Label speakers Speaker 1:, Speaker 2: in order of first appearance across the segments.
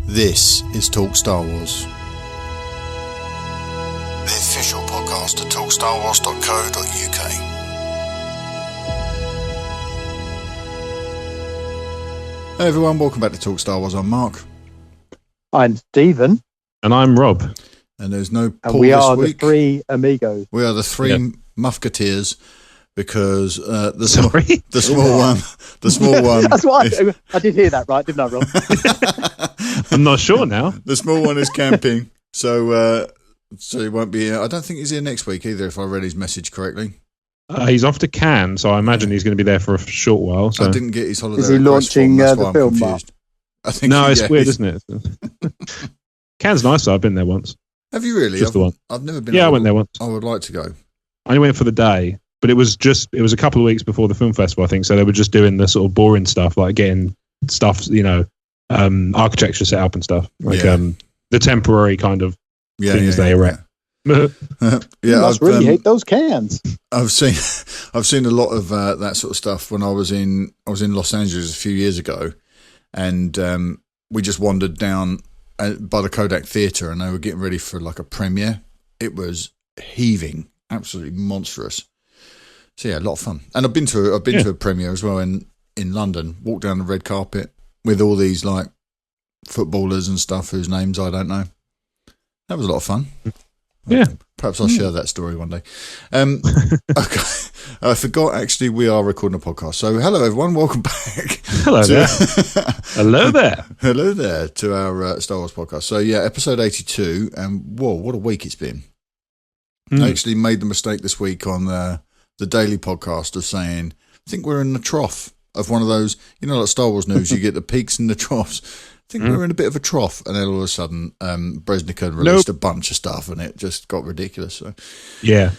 Speaker 1: This is Talk Star Wars, the official podcast at talkstarwars.co.uk. Hey everyone, welcome back to Talk Star Wars. I'm Mark.
Speaker 2: I'm Stephen.
Speaker 3: And I'm Rob.
Speaker 1: And there's no Paul
Speaker 2: and we
Speaker 1: this
Speaker 2: are
Speaker 1: week.
Speaker 2: The three amigos.
Speaker 1: We are the three Musketeers because the small one.
Speaker 2: That's what I did hear that right, didn't I, Rob?
Speaker 3: I'm not sure now.
Speaker 1: The small one is camping, so he won't be here. I don't think he's here next week either, if I read his message correctly.
Speaker 3: He's off to Cannes, so I imagine he's going to be there for a short while. So.
Speaker 1: I didn't get his holiday.
Speaker 2: Is he launching
Speaker 1: that's
Speaker 2: the
Speaker 1: why I'm
Speaker 2: film,
Speaker 1: confused. I think
Speaker 3: no, it's weird, isn't it? Cannes nice. I've been there once.
Speaker 1: Have you really?
Speaker 3: Just the one.
Speaker 1: I've never been.
Speaker 3: Yeah, I went there once.
Speaker 1: I would like to go.
Speaker 3: I only went for the day, but it was a couple of weeks before the film festival, I think. So they were just doing the sort of boring stuff, like getting stuff, architecture set up and stuff, like the temporary kind of things they erect.
Speaker 2: You must really hate those cans.
Speaker 1: I've seen a lot of that sort of stuff when I was in Los Angeles a few years ago, and we just wandered down by the Kodak Theatre, and they were getting ready for like a premiere. It was heaving, absolutely monstrous. So yeah, a lot of fun. And I've been to a premiere as well in London. Walked down the red carpet with all these like footballers and stuff whose names I don't know. That was a lot of fun.
Speaker 3: Yeah.
Speaker 1: Perhaps I'll share that story one day. Okay. I forgot, actually, we are recording a podcast. So hello, everyone. Welcome back.
Speaker 3: Hello there. Hello there.
Speaker 1: Hello there to our Star Wars podcast. So yeah, episode 82. And whoa, what a week it's been. I actually made the mistake this week on the daily podcast of saying, I think we're in the trough of one of those, like Star Wars news, you get the peaks and the troughs. I think we're in a bit of a trough, and then all of a sudden, Bresnik had released a bunch of stuff, and it just got ridiculous. So.
Speaker 3: Yeah.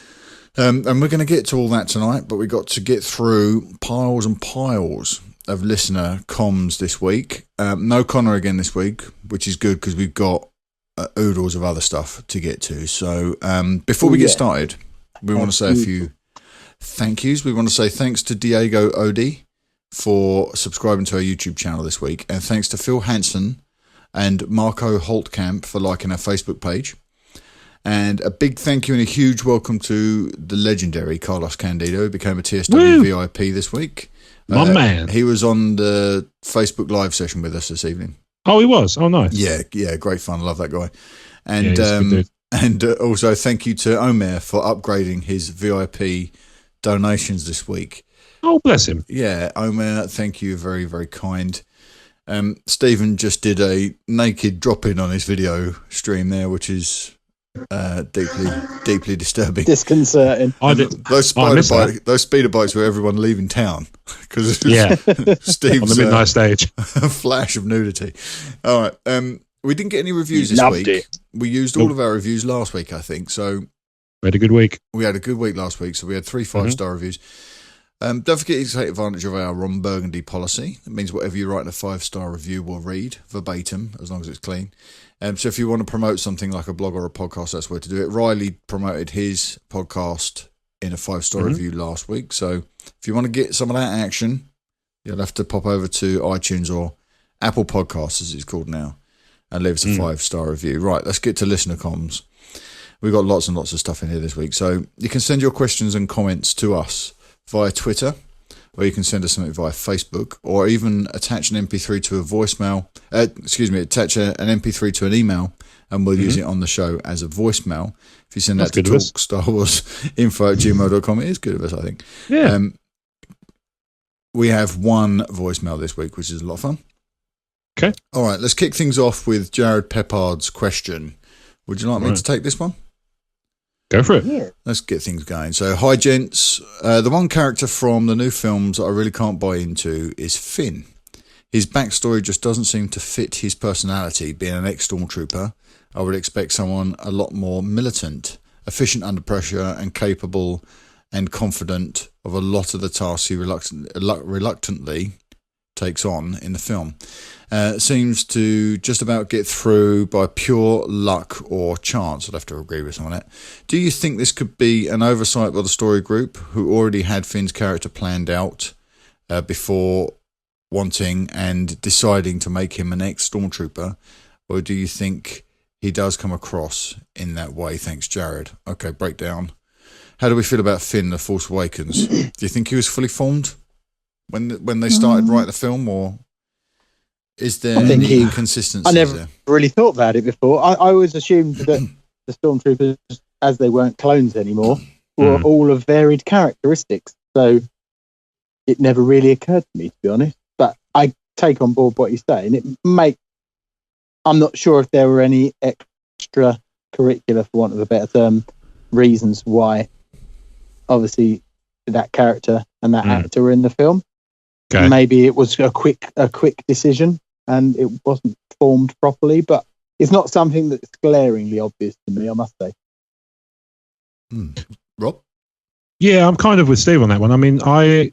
Speaker 1: And we're going to get to all that tonight, but we got to get through piles and piles of listener comms this week. No Connor again this week, which is good because we've got oodles of other stuff to get to. So before we get started, we want to say a few thank yous. We want to say thanks to Diego Odi for subscribing to our YouTube channel this week, and thanks to Phil Hansen and Marco Holtkamp for liking our Facebook page, and a big thank you and a huge welcome to the legendary Carlos Candido, who became a TSW VIP this week.
Speaker 3: My man.
Speaker 1: He was on the Facebook live session with us this evening.
Speaker 3: Oh, he was? Oh, nice.
Speaker 1: Yeah, great fun. Love that guy. And also thank you to Omer for upgrading his VIP donations this week.
Speaker 3: Oh, bless him.
Speaker 1: Yeah, Omer, thank you. Very, very kind. Stephen just did a naked drop-in on his video stream there, which is deeply disturbing.
Speaker 2: Disconcerting.
Speaker 1: Those speeder bikes were everyone leaving town because Steve's
Speaker 3: on the midnight stage.
Speaker 1: A flash of nudity. All right. We didn't get any reviews this week. We used all of our reviews last week, I think. So
Speaker 3: we had a good week.
Speaker 1: We had a good week last week. So we had 3 5-star reviews. Don't forget to take advantage of our Ron Burgundy policy. That means whatever you write in a 5-star review we'll read verbatim, as long as it's clean. So if you want to promote something like a blog or a podcast, that's where to do it. Riley promoted his podcast in a 5-star review last week. So if you want to get some of that action, you'll have to pop over to iTunes or Apple Podcasts, as it's called now, and leave us a 5-star review. Right, let's get to listener comms. We've got lots and lots of stuff in here this week. So you can send your questions and comments to us via Twitter, or you can send us something via Facebook, or even attach an MP3 to a voicemail. Attach an MP3 to an email, and we'll use it on the show as a voicemail. If you send that to talkstarwarsinfo@gmail.com, it is good of us, I think.
Speaker 3: Yeah.
Speaker 1: We have one voicemail this week, which is a lot of fun.
Speaker 3: Okay.
Speaker 1: All right, let's kick things off with Jared Peppard's question. Would you like me to take this one?
Speaker 3: Go for it.
Speaker 2: Yeah.
Speaker 1: Let's get things going. So, hi, gents. The one character from the new films that I really can't buy into is Finn. His backstory just doesn't seem to fit his personality. Being an ex-stormtrooper, I would expect someone a lot more militant, efficient under pressure, and capable and confident of a lot of the tasks he reluctantly takes on in the film. Seems to just about get through by pure luck or chance. I'd have to agree with some of that. Do you think this could be an oversight by the story group, who already had Finn's character planned out before wanting and deciding to make him an ex-stormtrooper, or do you think he does come across in that way? Thanks, Jared. Okay, breakdown. How do we feel about Finn, The Force Awakens? Do you think he was fully formed when they started writing the film, or is there any inconsistencies
Speaker 2: I never
Speaker 1: there?
Speaker 2: really thought about it before. I always assumed that the stormtroopers, as they weren't clones anymore, were all of varied characteristics. So it never really occurred to me, to be honest. But I take on board what you're saying. I'm not sure if there were any extra curricular, for want of a better term, reasons why obviously that character and that actor were in the film. Okay. Maybe it was a quick decision and it wasn't formed properly, but it's not something that's glaringly obvious to me, I must say.
Speaker 1: Rob?
Speaker 3: Yeah, I'm kind of with Steve on that one. I mean, I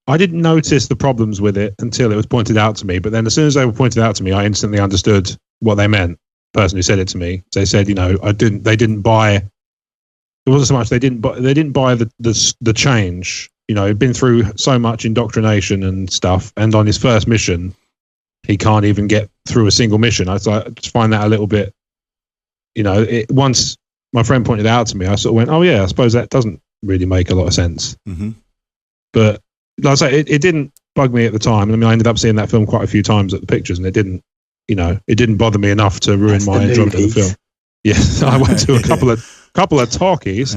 Speaker 3: didn't notice the problems with it until it was pointed out to me, but then as soon as they were pointed out to me, I instantly understood what they meant. The person who said it to me, they said, they didn't buy. It wasn't so much they didn't buy the change. He'd been through so much indoctrination and stuff, and on his first mission, he can't even get through a single mission. I just find that a little bit, once my friend pointed it out to me, I sort of went, oh yeah, I suppose that doesn't really make a lot of sense. Mm-hmm. But like I say, it didn't bug me at the time. I mean, I ended up seeing that film quite a few times at the pictures, and it didn't bother me enough to ruin my enjoyment of the film. Yes, I went to a couple of talkies.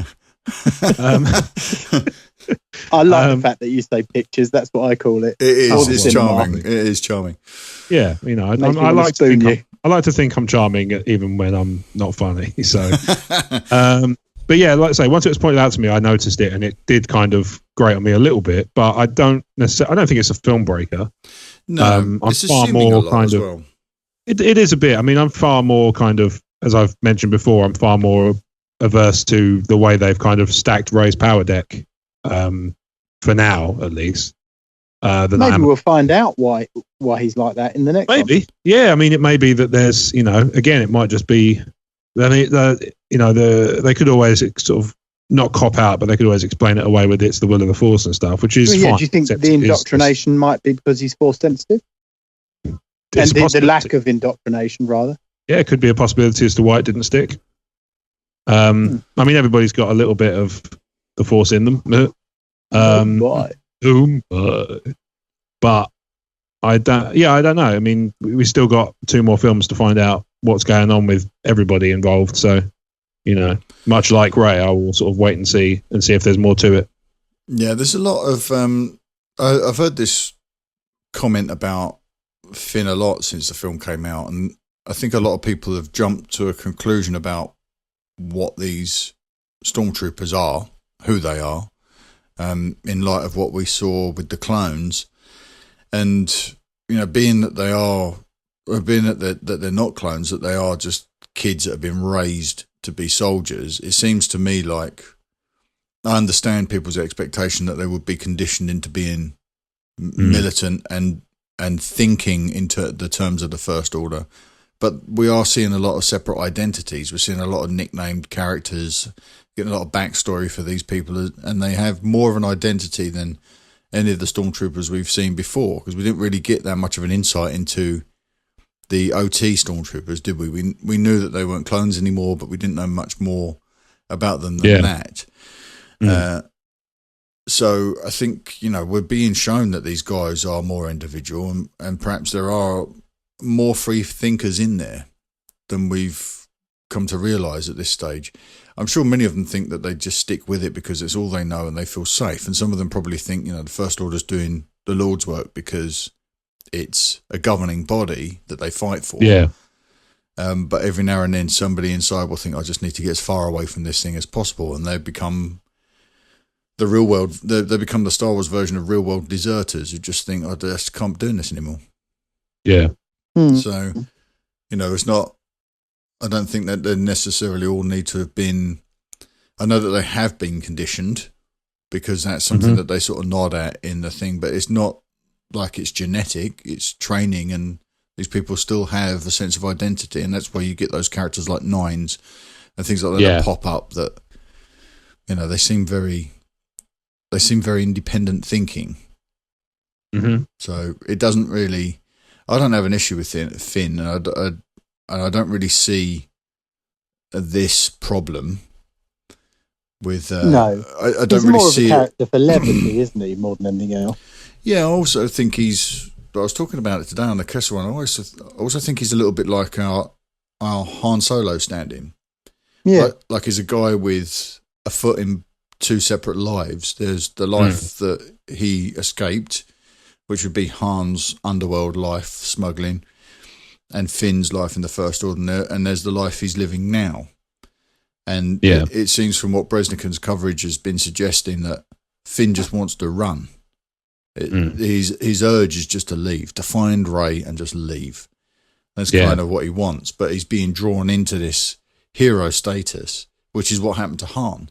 Speaker 2: I like the fact that you say pictures. That's what I call it.
Speaker 1: It is. It's charming. It is charming.
Speaker 3: Yeah, I like to think I'm charming even when I'm not funny. So, but yeah, like I say, once it was pointed out to me, I noticed it, and it did kind of grate on me a little bit. But I don't think it's a film breaker.
Speaker 1: No,
Speaker 3: I'm far more kind of. Well. It is a bit. I mean, I'm far more kind of, as I've mentioned before, I'm far more averse to the way they've kind of stacked Rey's power deck. For now, at least.
Speaker 2: Maybe we'll find out why he's like that in the next.
Speaker 3: Maybe, one. Yeah. I mean, it may be that there's, again, it might just be. I mean, they could always sort of not cop out, but they could always explain it away with it's the will of the Force and stuff, which is fine.
Speaker 2: Do you think the indoctrination might be because he's Force sensitive? And the lack of indoctrination, rather.
Speaker 3: Yeah, it could be a possibility as to why it didn't stick. I mean, everybody's got a little bit of the Force in them. But I don't know. I mean, we still got 2 more films to find out what's going on with everybody involved. So, much like Rey, I will sort of wait and see if there's more to it.
Speaker 1: Yeah, there's a lot of. I've heard this comment about Finn a lot since the film came out, and I think a lot of people have jumped to a conclusion about what these stormtroopers are, who they are. In light of what we saw with the clones, and being that they're not clones, that they are just kids that have been raised to be soldiers, it seems to me like I understand people's expectation that they would be conditioned into being militant and thinking into the terms of the First Order, but we are seeing a lot of separate identities. We're seeing a lot of nicknamed characters. Getting a lot of backstory for these people, and they have more of an identity than any of the stormtroopers we've seen before, because we didn't really get that much of an insight into the OT stormtroopers, did we? We knew that they weren't clones anymore, but we didn't know much more about them than that. So I think, we're being shown that these guys are more individual, and perhaps there are more free thinkers in there than we've come to realise at this stage. I'm sure many of them think that they just stick with it because it's all they know and they feel safe. And some of them probably think, the First Order's doing the Lord's work because it's a governing body that they fight for.
Speaker 3: Yeah.
Speaker 1: But every now and then somebody inside will think, I just need to get as far away from this thing as possible. And they become the real world, they become the Star Wars version of real world deserters who just think, I just can't be doing this anymore.
Speaker 3: Yeah.
Speaker 1: So, it's not, I don't think that they necessarily all need to have been. I know that they have been conditioned because that's something that they sort of nod at in the thing, but it's not like it's genetic, it's training, and these people still have a sense of identity, and that's why you get those characters like Nines and things like that that pop up that, they seem very independent thinking. So it doesn't really, I don't have an issue with Finn, and I don't really see this problem with.
Speaker 2: No,
Speaker 1: I don't
Speaker 2: he's
Speaker 1: really
Speaker 2: more
Speaker 1: see
Speaker 2: of a
Speaker 1: it.
Speaker 2: character for levity, isn't he? More than anything else.
Speaker 1: Yeah, I also think he's. I was talking about it today on the Kessel one. I also think he's a little bit like our Han Solo stand-in.
Speaker 2: Yeah,
Speaker 1: Like he's a guy with a foot in two separate lives. There's the life that he escaped, which would be Han's underworld life, smuggling, and Finn's life in the First Order, and there's the life he's living now. And it seems from what Bresnikan's coverage has been suggesting that Finn just wants to run. His urge is just to leave, to find Rey and just leave. That's kind of what he wants, but he's being drawn into this hero status, which is what happened to Han.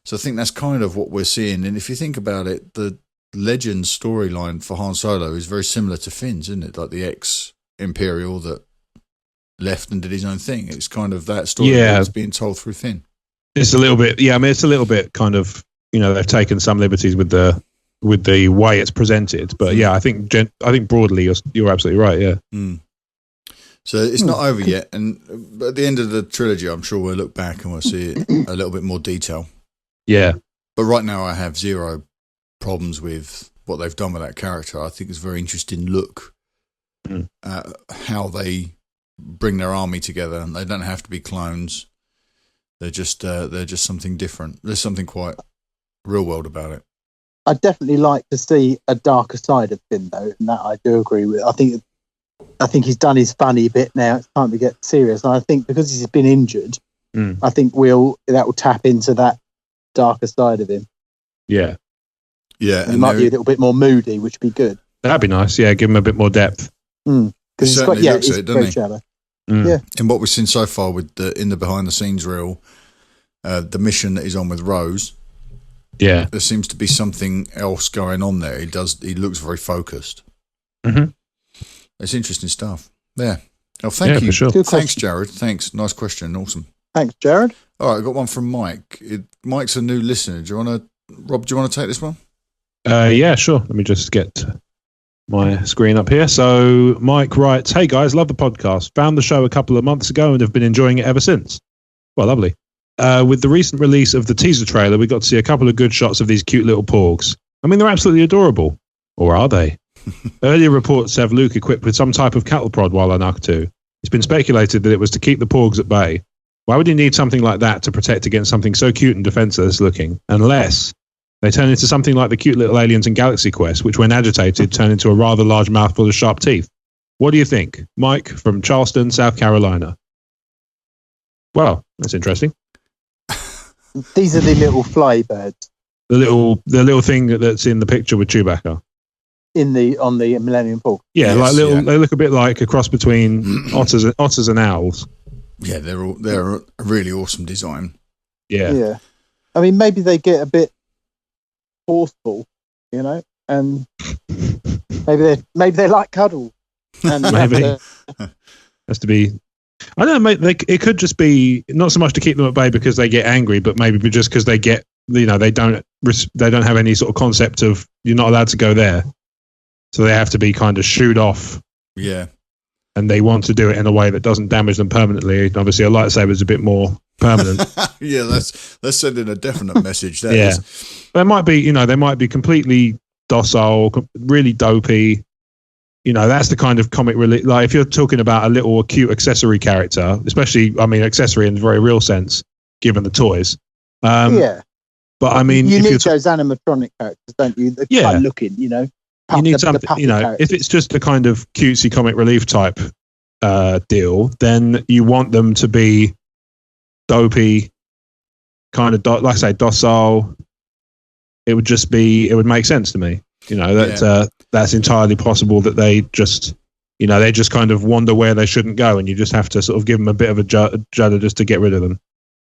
Speaker 1: So I think that's kind of what we're seeing. And if you think about it, the Legend storyline for Han Solo is very similar to Finn's, isn't it? Like the ex-Imperial that left and did his own thing. It's kind of that story that's being told through Finn.
Speaker 3: It's a little bit, it's a little bit kind of, they've taken some liberties with the way it's presented. But I think broadly you're absolutely right. Yeah.
Speaker 1: Mm. So it's not over yet, and at the end of the trilogy, I'm sure we'll look back and we'll see it a little bit more detail.
Speaker 3: Yeah.
Speaker 1: But right now, I have zero problems with what they've done with that character. I think it's a very interesting look at how they bring their army together, and they don't have to be clones. They're just something different. There's something quite real world about it.
Speaker 2: I'd definitely like to see a darker side of Finn, though, and that I do agree with. I think he's done his funny bit now. It's time to get serious. And I think because he's been injured, I think that will tap into that darker side of him.
Speaker 3: Yeah.
Speaker 1: Yeah.
Speaker 2: And he might be a little bit more moody, which would be good.
Speaker 3: That'd be nice. Yeah, give him a bit more depth.
Speaker 2: Because
Speaker 1: he's
Speaker 2: very shallow. Yeah.
Speaker 1: And what we've seen so far with in the behind the scenes reel, the mission that he's on with Rose.
Speaker 3: Yeah.
Speaker 1: There seems to be something else going on there. He looks very focused.
Speaker 3: Mm-hmm.
Speaker 1: It's interesting stuff. Yeah. Oh, thank you.
Speaker 3: For sure.
Speaker 1: Thanks, Jared. Thanks. Nice question. Awesome.
Speaker 2: Thanks, Jared.
Speaker 1: All right, I've got one from Mike. Mike's a new listener. Rob, do you want to take this one?
Speaker 3: Yeah, sure. Let me just get my screen up here. So Mike writes, "Hey guys, love the podcast. Found the show a couple of months ago and have been enjoying it ever since." Well, lovely. With the recent release of the teaser trailer, we got to see a couple of good shots of these cute little porgs. I mean, they're absolutely adorable. Or are they? Earlier reports have Luke equipped with some type of cattle prod while on Ahch-To. It's been speculated that it was to keep the porgs at bay. Why would you need something like that to protect against something so cute and defenseless looking? Unless they turn into something like the cute little aliens in Galaxy Quest, which when agitated turn into a rather large mouthful of sharp teeth. What do you think? Mike from Charleston, South Carolina. Well, that's interesting.
Speaker 2: These are the little fly birds.
Speaker 3: The little thing that's in the picture with Chewbacca.
Speaker 2: On the Millennium Falcon.
Speaker 3: Yeah, yes, they look a bit like a cross between otters and owls.
Speaker 1: Yeah, they're a really awesome design.
Speaker 3: Yeah.
Speaker 2: Yeah. I mean, maybe they get a bit forceful, and maybe they like cuddle. And
Speaker 3: maybe has to be. I don't know. It could just be not so much to keep them at bay because they get angry, but maybe just because they get, they don't have any sort of concept of you're not allowed to go there, so they have to be kind of shooed off.
Speaker 1: Yeah.
Speaker 3: And they want to do it in a way that doesn't damage them permanently. Obviously, a lightsaber is a bit more permanent.
Speaker 1: Yeah, let's send in a definite message there.
Speaker 3: Yeah, they might be completely docile, really dopey. That's the kind of comic relief. Like if you're talking about a little cute accessory character, especially, accessory in a very real sense, given the toys.
Speaker 2: Yeah.
Speaker 3: But I mean,
Speaker 2: you need those animatronic characters, don't you? They're fun looking,
Speaker 3: You need something, if it's just a kind of cutesy comic relief type deal, then you want them to be dopey, kind of, like I say, docile. It would make sense to me. That's entirely possible that they just kind of wander where they shouldn't go, and you just have to sort of give them a bit of a judder just to get rid of them.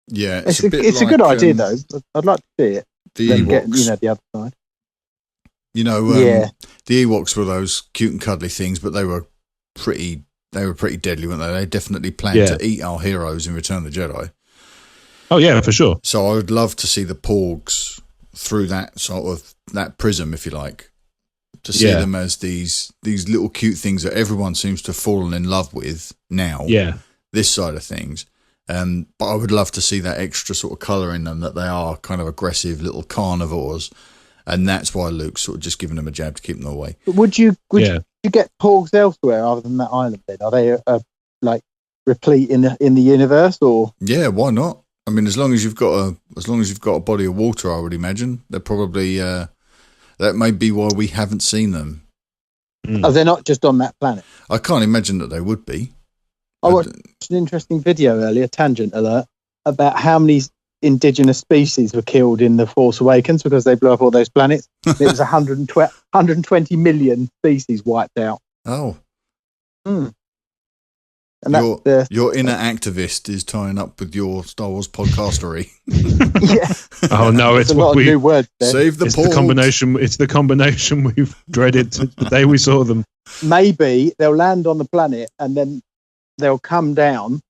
Speaker 1: Yeah,
Speaker 2: it's a good idea though. I'd like to see it.
Speaker 1: The Ewoks.
Speaker 2: Get, the other side.
Speaker 1: The Ewoks were those cute and cuddly things, but they were pretty deadly, weren't they? They definitely planned to eat our heroes in Return of the Jedi.
Speaker 3: Oh yeah, for sure.
Speaker 1: So I would love to see the porgs through that sort of that prism, if you like. to see them as these little cute things that everyone seems to have fallen in love with now.
Speaker 3: Yeah.
Speaker 1: This side of things. But I would love to see that extra sort of colour in them, that they are kind of aggressive little carnivores. And that's why Luke's sort of just giving them a jab to keep them away.
Speaker 2: But would you get porgs elsewhere other than that island then? Are they like replete in the universe, or?
Speaker 1: Yeah, why not? I mean, as long as you've got a body of water, I would imagine they're probably that may be why we haven't seen them.
Speaker 2: Oh, they're not just on that planet.
Speaker 1: I can't imagine that they would be.
Speaker 2: I watched an interesting video earlier, tangent alert, about how many indigenous species were killed in The Force Awakens because they blew up all those planets. It was 120 million species wiped out.
Speaker 1: Oh.
Speaker 2: And
Speaker 1: your inner activist is tying up with your Star Wars podcastery.
Speaker 2: Yeah.
Speaker 3: Oh no, it's
Speaker 2: a lot of new words there.
Speaker 1: Save the
Speaker 3: it's
Speaker 1: porgs.
Speaker 3: The combination we've dreaded the day we saw them.
Speaker 2: Maybe they'll land on the planet and then they'll come down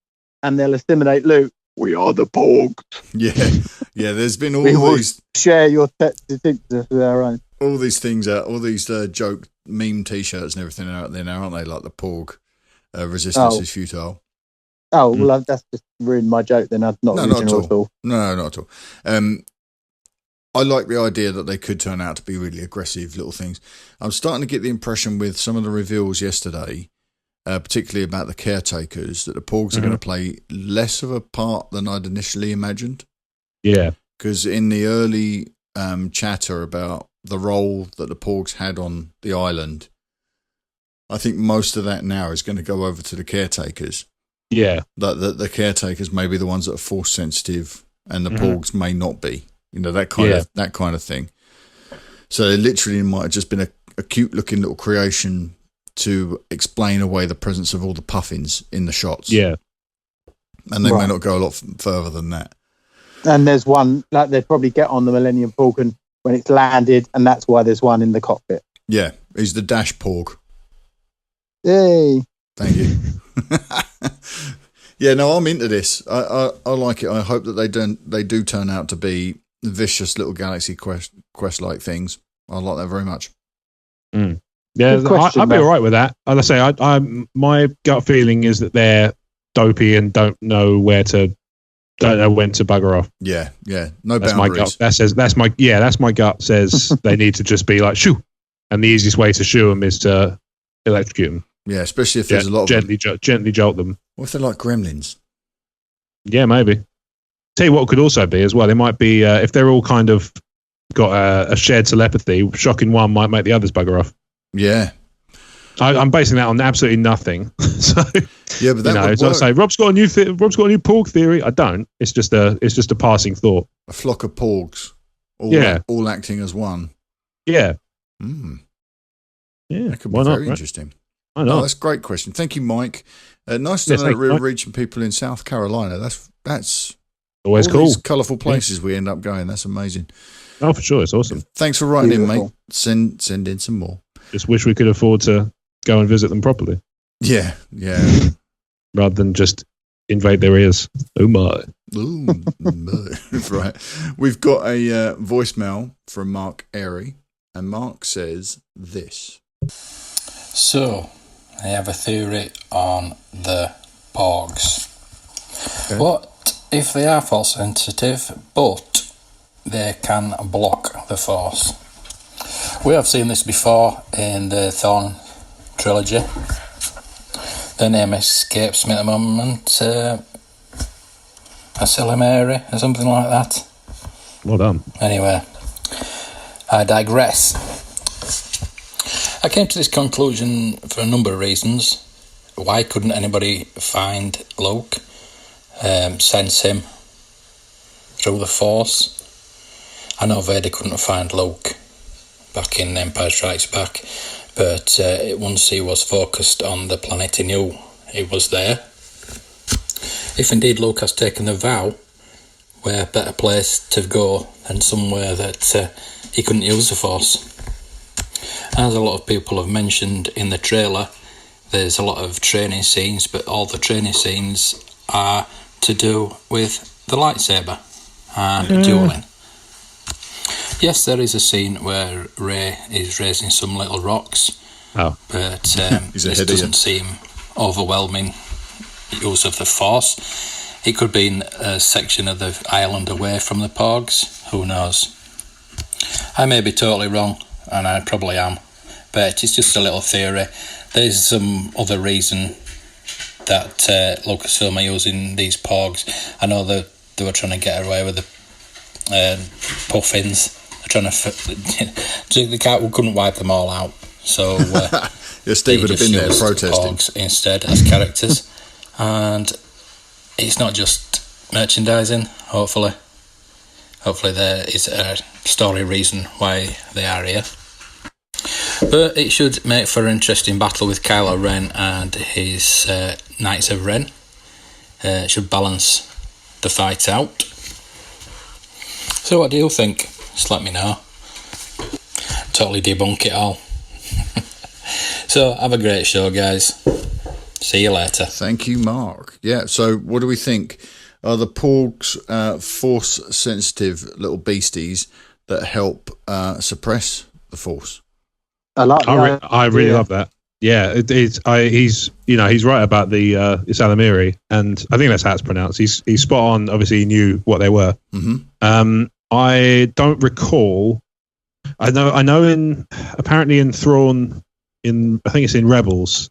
Speaker 2: and they'll assimilate Luke. We are the porgs.
Speaker 1: Yeah. There's been
Speaker 2: We
Speaker 1: all
Speaker 2: will
Speaker 1: these
Speaker 2: share your distinctives with our own.
Speaker 1: all these things out, all these joke meme T-shirts and everything out there now, aren't they? Like the porg resistance is futile.
Speaker 2: Oh well, that's just ruined my joke. Then I'd not original at all.
Speaker 1: No, not at all. I like the idea that they could turn out to be really aggressive little things. I'm starting to get the impression with some of the reveals yesterday, particularly about the caretakers, that the porgs are going to play less of a part than I'd initially imagined.
Speaker 3: Yeah.
Speaker 1: Because in the early chatter about the role that the porgs had on the island, I think most of that now is going to go over to the caretakers.
Speaker 3: Yeah.
Speaker 1: That the caretakers may be the ones that are force sensitive and the porgs may not be. You know, that kind of thing. So it literally might have just been a cute looking little creation to explain away the presence of all the puffins in the shots.
Speaker 3: Yeah.
Speaker 1: And they may not go a lot further than that.
Speaker 2: And there's one, like they'd probably get on the Millennium Falcon when it's landed, and that's why there's one in the cockpit.
Speaker 1: Yeah, he's the dash porg.
Speaker 2: Yay.
Speaker 1: Thank you. Yeah, no, I'm into this. I like it. I hope that they do turn out to be vicious little Galaxy Quest-like things. I like that very much.
Speaker 3: Yeah, I'd be all right with that. As I say, my gut feeling is that they're dopey and don't know when to bugger off.
Speaker 1: Yeah. No
Speaker 3: that's
Speaker 1: boundaries.
Speaker 3: My gut. That's my gut says they need to just be like shoo, and the easiest way to shoo them is to electrocute them.
Speaker 1: Yeah, especially if there's a lot of
Speaker 3: gently jolt them.
Speaker 1: What if they're like gremlins?
Speaker 3: Yeah, maybe. Tell you what it could also be as well. They might be if they're all kind of got a shared telepathy. Shocking one might make the others bugger off.
Speaker 1: Yeah,
Speaker 3: I'm basing that on absolutely nothing. So
Speaker 1: yeah, but that would
Speaker 3: so I
Speaker 1: work.
Speaker 3: say Rob's got a new porg theory. I don't. It's just a passing thought.
Speaker 1: A flock of porgs, all acting as one.
Speaker 3: Yeah.
Speaker 1: Yeah, that could be very interesting.
Speaker 3: I know.
Speaker 1: Oh, that's a great question. Thank you, Mike. Nice to know that we're reaching people in South Carolina. That's
Speaker 3: always cool.
Speaker 1: These colourful places we end up going. That's amazing.
Speaker 3: Oh, for sure. It's awesome.
Speaker 1: Thanks for writing in, mate. Send in some more.
Speaker 3: Just wish we could afford to go and visit them properly.
Speaker 1: Yeah.
Speaker 3: Rather than just invade their ears. Oh, my.
Speaker 1: Ooh, right. We've got a voicemail from Marc Airy, and Mark says this.
Speaker 4: So, I have a theory on the porgs.
Speaker 1: Okay.
Speaker 4: What if they are force sensitive, but they can block the force? We have seen this before in the Thorn trilogy. The name escapes me at the moment. Mary or something like that.
Speaker 3: Well done.
Speaker 4: Anyway, I digress. I came to this conclusion for a number of reasons. Why couldn't anybody find Luke, sense him through the Force? I know Vader couldn't find Luke back in Empire Strikes Back, but once he was focused on the planet, he knew he was there. If indeed Luke has taken the vow, where better place to go than somewhere that he couldn't use the Force? As a lot of people have mentioned in the trailer, there's a lot of training scenes, but all the training scenes are to do with the lightsaber and dueling. Yes, there is a scene where Rey is raising some little rocks.
Speaker 3: Oh.
Speaker 4: But this doesn't seem overwhelming use of the Force. It could be in a section of the island away from the Porgs. Who knows? I may be totally wrong, and I probably am. But it's just a little theory. There's some other reason that Lucasfilm are using these Porgs. I know that they were trying to get away with the puffins. They're trying to... we couldn't wipe them all out. So
Speaker 1: yeah, Steve would have been there protesting
Speaker 4: Porgs instead as characters. And it's not just merchandising, hopefully there is a story reason why they are here. But it should make for an interesting battle with Kylo Ren and his Knights of Ren. It should balance the fight out. So what do you think? Just let me know. Totally debunk it all. So have a great show, guys. See you later.
Speaker 1: Thank you, Mark. Yeah, so what do we think? Are the Porgs Force-sensitive little beasties that help suppress the Force?
Speaker 3: I really love that. Yeah, he's right about the Salamiri, and I think that's how it's pronounced. He's spot on. Obviously, he knew what they were.
Speaker 1: Mm-hmm.
Speaker 3: I don't recall. I know. Apparently in Thrawn, I think it's in Rebels.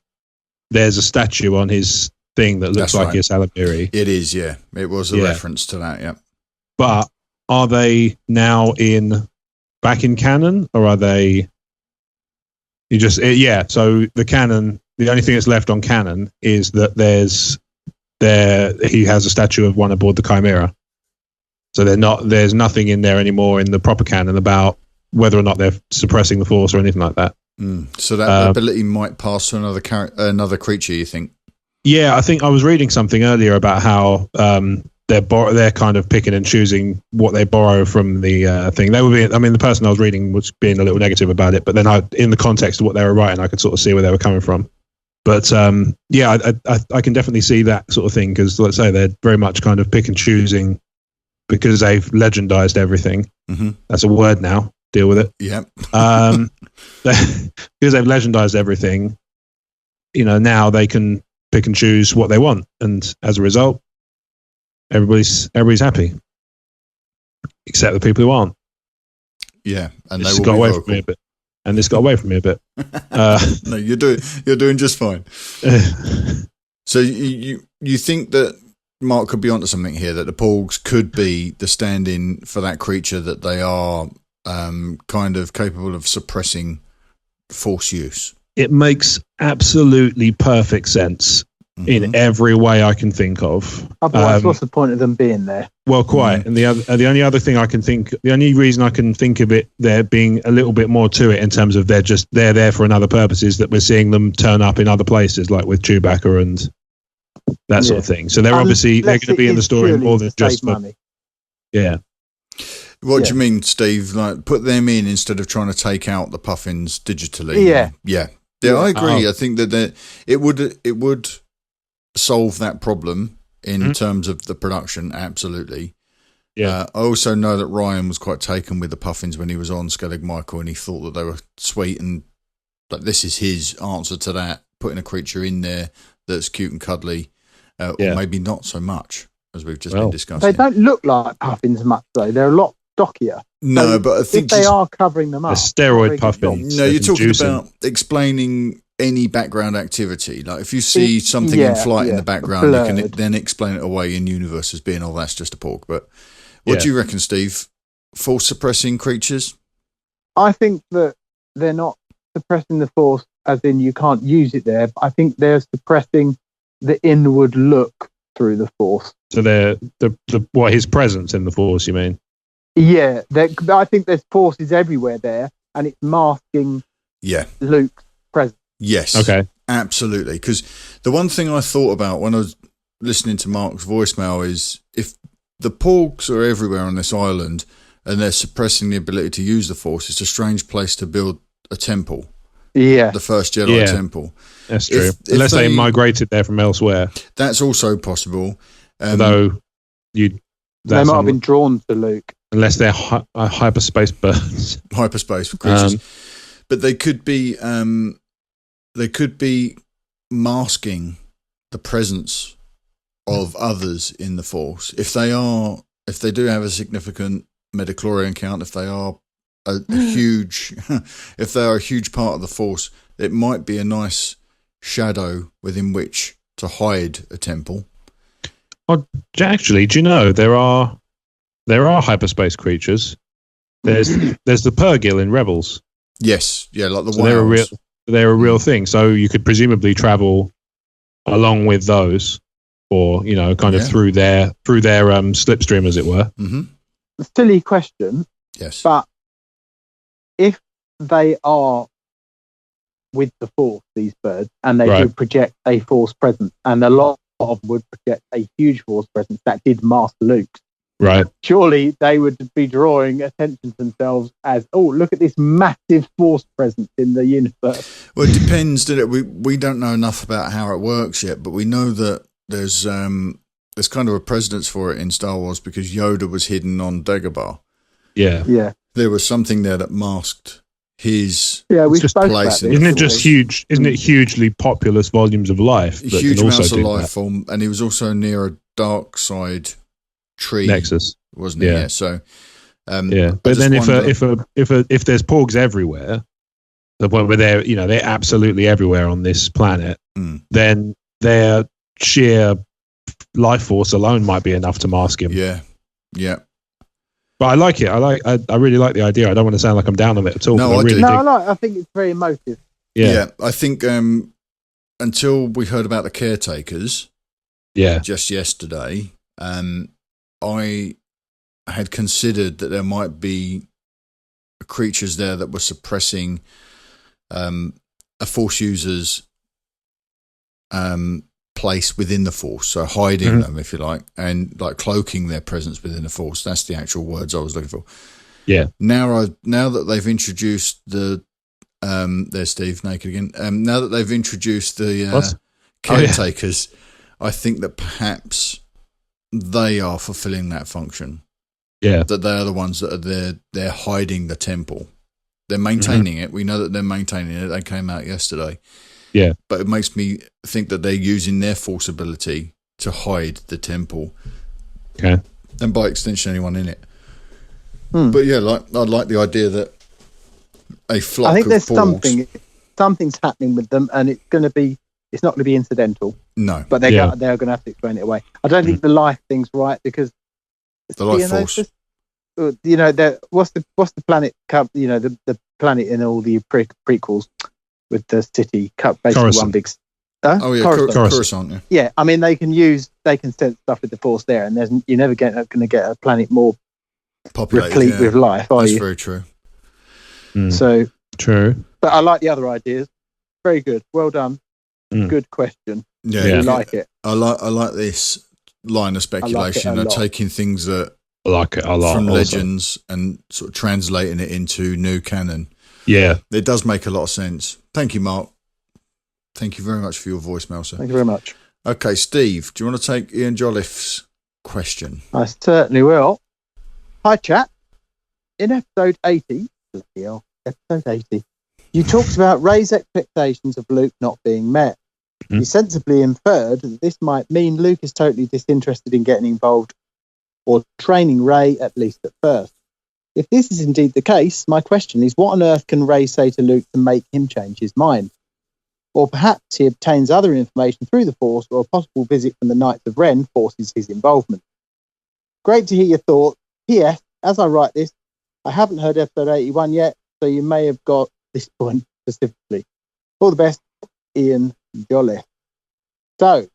Speaker 3: There's a statue on his thing that looks like a Salamiri.
Speaker 1: It is, yeah. It was a reference to that, yeah.
Speaker 3: But are they now back in canon, or are they? So the canon, the only thing that's left on canon is that he has a statue of one aboard the Chimera. So there's nothing in there anymore in the proper canon about whether or not they're suppressing the Force or anything like that.
Speaker 1: So that ability might pass to another creature, you think?
Speaker 3: Yeah, I think I was reading something earlier about how they're kind of picking and choosing what they borrow from the thing. The person I was reading was being a little negative about it, but then in the context of what they were writing, I could sort of see where they were coming from. But I can definitely see that sort of thing, because let's say they're very much kind of pick and choosing because they've legendized everything.
Speaker 1: Mm-hmm.
Speaker 3: That's a word now. Deal with it.
Speaker 1: Yeah.
Speaker 3: Because they've legendized everything, now they can pick and choose what they want, and as a result, everybody's happy, except the people who aren't.
Speaker 1: Yeah, and
Speaker 3: this got away from me a bit. And this got away from me a bit.
Speaker 1: No, you're doing just fine. So you think that Mark could be onto something here, that the Porgs could be the stand-in for that creature, that they are kind of capable of suppressing Force use?
Speaker 3: It makes absolutely perfect sense in every way I can think of.
Speaker 2: Otherwise, what's the point of them being there?
Speaker 3: Well, quite. And the only other thing the only reason I can think of it there being a little bit more to it in terms of they're there for another purpose is that we're seeing them turn up in other places, like with Chewbacca and that sort of thing. So they're going to be in the story more than just money. Yeah.
Speaker 1: What do you mean, Steve? Like, put them in instead of trying to take out the puffins digitally? Yeah, I agree. I think that it would solve that problem in terms of the production. Absolutely. Yeah. I also know that Ryan was quite taken with the puffins when he was on Skellig Michael, and he thought that they were sweet, and like this is his answer to that, putting a creature in there that's cute and cuddly, or maybe not so much, as we've just been discussing.
Speaker 2: They don't look like puffins much, though. They're a lot stockier.
Speaker 1: No,
Speaker 2: so
Speaker 1: but I think
Speaker 2: if they are covering them up,
Speaker 3: steroid puffins.
Speaker 1: No, you're talking about explaining any background activity. Like if you see something in flight in the background, you can then explain it away in universe as being, that's just a pork. But what do you reckon, Steve? Force suppressing creatures?
Speaker 2: I think that they're not suppressing the Force as in you can't use it there, but I think they're suppressing the inward look through the Force.
Speaker 3: So they're his presence in the Force, you mean?
Speaker 2: Yeah, I think there's forces everywhere there, and it's masking Luke's presence.
Speaker 1: Yes.
Speaker 3: Okay.
Speaker 1: Absolutely. Because the one thing I thought about when I was listening to Mark's voicemail is if the Porgs are everywhere on this island and they're suppressing the ability to use the Force, it's a strange place to build a temple.
Speaker 2: Yeah.
Speaker 1: The first Jedi temple.
Speaker 3: That's true. Unless they migrated there from elsewhere.
Speaker 1: That's also possible.
Speaker 3: Although
Speaker 2: they might have been drawn to Luke.
Speaker 3: unless they're hyperspace birds.
Speaker 1: Hyperspace creatures. But they could be masking the presence of others in the Force. If they do have a significant midichlorian count, if they are a huge part of the Force, it might be a nice shadow within which to hide a temple.
Speaker 3: Well, actually, do you know there are hyperspace creatures? There's the Purgil in Rebels.
Speaker 1: Yes, yeah, like the
Speaker 3: so
Speaker 1: whales.
Speaker 3: They're a real thing. So you could presumably travel along with those, or kind of through their slipstream, as it were.
Speaker 1: Mm-hmm.
Speaker 2: A silly question.
Speaker 1: Yes,
Speaker 2: but if they are with the Force, these birds, and they do project a Force presence, and a lot of them would project a huge Force presence that did mask Luke.
Speaker 3: Right.
Speaker 2: Surely they would be drawing attention to themselves as, oh, look at this massive Force presence in the universe.
Speaker 1: Well, it depends. We don't know enough about how it works yet, but we know that there's kind of a precedence for it in Star Wars because Yoda was hidden on Dagobah.
Speaker 3: Yeah.
Speaker 1: There was something there that masked his
Speaker 2: we spoke
Speaker 1: place.
Speaker 2: About
Speaker 3: Isn't it just huge? Isn't it hugely populous volumes of life? That
Speaker 1: huge
Speaker 3: can also
Speaker 1: amounts of
Speaker 3: do
Speaker 1: life
Speaker 3: that?
Speaker 1: form, and he was also near a dark side tree
Speaker 3: Nexus,
Speaker 1: wasn't he? Yeah. So,
Speaker 3: but then if there's porgs everywhere, the point where they're absolutely everywhere on this planet, then their sheer life force alone might be enough to mask him.
Speaker 1: Yeah.
Speaker 3: But I like it. I really like the idea. I don't want to sound like I'm down on it at all.
Speaker 1: No,
Speaker 2: I think it's very emotive.
Speaker 1: Yeah. I think until we heard about the caretakers, just yesterday, I had considered that there might be creatures there that were suppressing a Force user's place within the Force, so hiding them, if you like, and like cloaking their presence within the Force. That's the actual words I was looking for.
Speaker 3: Yeah.
Speaker 1: Now that they've introduced the there's Steve naked again. Now that they've introduced the caretakers, I think that perhaps they are fulfilling that function.
Speaker 3: Yeah.
Speaker 1: That they are the ones that are they're hiding the temple. They're maintaining it. We know that they're maintaining it. They came out yesterday.
Speaker 3: Yeah.
Speaker 1: But it makes me think that they're using their Force ability to hide the temple.
Speaker 3: Okay.
Speaker 1: And by extension, anyone in it. But yeah, I like the idea that a flock of
Speaker 2: I think there's
Speaker 1: porgs,
Speaker 2: something's happening with them, and it's not going to be incidental.
Speaker 1: No.
Speaker 2: But they're going to have to explain it away. I don't think the life thing's right because
Speaker 1: the life force.
Speaker 2: What's the planet? The planet in all the prequels with the city cut basically
Speaker 3: Coruscant.
Speaker 2: one big.
Speaker 1: Coruscant.
Speaker 2: Yeah, I mean they can sense stuff with the Force there, and you're never going to get a planet more
Speaker 1: populated,
Speaker 2: replete with life.
Speaker 1: That's very true.
Speaker 2: So
Speaker 3: true.
Speaker 2: But I like the other ideas. Very good. Well done. Good question.
Speaker 1: Yeah,
Speaker 2: I like it.
Speaker 1: I like this line of speculation of taking things that
Speaker 3: I like it a lot
Speaker 1: from
Speaker 3: also.
Speaker 1: legends and sort of translating it into new canon.
Speaker 3: Yeah,
Speaker 1: it does make a lot of sense. Thank you, Mark. Thank you very much for your voicemail, sir.
Speaker 2: Thank you very much.
Speaker 1: Okay, Steve, do you want to take Ian Jolliffe's question?
Speaker 2: I certainly will. Hi, chat. In episode 80, you talked about Rey's expectations of Luke not being met. You sensibly inferred that this might mean Luke is totally disinterested in getting involved or training Rey, at least at first. If this is indeed the case, my question is, what on earth can Rey say to Luke to make him change his mind? Or perhaps he obtains other information through the Force, or a possible visit from the Knights of Ren forces his involvement. Great to hear your thoughts. P.S. As I write this, I haven't heard episode 81 yet, so you may have got this point specifically. All the best, Ian Jolliffe. So,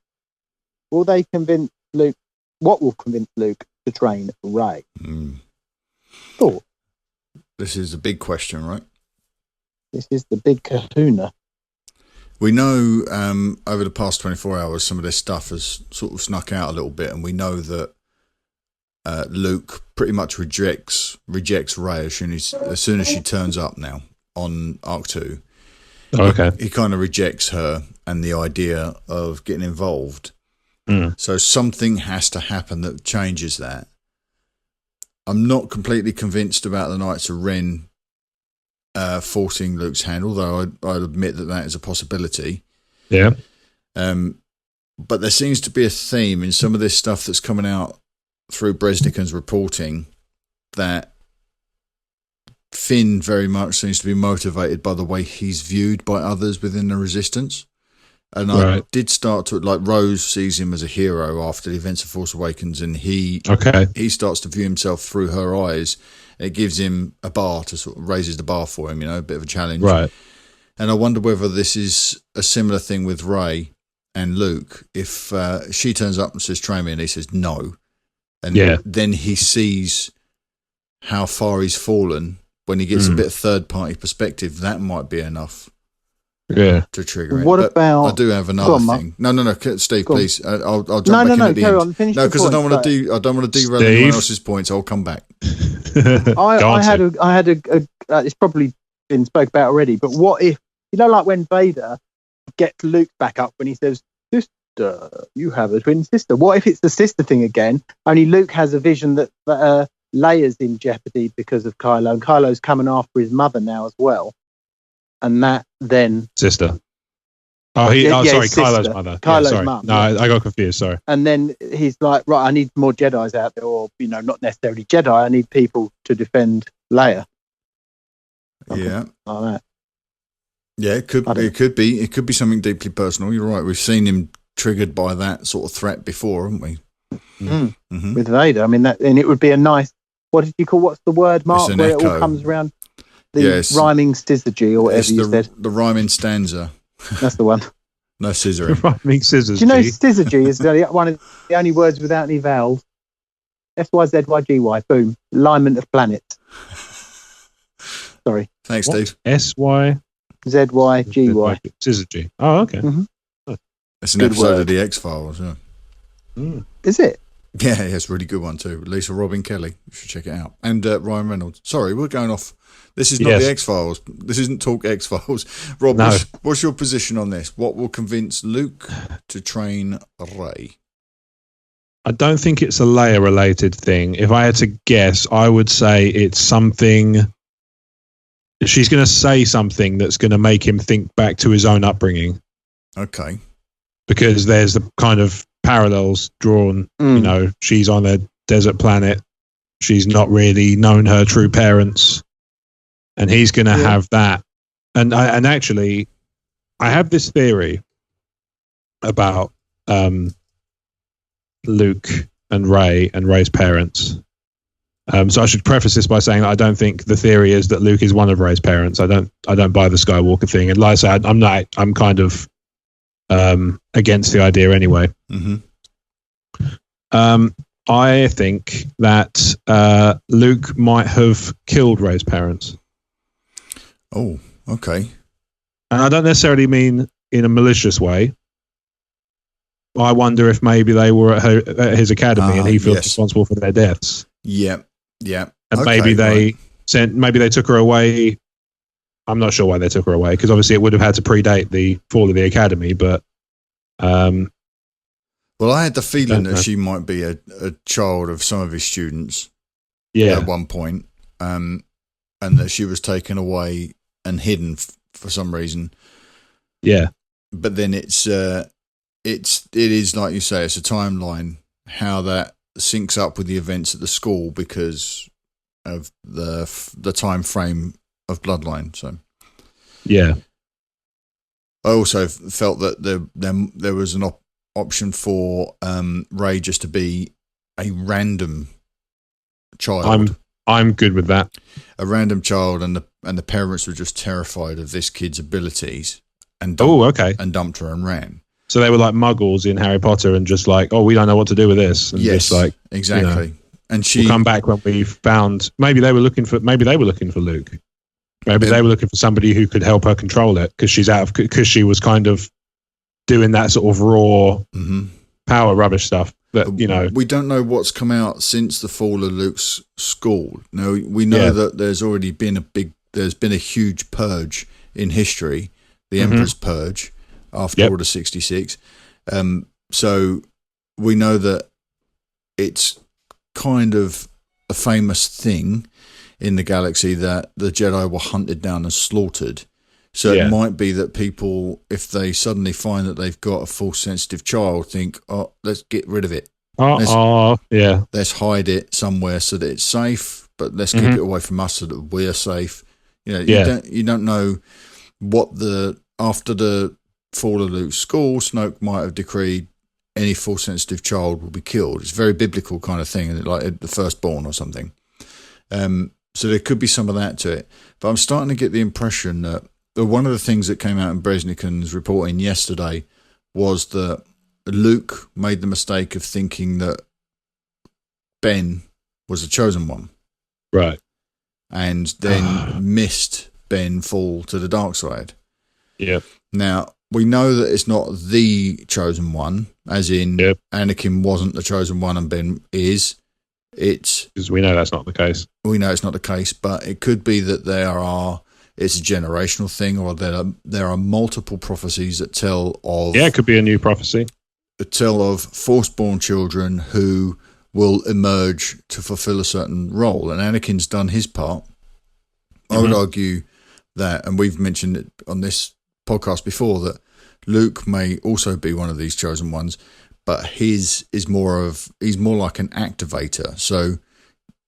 Speaker 2: will they convince Luke? What will convince Luke to train Rey? Thought.
Speaker 1: This is a big question, right?
Speaker 2: This is the big kahuna.
Speaker 1: We know over the past 24 hours, some of this stuff has sort of snuck out a little bit, and we know that Luke pretty much rejects Rey as soon as she turns up now on Ahch-To.
Speaker 3: Okay.
Speaker 1: He kind of rejects her and the idea of getting involved. So something has to happen that changes that. I'm not completely convinced about the Knights of Ren forcing Luke's hand, although I'd admit that is a possibility.
Speaker 3: Yeah.
Speaker 1: But there seems to be a theme in some of this stuff that's coming out through Bresnikan's reporting that Finn very much seems to be motivated by the way he's viewed by others within the Resistance. And I did start to, like, Rose sees him as a hero after the events of Force Awakens, and he starts to view himself through her eyes. It gives him a bar to sort of raises the bar for him, a bit of a challenge.
Speaker 3: Right.
Speaker 1: And I wonder whether this is a similar thing with Rey and Luke. If she turns up and says, train me, and he says no. And then he sees how far he's fallen. When he gets a bit of third-party perspective, that might be enough to trigger it.
Speaker 2: What about...
Speaker 1: I do have another thing. No, Steve, please. I'll jump back in at the end.
Speaker 2: On,
Speaker 1: no, because I don't want to derail anyone else's points. I'll come back.
Speaker 2: I had a it's probably been spoke about already, but what if, like when Vader gets Luke back up when he says, sister, you have a twin sister. What if it's the sister thing again? Only Luke has a vision that Leia's in jeopardy because of Kylo, and Kylo's coming after his mother now as well. And that then...
Speaker 3: Sister. Sorry, Kylo's mother.
Speaker 2: Kylo's mum.
Speaker 3: No, I got confused, sorry.
Speaker 2: And then he's like, right, I need more Jedis out there, or, not necessarily Jedi, I need people to defend Leia.
Speaker 1: Yeah.
Speaker 2: Like that.
Speaker 1: Yeah, it could be something deeply personal. You're right. We've seen him triggered by that sort of threat before, haven't we?
Speaker 2: Mm-hmm. With Vader. I mean, and it would be a nice, what's the word, Mark, where
Speaker 1: echo.
Speaker 2: It all comes around? The rhyming syzygy, or whatever you said.
Speaker 1: The rhyming stanza.
Speaker 2: That's the one.
Speaker 1: No scissoring.
Speaker 3: Rhyming scissors.
Speaker 2: Do you know syzygy is one of the only words without any vowels? SYZYGY, boom. Alignment of planets. Sorry.
Speaker 1: Thanks, Steve.
Speaker 3: SY
Speaker 2: ZYGY.
Speaker 3: Syzygy. Oh, okay.
Speaker 2: Mm-hmm.
Speaker 1: It's an episode of the X-Files, yeah.
Speaker 2: Is it?
Speaker 1: Yeah, it's a really good one too. Lisa Robin Kelly. You should check it out. And Ryan Reynolds. Sorry, we're going off. This is not the X-Files. This isn't Talk X-Files. Rob, what's your position on this? What will convince Luke to train Rey?
Speaker 3: I don't think it's a Leia-related thing. If I had to guess, I would say it's something... She's going to say something that's going to make him think back to his own upbringing.
Speaker 1: Okay.
Speaker 3: Because there's the kind of parallels drawn. She's on a desert planet. She's not really known her true parents. And he's going to have that. And actually, I have this theory about Luke and Rey's parents. So I should preface this by saying that I don't think the theory is that Luke is one of Rey's parents. I don't buy the Skywalker thing. And like I said, I'm kind of against the idea anyway.
Speaker 1: Mm-hmm.
Speaker 3: I think that Luke might have killed Rey's parents.
Speaker 1: Oh, okay.
Speaker 3: And I don't necessarily mean in a malicious way. I wonder if maybe they were at his academy and he feels responsible for their deaths.
Speaker 1: Yeah.
Speaker 3: And maybe they took her away. I'm not sure why they took her away, because obviously it would have had to predate the fall of the academy, but well,
Speaker 1: I had the feeling that she might be a child of some of his students at one point, and that she was taken away and hidden for some reason.
Speaker 3: Yeah.
Speaker 1: But then it is like you say, it's a timeline, how that syncs up with the events at the school because of the time frame of Bloodline. So
Speaker 3: yeah,
Speaker 1: I also felt that there was an option for Rey just to be a random child.
Speaker 3: I'm good with that.
Speaker 1: A random child, and the parents were just terrified of this kid's abilities and dumped her and ran.
Speaker 3: So they were like muggles in Harry Potter and just like, we don't know what to do with this. And
Speaker 1: yes,
Speaker 3: just like,
Speaker 1: exactly. And
Speaker 3: we'll come back when we found, maybe they were looking for Luke. Maybe they were looking for somebody who could help her control it because because she was kind of doing that sort of raw power rubbish stuff. That
Speaker 1: we don't know what's come out since the fall of Luke's school. Now we know that there's already been a huge purge in history, the Emperor's Purge after Order 66. So we know that it's kind of a famous thing in the galaxy that the Jedi were hunted down and slaughtered. So it might be that people, if they suddenly find that they've got a Force-sensitive child, think, oh, let's get rid of it. Let's hide it somewhere so that it's safe, but let's keep it away from us so that we're safe. You don't know what after the fall of Luke's school, Snoke might have decreed any Force-sensitive child will be killed. It's a very biblical kind of thing, like the firstborn or something. So there could be some of that to it. But I'm starting to get the impression that one of the things that came out in Breznikan's reporting yesterday was that Luke made the mistake of thinking that Ben was the chosen one.
Speaker 3: Right.
Speaker 1: And then missed Ben fall to the dark side.
Speaker 3: Yeah.
Speaker 1: Now, we know that it's not the chosen one, as in Anakin wasn't the chosen one and Ben is. Because
Speaker 3: we know that's not the case.
Speaker 1: We know it's not the case, but it could be that it's a generational thing, or there are multiple prophecies that tell of...
Speaker 3: Yeah, it could be a new prophecy.
Speaker 1: Tell of Force-born children who will emerge to fulfill a certain role, and Anakin's done his part. I would argue that, and we've mentioned it on this podcast before, that Luke may also be one of these chosen ones, but he's more like an activator. So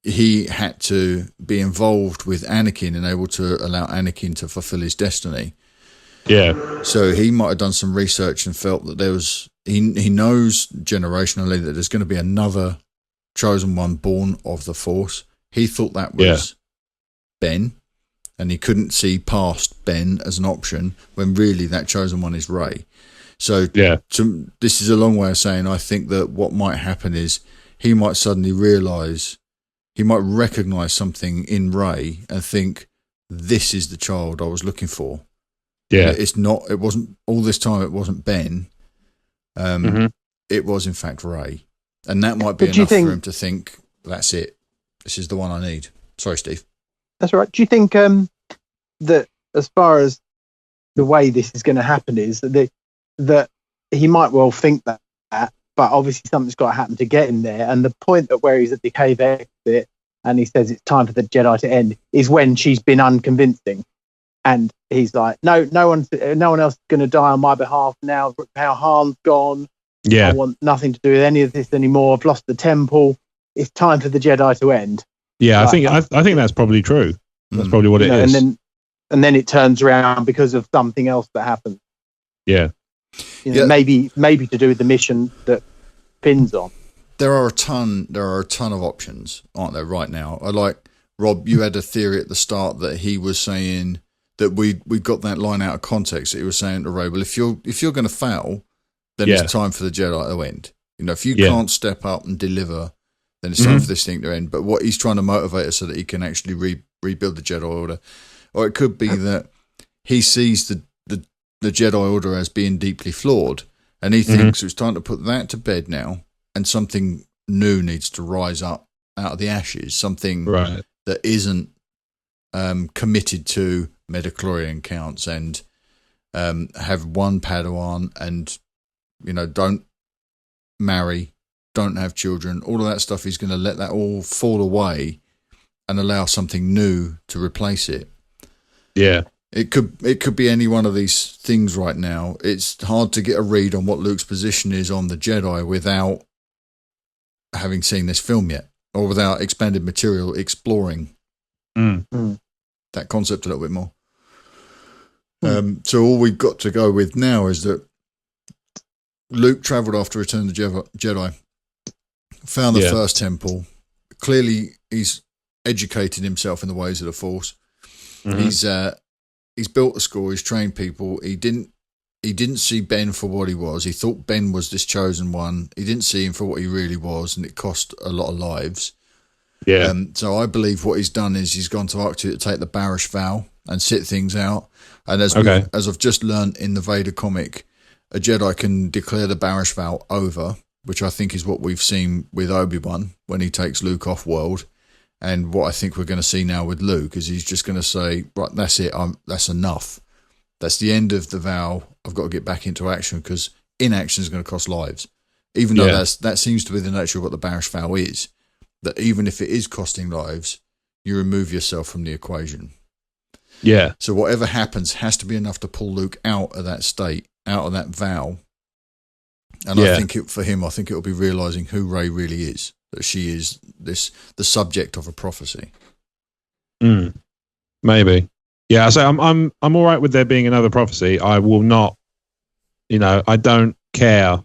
Speaker 1: he had to be involved with Anakin and able to allow Anakin to fulfill his destiny.
Speaker 3: Yeah.
Speaker 1: So he might have done some research and felt that he knows generationally that there's going to be another chosen one born of the Force. He thought that was Ben, and he couldn't see past Ben as an option when really that chosen one is Rey. So this is a long way of saying I think that what might happen is he might suddenly realise, he might recognise something in Rey and think, this is the child I was looking for.
Speaker 3: Yeah.
Speaker 1: It wasn't, all this time it wasn't Ben. It was in fact Rey. And that might be enough for him to think, that's it. This is the one I need. Sorry, Steve.
Speaker 2: That's all right. Do you think that as far as the way this is going to happen is that he might well think that, but obviously something's got to happen to get him there. And the point at where he's at the cave exit and he says it's time for the Jedi to end is when she's been unconvincing. And he's like, no one else is going to die on my behalf now. How Han's gone.
Speaker 3: Yeah.
Speaker 2: I want nothing to do with any of this anymore. I've lost the temple. It's time for the Jedi to end.
Speaker 3: Yeah, I think that's probably true. That's probably what it is.
Speaker 2: And then it turns around because of something else that happens.
Speaker 3: Yeah.
Speaker 2: Maybe to do with the mission that Finn's on.
Speaker 1: There are a ton of options, aren't there, right now? I like, Rob, you had a theory at the start that he was saying that we got that line out of context. That he was saying to Rey, well, if you're going to fail, then it's time for the Jedi to end. If you can't step up and deliver, then it's time for this thing to end. But what he's trying to motivate us so that he can actually rebuild the Jedi Order. Or it could be that he sees the Jedi Order as being deeply flawed, and he thinks it's time to put that to bed now, and something new needs to rise up out of the ashes, something that isn't committed to midichlorian counts and have one Padawan and don't marry, don't have children, all of that stuff. He's going to let that all fall away and allow something new to replace it.
Speaker 3: Yeah.
Speaker 1: It could be any one of these things right now. It's hard to get a read on what Luke's position is on the Jedi without having seen this film yet, or without expanded material exploring that concept a little bit more. So all we've got to go with now is that Luke travelled after Return of the Jedi, found the first temple. Clearly, he's educated himself in the ways of the Force. He's built a school. He's trained people. He didn't see Ben for what he was. He thought Ben was this chosen one. He didn't see him for what he really was, and it cost a lot of lives. Yeah. So I believe what he's done is he's gone to Ahch-To to take the Barish vow and sit things out. And as I've just learned in the Vader comic, a Jedi can declare the Barish vow over, which I think is what we've seen with Obi-Wan when he takes Luke off world. And what I think we're going to see now with Luke is he's just going to say, right, that's it. That's enough. That's the end of the vow. I've got to get back into action because inaction is going to cost lives. Even though that seems to be the nature of what the Barish vow is. that even if it is costing lives, you remove yourself from the equation.
Speaker 3: Yeah.
Speaker 1: So whatever happens has to be enough to pull Luke out of that state, out of that vow. And I think for him, I think it'll be realizing who Rey really is, that she is the subject of a prophecy.
Speaker 3: Maybe. Yeah, so I'm all right with there being another prophecy. I will not, I don't care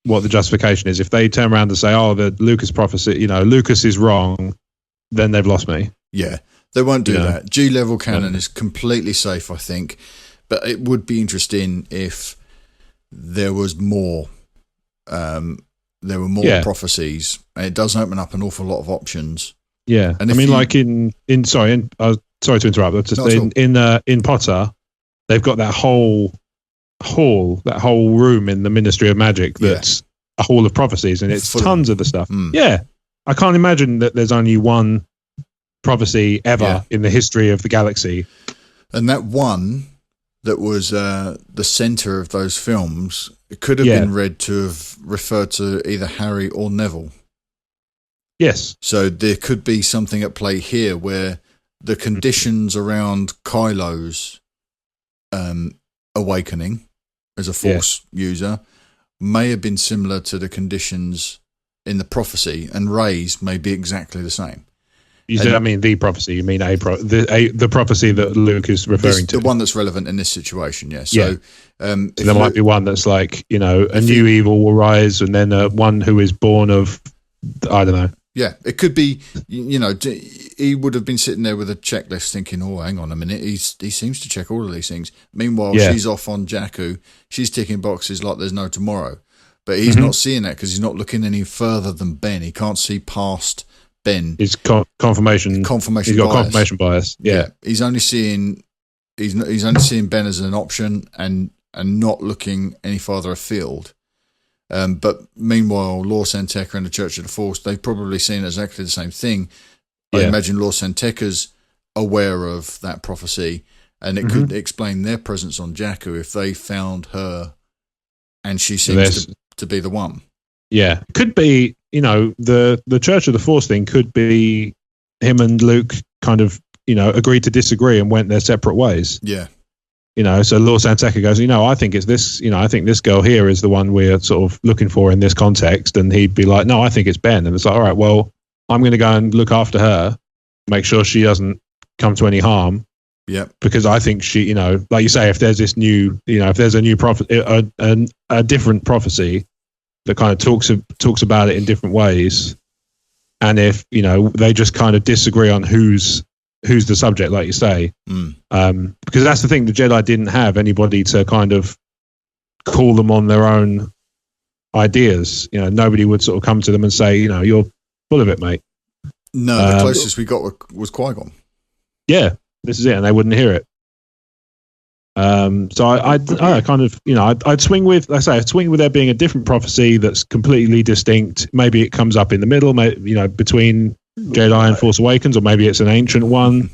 Speaker 3: what the justification is. If they turn around and say, "Oh, the Lucas prophecy, Lucas is wrong," then they've lost me.
Speaker 1: Yeah, they won't do that. G-level canon is completely safe, I think, but it would be interesting if there was more. There were more prophecies, and it does open up an awful lot of options.
Speaker 3: Yeah,
Speaker 1: and
Speaker 3: I mean, like sorry to interrupt. But just in Potter, they've got that whole hall, that whole room in the Ministry of Magic that's a hall of prophecies, and it's tons of the stuff. Yeah, I can't imagine that there's only one prophecy ever in the history of the galaxy.
Speaker 1: And that one that was the centre of those films, it could have been read to have referred to either Harry or Neville.
Speaker 3: Yes.
Speaker 1: So there could be something at play here where the conditions around Kylo's awakening as a Force user may have been similar to the conditions in the prophecy, and Rey's may be exactly the same.
Speaker 3: You said, I mean, the prophecy. You mean the prophecy that Luke is referring to,
Speaker 1: the one that's relevant in this situation. Yeah. So,
Speaker 3: so there might be one that's like, a new evil will rise, and then one who is born of, I don't know.
Speaker 1: Yeah, it could be. He would have been sitting there with a checklist, thinking, "Oh, hang on a minute. He seems to check all of these things." Meanwhile, she's off on Jakku. She's ticking boxes like there's no tomorrow. But he's not seeing that because he's not looking any further than Ben. He can't see past Ben.
Speaker 3: It's confirmation. He's got confirmation bias. Yeah.
Speaker 1: He's only seeing Ben as an option and not looking any farther afield. But meanwhile, Lor San Tekka and the Church of the Force, they've probably seen exactly the same thing. I imagine Lor San Tekka's aware of that prophecy, and it could explain their presence on Jakku if they found her and she seems to be the one.
Speaker 3: Yeah. It could be, the Church of the Force thing could be him and Luke kind of, agreed to disagree and went their separate ways.
Speaker 1: Yeah.
Speaker 3: So Lor San Tekka goes, I think it's this, I think this girl here is the one we're sort of looking for in this context. And he'd be like, no, I think it's Ben. And it's like, all right, well, I'm going to go and look after her, make sure she doesn't come to any harm.
Speaker 1: Yeah.
Speaker 3: Because I think she, like you say, if there's this new, if there's a new prophet, a different prophecy that kind of talks about it in different ways. And if, they just kind of disagree on who's the subject, like you say, because that's the thing, the Jedi didn't have anybody to kind of call them on their own ideas. Nobody would sort of come to them and say, you're full of it, mate.
Speaker 1: No, the closest we got was Qui-Gon.
Speaker 3: Yeah, this is it, and they wouldn't hear it. So I kind of, I'd swing with, like I say, I'd swing with there being a different prophecy that's completely distinct. Maybe it comes up in the middle, between Jedi and Force Awakens, or maybe it's an ancient one.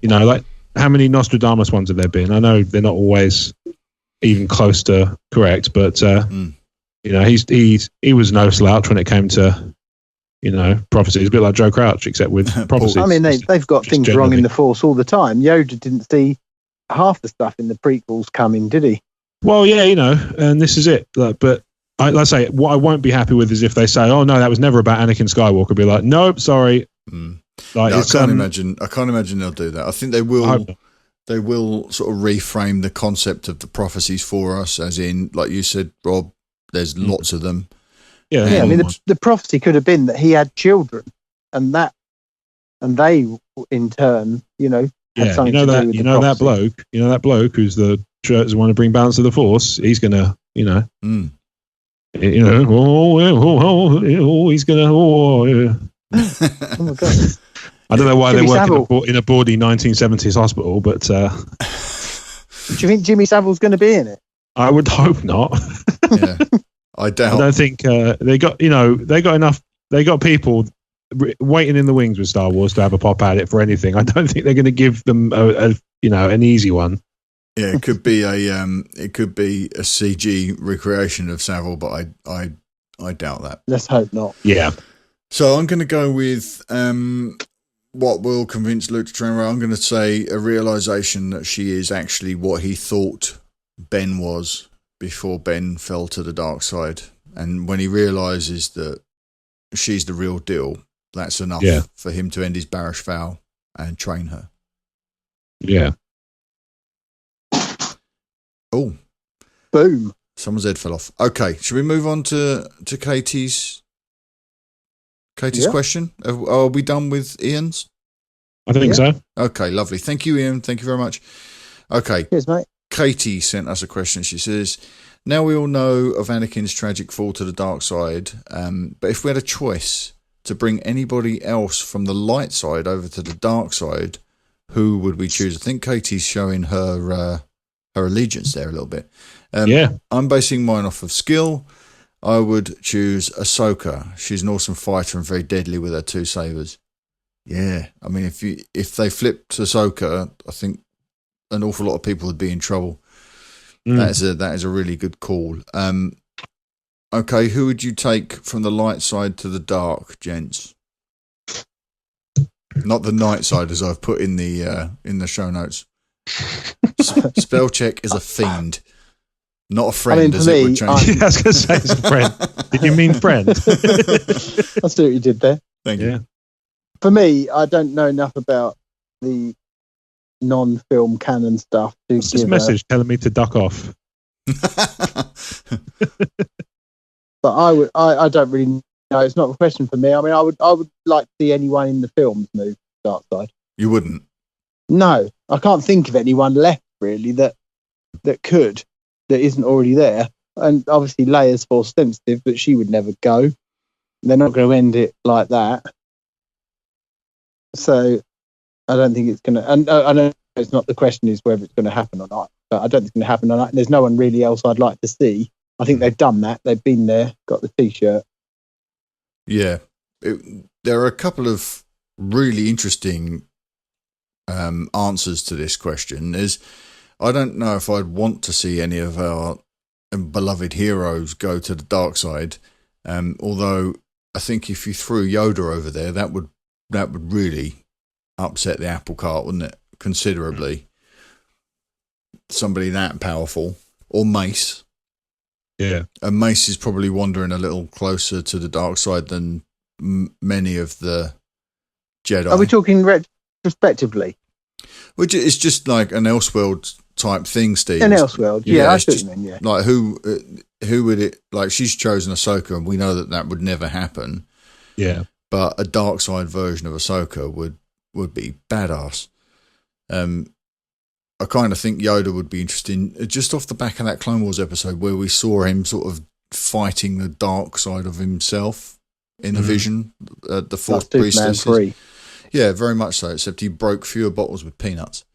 Speaker 3: Like how many Nostradamus ones have there been? I know they're not always even close to correct, but he was no slouch when it came to prophecies. A bit like Joe Crouch, except with prophecies.
Speaker 2: I mean, they've got things
Speaker 3: generally
Speaker 2: wrong in the Force all the time. Yoda didn't see half the stuff in the prequels coming, did he?
Speaker 3: Well, yeah, and this is it. But let's say what I won't be happy with is if they say, "Oh no, that was never about Anakin Skywalker." I'll be like, "Nope, sorry."
Speaker 1: Like, no, I can't imagine they'll do that. I think they will. They will sort of reframe the concept of the prophecies for us, as in, like you said, Rob. There's lots of them.
Speaker 3: Yeah.
Speaker 2: I mean, the prophecy could have been that he had children, and they in turn, had something to do with the prophecy.
Speaker 3: that bloke who's the church who want to bring balance to the Force. He's gonna, he's gonna.
Speaker 2: Oh my god!
Speaker 3: I don't know why
Speaker 2: Jimmy
Speaker 3: they work in a bawdy 1970s hospital, but
Speaker 2: do you think Jimmy Savile's going to be in it?
Speaker 3: I would hope not.
Speaker 1: Yeah, I doubt.
Speaker 3: I don't think they got enough. They got people waiting in the wings with Star Wars to have a pop at it for anything. I don't think they're going to give them an easy one.
Speaker 1: Yeah, it could be a CG recreation of Savile, but I doubt that.
Speaker 2: Let's hope not.
Speaker 3: Yeah.
Speaker 1: So I'm going to go with what will convince Luke to train her. I'm going to say a realization that she is actually what he thought Ben was before Ben fell to the dark side. And when he realizes that she's the real deal, that's enough for him to end his bearish vow and train her.
Speaker 3: Yeah.
Speaker 1: Oh.
Speaker 2: Boom.
Speaker 1: Someone's head fell off. Okay, should we move on to Katie's question? Are we done with Ian's?
Speaker 3: I think so.
Speaker 1: Okay, lovely. Thank you, Ian. Thank you very much. Okay.
Speaker 2: Cheers, mate.
Speaker 1: Katie sent us a question. She says, now we all know of Anakin's tragic fall to the dark side, but if we had a choice to bring anybody else from the light side over to the dark side, who would we choose? I think Katie's showing her allegiance there a little bit. I'm basing mine off of skill. I would choose Ahsoka. She's an awesome fighter and very deadly with her 2 sabers. Yeah, I mean, if they flipped Ahsoka, I think an awful lot of people would be in trouble. That is a really good call. Okay, who would you take from the light side to the dark, gents? Not the night side, as I've put in the show notes. Spell check is a fiend, not a friend.
Speaker 2: I mean,
Speaker 1: as
Speaker 2: for
Speaker 1: it would
Speaker 2: me,
Speaker 1: change.
Speaker 3: I was going to say it's a friend. Did you mean friend?
Speaker 2: I see what you did there.
Speaker 1: Thank you.
Speaker 2: For me, I don't know enough about the non-film canon stuff to
Speaker 3: What's this message telling me to duck off?
Speaker 2: But I don't really know. It's not a question for me. I mean, I would like to see anyone in the films move to the dark side.
Speaker 1: You wouldn't?
Speaker 2: No, I can't think of anyone left really that isn't already there. And obviously Leia's force sensitive, but she would never go. They're not going to end it like that. So I don't think it's going to. And I know it's not the question is whether it's going to happen or not. But I don't think it's going to happen or not. And there's no one really else I'd like to see. I think they've done that. They've been there, got the T-shirt.
Speaker 1: Yeah, there are a couple of really interesting answers to this question. I don't know if I'd want to see any of our beloved heroes go to the dark side. Although I think if you threw Yoda over there, that would really upset the apple cart, wouldn't it? Considerably. Somebody that powerful, or Mace.
Speaker 3: Yeah,
Speaker 1: and Mace is probably wandering a little closer to the dark side than many of the Jedi.
Speaker 2: Are we talking retrospectively?
Speaker 1: Which is just like an Elseworld type thing, Steve.
Speaker 2: An Elseworld, yeah, I see what you mean, yeah.
Speaker 1: Like who would it? Like she's chosen Ahsoka, and we know that would never happen.
Speaker 3: Yeah,
Speaker 1: but a dark side version of Ahsoka would be badass. I kind of think Yoda would be interesting, just off the back of that Clone Wars episode where we saw him sort of fighting the dark side of himself in a vision, the Fourth Priestess. Yeah, very much so, except he broke fewer bottles with peanuts.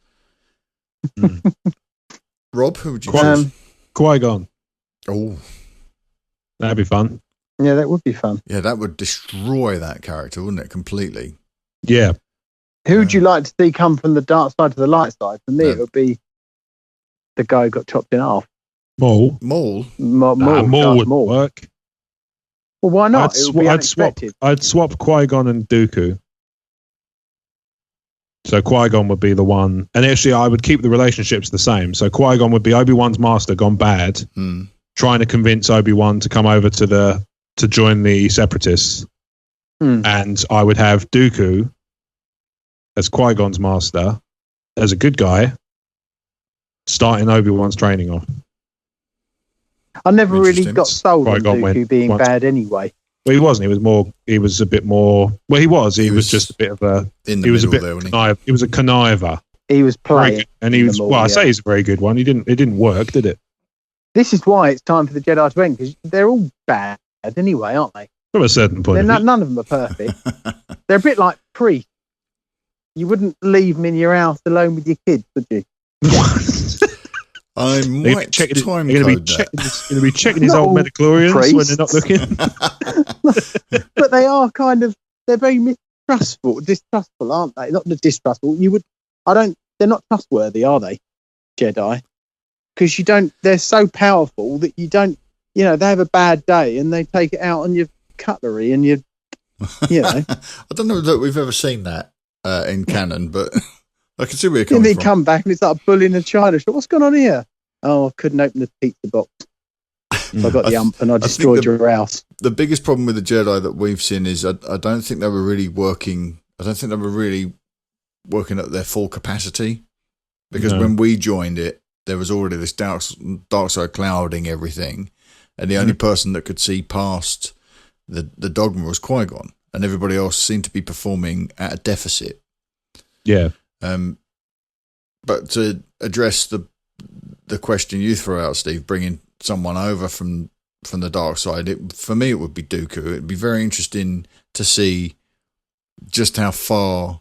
Speaker 1: Rob, who would you choose?
Speaker 3: Qui-Gon.
Speaker 1: Oh.
Speaker 3: That'd be fun.
Speaker 2: Yeah, that would be fun.
Speaker 1: Yeah, that would destroy that character, wouldn't it, completely?
Speaker 3: Yeah.
Speaker 2: Who would you like to see come from the dark side to the light side? For me, it would be the guy who got chopped in half.
Speaker 3: Maul.
Speaker 1: Maul
Speaker 3: would work.
Speaker 2: Well, why not?
Speaker 3: I'd swap Qui-Gon and Dooku. So Qui-Gon would be the one, and actually I would keep the relationships the same. So Qui-Gon would be Obi-Wan's master gone bad, trying to convince Obi-Wan to come over to join the Separatists, and I would have Dooku as Qui-Gon's master, as a good guy, starting Obi-Wan's training off.
Speaker 2: I never really got sold on Dooku being bad anyway.
Speaker 3: Well, he wasn't. He was a bit more. Well, he was. He was just a bit of a. He was a bit. He was a conniver.
Speaker 2: He was playing,
Speaker 3: and he was. I say he's a very good one. It didn't work, did it?
Speaker 2: This is why it's time for the Jedi to end, because they're all bad anyway, aren't they?
Speaker 3: From a certain point,
Speaker 2: none of them are perfect. They're a bit like priests. You wouldn't leave them in your house alone with your kids, would you?
Speaker 1: I might time code that.
Speaker 3: Going to be checking his old midichlorians when they're not looking.
Speaker 2: But they are they're very distrustful, aren't they? Not distrustful. They're not trustworthy, are they, Jedi? Because they're so powerful that they have a bad day and they take it out on your cutlery and your You know,
Speaker 1: I don't know that we've ever seen that in canon, but I can see where you're
Speaker 2: then
Speaker 1: coming
Speaker 2: they
Speaker 1: from.
Speaker 2: come back and it's like a bull in a china shop. What's going on here? Oh, I couldn't open the pizza box. So I got the ump and I destroyed your house.
Speaker 1: The biggest problem with the Jedi that we've seen is I don't think they were really working. I don't think they were really working at their full capacity, because when we joined it, there was already this dark side clouding everything, and the only person that could see past the dogma was Qui-Gon, and everybody else seemed to be performing at a deficit.
Speaker 3: Yeah.
Speaker 1: But to address the question you threw out, Steve, bringing someone over from the dark side, for me it would be Dooku. It'd be very interesting to see just how far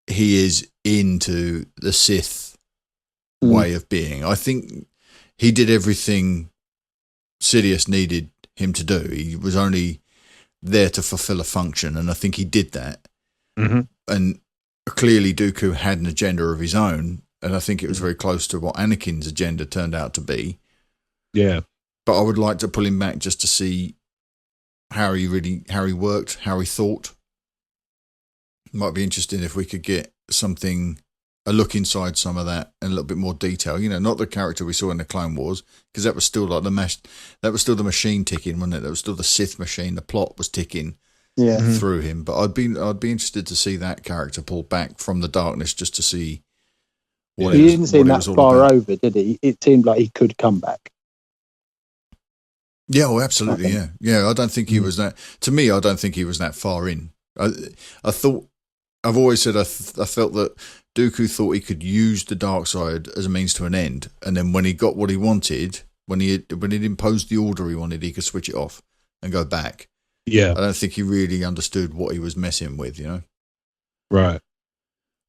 Speaker 1: he is into the Sith way of being. I think he did everything Sidious needed him to do. He was only there to fulfill a function, and I think he did that.
Speaker 3: Mm-hmm.
Speaker 1: And clearly Dooku had an agenda of his own, and I think it was very close to what Anakin's agenda turned out to be.
Speaker 3: Yeah.
Speaker 1: But I would like to pull him back just to see how he worked, how he thought. It might be interesting if we could get a look inside some of that in a little bit more detail. You know, not the character we saw in the Clone Wars, because that was still like that was still the machine ticking, wasn't it? That was still the Sith machine. The plot was ticking through him. But I'd be interested to see that character pulled back from the darkness just to see what
Speaker 2: he didn't seem that far over, did he? It seemed like he could come back.
Speaker 1: Yeah, well, absolutely, yeah. I don't think he was that. To me, I don't think he was that far in. I've always said I felt that Dooku thought he could use the dark side as a means to an end, and then when he got what he wanted, when he'd imposed the order he wanted, he could switch it off and go back.
Speaker 3: Yeah,
Speaker 1: I don't think he really understood what he was messing with, you know.
Speaker 3: Right.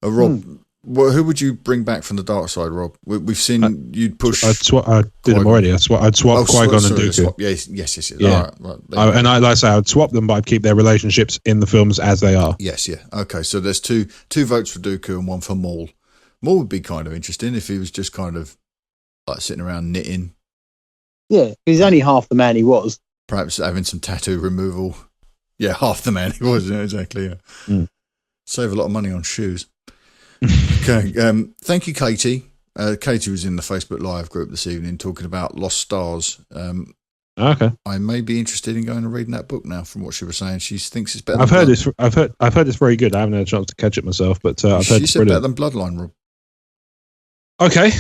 Speaker 1: Rob, who would you bring back from the dark side, Rob? We've seen you'd push.
Speaker 3: I did them already. I'd swap Qui-Gon and Dooku.
Speaker 1: Yes.
Speaker 3: Yeah. Right. I'd swap them, but I'd keep their relationships in the films as they are.
Speaker 1: Yes, yeah. Okay, so there's two votes for Dooku and one for Maul. Maul would be kind of interesting if he was just kind of like sitting around knitting.
Speaker 2: Yeah, he's only half the man he was.
Speaker 1: Perhaps having some tattoo removal. Yeah, half the man he was. Yeah, exactly. Yeah. Save a lot of money on shoes. Okay. Thank you, Katie. Katie was in the Facebook Live group this evening talking about Lost Stars.
Speaker 3: Okay.
Speaker 1: I may be interested in going and reading that book now. From what she was saying, she thinks it's better.
Speaker 3: I've heard it's very good. I haven't had a chance to catch it myself, but I've heard it's
Speaker 1: better than Bloodline, Rob.
Speaker 3: Okay.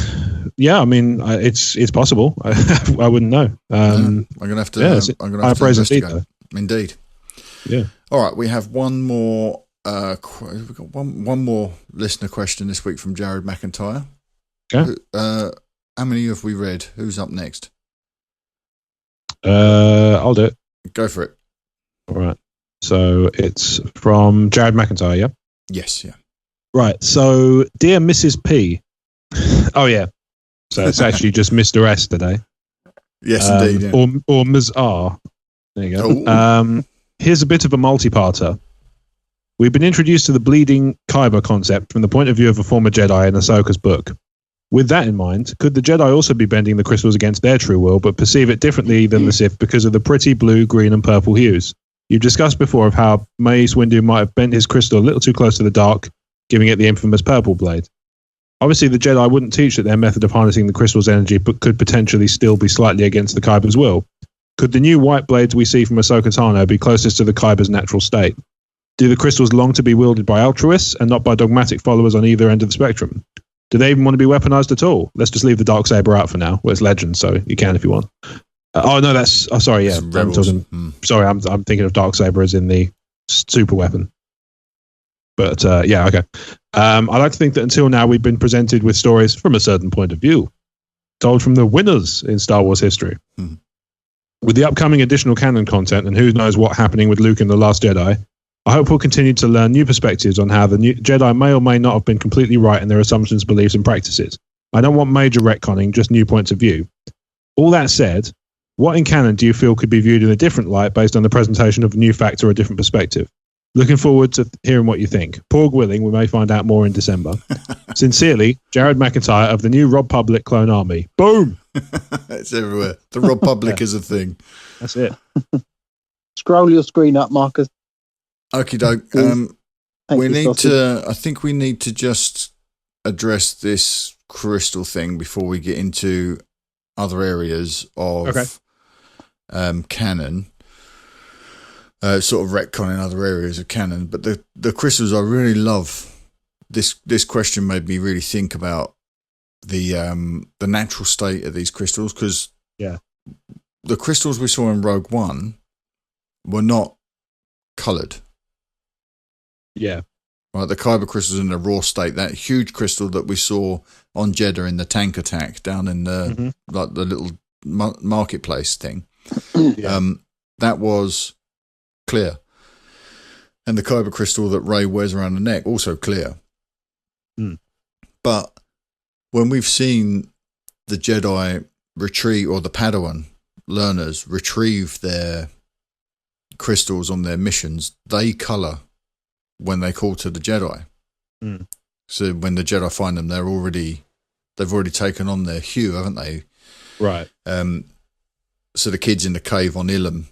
Speaker 3: Yeah, I mean, it's possible. I wouldn't know.
Speaker 1: I'm going to have to. I'm going to have to investigate. Indeed.
Speaker 3: Yeah.
Speaker 1: All right. We have one more. We've got one more listener question this week from Jared McIntyre.
Speaker 3: Okay.
Speaker 1: How many have we read? Who's up next?
Speaker 3: I'll do it.
Speaker 1: Go for it.
Speaker 3: All right. So it's from Jared McIntyre, yeah?
Speaker 1: Yes, yeah.
Speaker 3: Right. So, dear Mrs. P. Oh, yeah. So it's actually just Mr. S today.
Speaker 1: Yes, indeed. Yeah.
Speaker 3: Or Ms. R. There you go. Here's a bit of a multi-parter. We've been introduced to the bleeding Kyber concept from the point of view of a former Jedi in Ahsoka's book. With that in mind, could the Jedi also be bending the crystals against their true will, but perceive it differently than the Sith because of the pretty blue, green, and purple hues? You've discussed before of how Mace Windu might have bent his crystal a little too close to the dark, giving it the infamous purple blade. Obviously, the Jedi wouldn't teach that their method of harnessing the crystal's energy could potentially still be slightly against the Kyber's will. Could the new white blades we see from Ahsoka Tano be closest to the Kyber's natural state? Do the crystals long to be wielded by altruists and not by dogmatic followers on either end of the spectrum? Do they even want to be weaponized at all? Let's just leave the Darksaber out for now. Well, it's legend, so you can if you want. Sorry, yeah. I'm thinking of Darksaber as in the super weapon. But, yeah, okay. I like to think that until now we've been presented with stories from a certain point of view, told from the winners in Star Wars history. With the upcoming additional canon content and who knows what's happening with Luke in The Last Jedi, I hope we'll continue to learn new perspectives on how the new Jedi may or may not have been completely right in their assumptions, beliefs, and practices. I don't want major retconning, just new points of view. All that said, what in canon do you feel could be viewed in a different light based on the presentation of a new fact or a different perspective? Looking forward to hearing what you think. Porg willing, we may find out more in December. Sincerely, Jared McIntyre of the new Rob Public Clone Army. Boom!
Speaker 1: It's everywhere. The Rob Public is a thing.
Speaker 3: That's it.
Speaker 2: Scroll your screen up, Marcus.
Speaker 1: Okie doke.
Speaker 2: Thank
Speaker 1: We
Speaker 2: you,
Speaker 1: need
Speaker 2: Sausage.
Speaker 1: to. I think we need to just address this crystal thing before we get into other areas of canon. Sort of retconning other areas of canon, but the crystals, I really love. This question made me really think about the natural state of these crystals, because the crystals we saw in Rogue One were not coloured.
Speaker 3: Yeah.
Speaker 1: Right, the kyber crystals in the raw state, that huge crystal that we saw on Jeddah in the tank attack down in the like the little marketplace thing, that was clear, and the kyber crystal that Rey wears around the neck also clear. But when we've seen the Jedi retrieve, or the Padawan learners retrieve their crystals on their missions, they colour when they call to the Jedi. So when the Jedi find them, they've already taken on their hue, haven't they?
Speaker 3: Right.
Speaker 1: So the kids in the cave on Ilum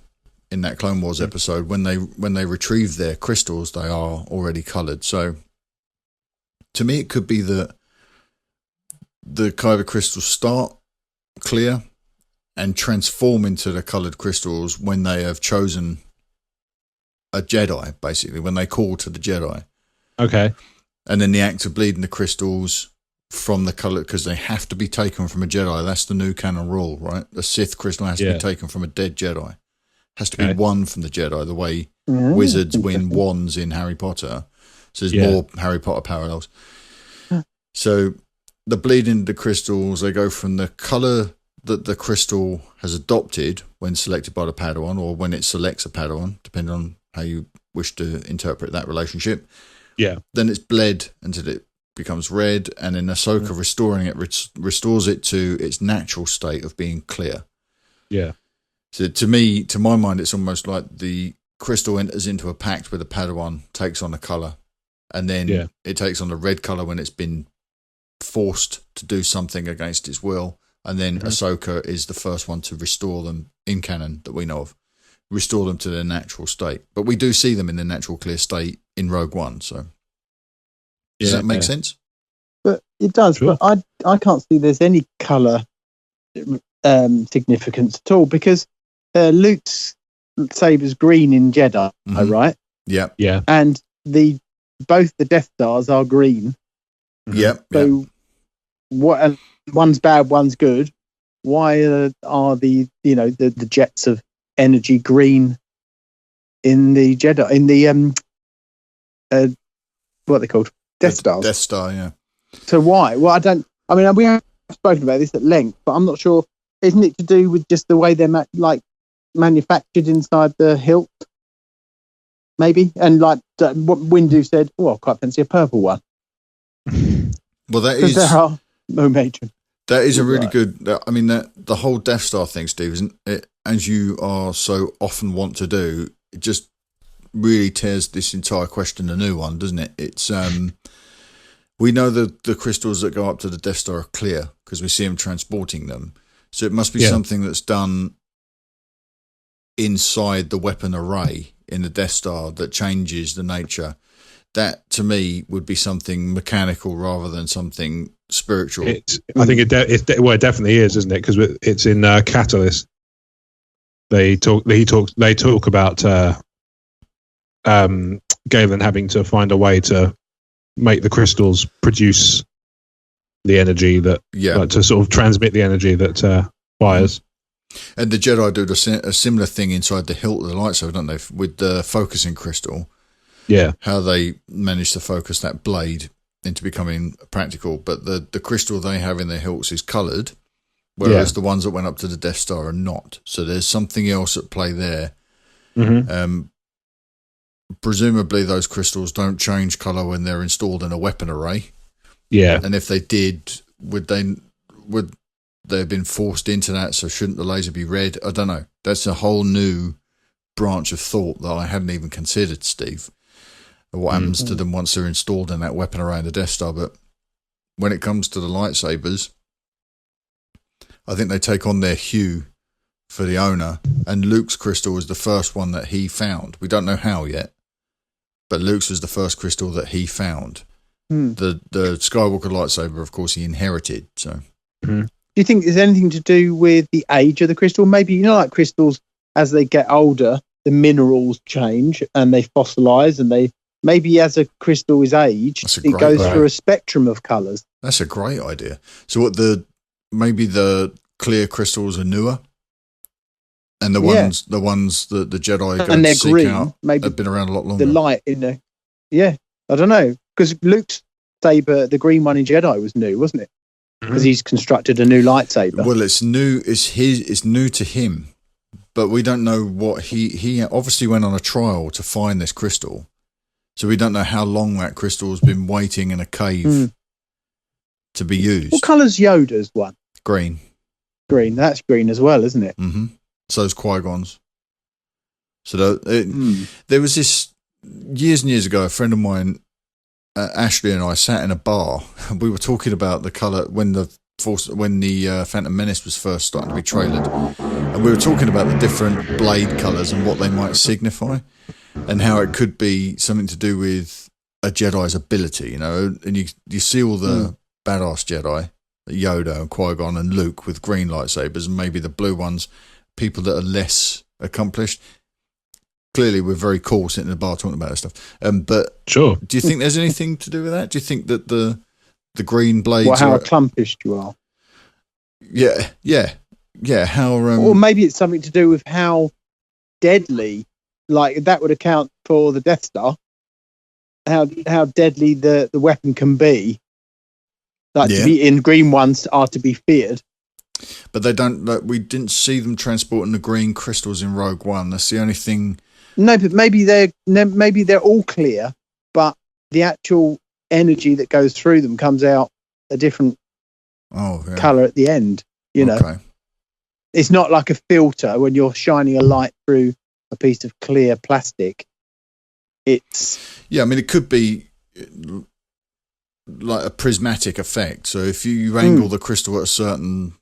Speaker 1: in that Clone Wars episode, when they retrieve their crystals, they are already coloured. So to me, it could be that the kyber crystals start clear and transform into the coloured crystals when they have chosen a Jedi, basically, when they call to the Jedi.
Speaker 3: Okay.
Speaker 1: And then the act of bleeding the crystals from the colour, because they have to be taken from a Jedi. That's the new canon rule, right? The Sith crystal has to be taken from a dead Jedi. Has to be won from the Jedi, the way wizards win wands in Harry Potter. So there's more Harry Potter parallels. So the bleeding the crystals, they go from the colour that the crystal has adopted when selected by the Padawan, or when it selects a Padawan, depending on how you wish to interpret that relationship.
Speaker 3: Yeah.
Speaker 1: Then it's bled until it becomes red, and then Ahsoka restoring it restores it to its natural state of being clear.
Speaker 3: Yeah.
Speaker 1: So to my mind, it's almost like the crystal enters into a pact with the Padawan, takes on a colour, and then it takes on the red colour when it's been forced to do something against its will, and then Ahsoka is the first one to restore them in canon that we know of, restore them to their natural state. But we do see them in their natural clear state in Rogue One, so does that make sense?
Speaker 2: But it does.
Speaker 3: Sure.
Speaker 2: But I can't see there's any colour significance at all, because Luke's saber's green in Jedi, right?
Speaker 1: Yeah.
Speaker 3: Yeah.
Speaker 2: And both the Death Stars are green.
Speaker 1: Yep.
Speaker 2: So what? And one's bad, one's good. Why are the jets of energy green in the Jedi, in the what are they called? Death Stars.
Speaker 1: Death Star, yeah.
Speaker 2: So why? Well, I mean, we have spoken about this at length, but I'm not sure. Isn't it to do with just the way they're manufactured inside the hilt? Maybe. And like what Windu said, I quite fancy a purple one.
Speaker 1: Well, that
Speaker 2: Because there are no matron.
Speaker 1: That is a really good. I mean, the whole Death Star thing, Steve, isn't it? As you are so often want to do, it just really tears this entire question a new one, doesn't it? It's we know that the crystals that go up to the Death Star are clear because we see them transporting them. So it must be something that's done inside the weapon array in the Death Star that changes the nature. That, to me, would be something mechanical rather than something spiritual.
Speaker 3: I think it definitely is, isn't it? Because it's in Catalyst. They talk about Galen having to find a way to make the crystals produce the energy that, to sort of transmit the energy that fires.
Speaker 1: And the Jedi do a similar thing inside the hilt of the lightsaber, don't they? With the focusing crystal.
Speaker 3: Yeah.
Speaker 1: How they manage to focus that blade into becoming practical. But the crystal they have in their hilts is coloured, whereas the ones that went up to the Death Star are not. So there's something else at play there. Presumably those crystals don't change colour when they're installed in a weapon array.
Speaker 3: Yeah.
Speaker 1: And if they did, would they have been forced into that? So shouldn't the laser be red? I don't know. That's a whole new branch of thought that I hadn't even considered, Steve. What happens to them once they're installed in that weapon array in the Death Star. But when it comes to the lightsabers, I think they take on their hue for the owner, and Luke's crystal is the first one that he found. We don't know how yet. but Luke's was the first crystal that he found.
Speaker 2: Hmm.
Speaker 1: The Skywalker lightsaber, of course, he inherited. So,
Speaker 2: do you think there's anything to do with the age of the crystal? Maybe, you know, like crystals, as they get older, the minerals change and they fossilize, and they maybe as a crystal is aged, it goes through a spectrum of colours.
Speaker 1: That's a great idea. So, what maybe the clear crystals are newer, and the ones that the Jedi go
Speaker 2: and they're
Speaker 1: seek
Speaker 2: green,
Speaker 1: out
Speaker 2: maybe
Speaker 1: have been around a lot longer.
Speaker 2: The light in the I don't know, because Luke's saber, the green one in Jedi, was new, wasn't it? Because he's constructed a new lightsaber.
Speaker 1: Well, it's new. It's new to him, but we don't know what he obviously went on a trial to find this crystal, so we don't know how long that crystal's been waiting in a cave to be used.
Speaker 2: What colour's Yoda's one?
Speaker 1: Green.
Speaker 2: Green. That's green as well, isn't it?
Speaker 1: Mm-hmm. So's Qui-Gon's. So there was this years and years ago. A friend of mine, Ashley, and I sat in a bar. And we were talking about the colour when the Phantom Menace was first starting to be trailered, and we were talking about the different blade colours and what they might signify, and how it could be something to do with a Jedi's ability, you know. And you see all the badass Jedi, Yoda and Qui-Gon and Luke with green lightsabers, and maybe the blue ones, people that are less accomplished. Clearly, we're very cool sitting in a bar talking about this stuff. But
Speaker 3: sure,
Speaker 1: do you think there's anything to do with that? Do you think that the green blades?
Speaker 2: How accomplished you are?
Speaker 1: Yeah. How?
Speaker 2: Or maybe it's something to do with how deadly. Like that would account for the Death Star. How deadly the weapon can be. Like to be in green ones are to be feared.
Speaker 1: But they don't. Like, we didn't see them transporting the green crystals in Rogue One. That's the only thing.
Speaker 2: No, but maybe they're all clear, but the actual energy that goes through them comes out a different colour at the end. You know, it's not like a filter when you're shining a light through a piece of clear plastic. It's
Speaker 1: I mean, it could be like a prismatic effect. So if you angle the crystal at a certain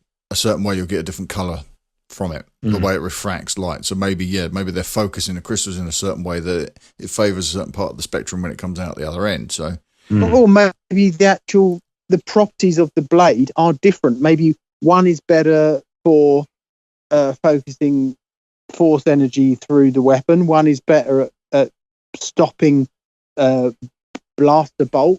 Speaker 1: way, you'll get a different colour from it, the way it refracts light. So maybe they're focusing the crystals in a certain way that it favours a certain part of the spectrum when it comes out the other end. So,
Speaker 2: or maybe the properties of the blade are different. Maybe one is better for focusing force energy through the weapon. One is better at stopping blaster bolt.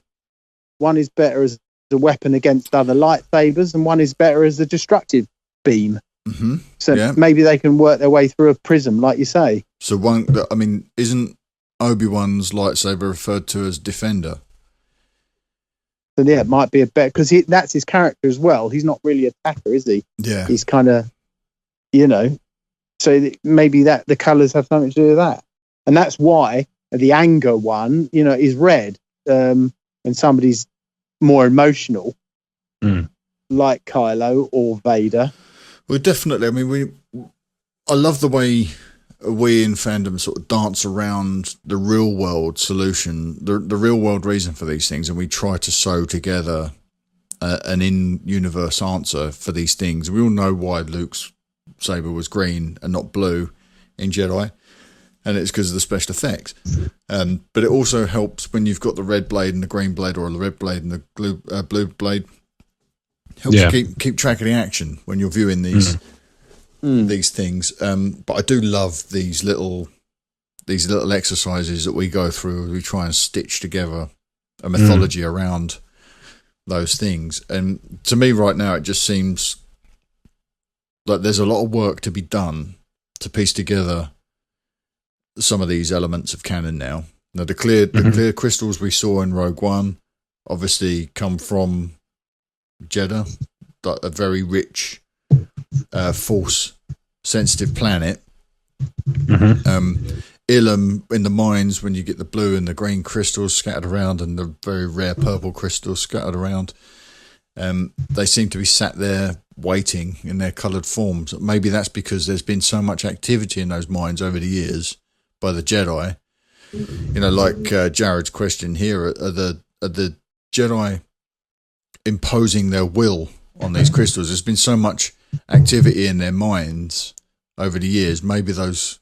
Speaker 2: One is better as a weapon against other lightsabers, and one is better as a destructive beam.
Speaker 1: Mm-hmm.
Speaker 2: So maybe they can work their way through a prism, like you say.
Speaker 1: So isn't Obi-Wan's lightsaber referred to as Defender?
Speaker 2: So it might be a better, because that's his character as well. He's not really an attacker, is he?
Speaker 1: Yeah.
Speaker 2: He's kind of, so maybe that the colours have something to do with that. And that's why the anger one, is red. When somebody's more emotional, like Kylo or Vader.
Speaker 1: Well, definitely. I mean, I love the way we in fandom sort of dance around the real world solution, the real world reason for these things, and we try to sew together an in-universe answer for these things. We all know why Luke's saber was green and not blue in Jedi, and it's because of the special effects. But it also helps when you've got the red blade and the green blade, or the red blade and the blue blade. Helps you keep track of the action when you're viewing these things. But I do love these little exercises that we go through. We try and stitch together a mythology around those things. And to me, right now, it just seems like there's a lot of work to be done to piece together some of these elements of canon now. Now, the clear crystals we saw in Rogue One obviously come from Jeddah, a very rich, force-sensitive planet. Ilum in the mines, when you get the blue and the green crystals scattered around and the very rare purple crystals scattered around, they seem to be sat there waiting in their coloured forms. Maybe that's because there's been so much activity in those mines over the years by the Jedi. Like Jared's question here, are the Jedi imposing their will on these crystals? There's been so much activity in their minds over the years. Maybe those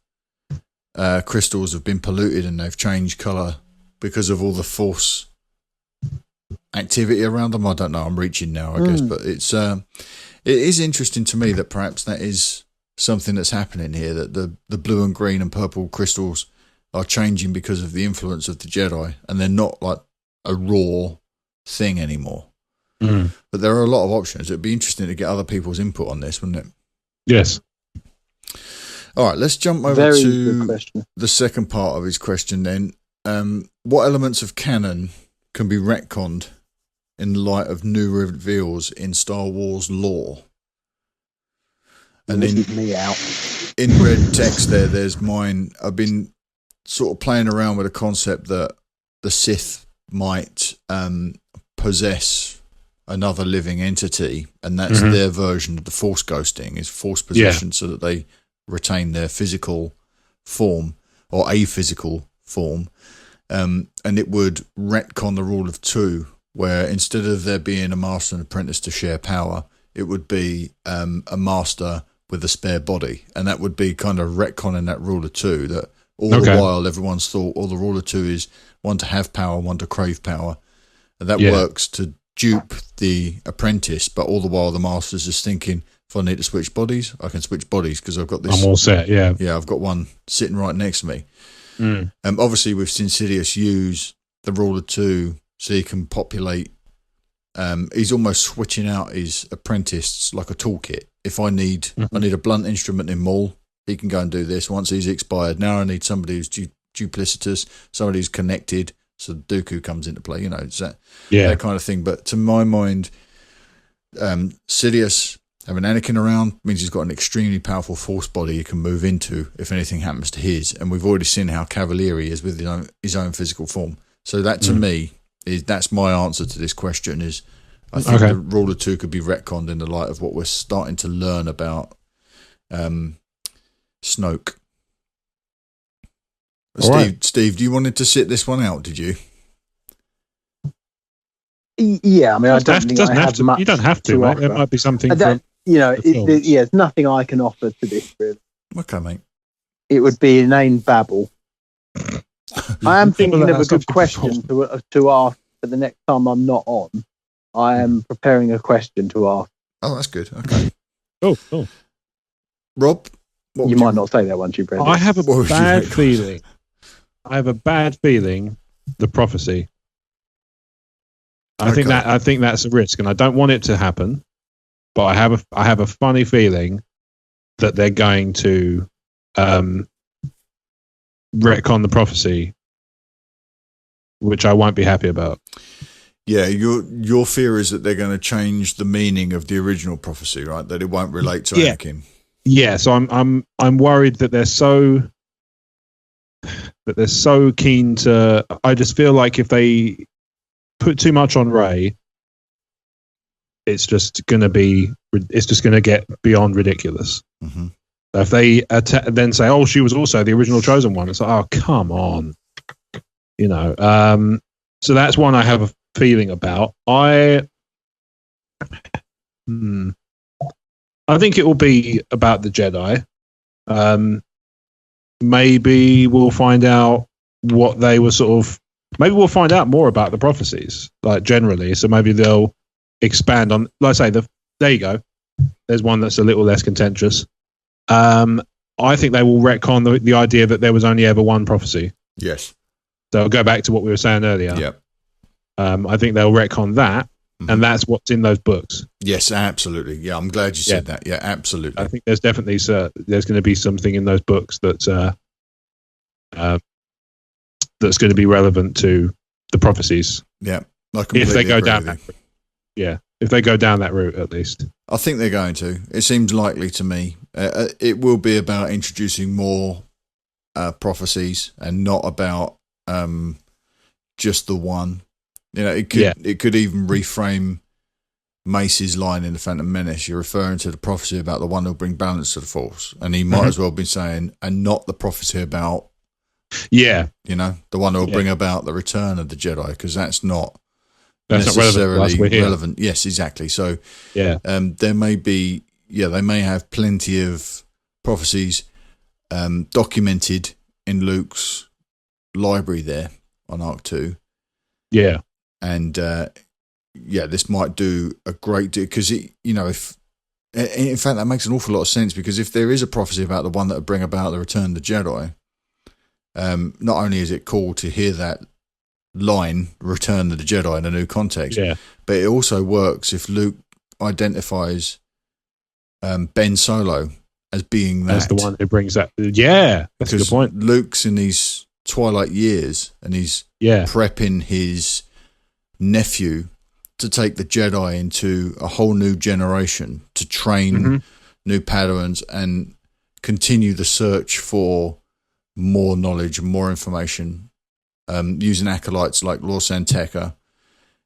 Speaker 1: crystals have been polluted and they've changed colour because of all the Force activity around them. I don't know. I'm reaching now, I guess, but it is interesting to me that perhaps that is something that's happening here. That the blue and green and purple crystals are changing because of the influence of the Jedi, and they're not like a raw thing anymore. But there are a lot of options. It'd be interesting to get other people's input on this, wouldn't it?
Speaker 3: Yes.
Speaker 1: All right, let's jump over to the second part of his question then. What elements of canon can be retconned in light of new reveals in Star Wars lore? And in red text there's mine. I've been sort of playing around with the concept that the Sith might possess another living entity, and that's their version of the Force ghosting, is Force possession, so that they retain their physical form or a physical form. And it would retcon the rule of two, where instead of there being a master and apprentice to share power, it would be a master with a spare body. And that would be kind of retconning that rule of two, that all the while everyone's thought, the rule of two is one to have power, one to crave power. And that works to dupe the apprentice, but all the while the master's just thinking, if I need to switch bodies, I can switch bodies because I've got this.
Speaker 3: I'm all set, yeah.
Speaker 1: Yeah, I've got one sitting right next to me. Obviously, with Sidious use the rule of two so he can populate. He's almost switching out his apprentice like a toolkit. If I need a blunt instrument in Maul, he can go and do this. Once he's expired, now I need somebody who's duplicitous, somebody who's connected. So Dooku comes into play. It's that kind of thing. But to my mind, Sidious having Anakin around means he's got an extremely powerful Force body he can move into if anything happens to his. And we've already seen how cavalier he is with his own physical form. So that to me that's my answer to this question. Is I think the rule of two could be retconned in the light of what we're starting to learn about Snoke. Steve, you wanted to sit this one out, did you?
Speaker 2: Yeah, I mean, I don't think I have much.
Speaker 3: You don't have to, mate. There might be something.
Speaker 2: There's nothing I can offer to this, really.
Speaker 1: Okay, mate.
Speaker 2: It would be inane babble. I am thinking of a good question to ask for the next time I'm not on. I am preparing a question to ask.
Speaker 1: Oh, that's good. Okay.
Speaker 3: Cool.
Speaker 1: Rob,
Speaker 2: you might not say that once you've read it.
Speaker 3: I have a bad feeling. I have a bad feeling. The prophecy. I think that's a risk, and I don't want it to happen. But I have a funny feeling that they're going to retcon the prophecy, which I won't be happy about.
Speaker 1: Yeah, your fear is that they're going to change the meaning of the original prophecy, right? That it won't relate to Anakin.
Speaker 3: Yeah, so I'm worried that they're so keen to. I just feel like if they put too much on Rey, it's just going to get beyond ridiculous.
Speaker 1: Mm-hmm.
Speaker 3: So if they then say, "Oh, she was also the original chosen one," it's like, "Oh, come on," So that's one I have a feeling about. I think it will be about the Jedi. Maybe we'll find out what they were maybe we'll find out more about the prophecies, like generally. So maybe they'll expand on, like I say, there you go. There's one that's a little less contentious. I think they will retcon the idea that there was only ever one prophecy.
Speaker 1: Yes.
Speaker 3: So I'll go back to what we were saying earlier.
Speaker 1: Yep.
Speaker 3: I think they'll retcon that, and that's what's in those books.
Speaker 1: Yes, absolutely. Yeah, I'm glad you said that. Yeah, absolutely.
Speaker 3: I think there's definitely there's going to be something in those books that's going to be relevant to the prophecies.
Speaker 1: Yeah,
Speaker 3: if they go down that route. Yeah, if they go down that route, at least.
Speaker 1: I think they're going to. It seems likely to me. It will be about introducing more prophecies and not about just the one. It could even reframe Mace's line in The Phantom Menace. You're referring to the prophecy about the one who'll bring balance to the Force, and he might as well be saying, and not the prophecy about, the one who'll bring about the return of the Jedi, because that's not necessarily relevant. Yes, exactly. So, there may be, they may have plenty of prophecies documented in Luke's library there, on Ahch-To.
Speaker 3: Yeah.
Speaker 1: And this might do a great deal because if in fact that makes an awful lot of sense, because if there is a prophecy about the one that would bring about the return of the Jedi, not only is it cool to hear that line, return of the Jedi, in a new context, but it also works if Luke identifies Ben Solo as being that.
Speaker 3: That's the one who brings that. Yeah, that's a good point.
Speaker 1: Luke's in these twilight years and he's prepping his nephew to take the Jedi into a whole new generation, to train new Padawans and continue the search for more knowledge, more information, using acolytes like Lor San Tekka.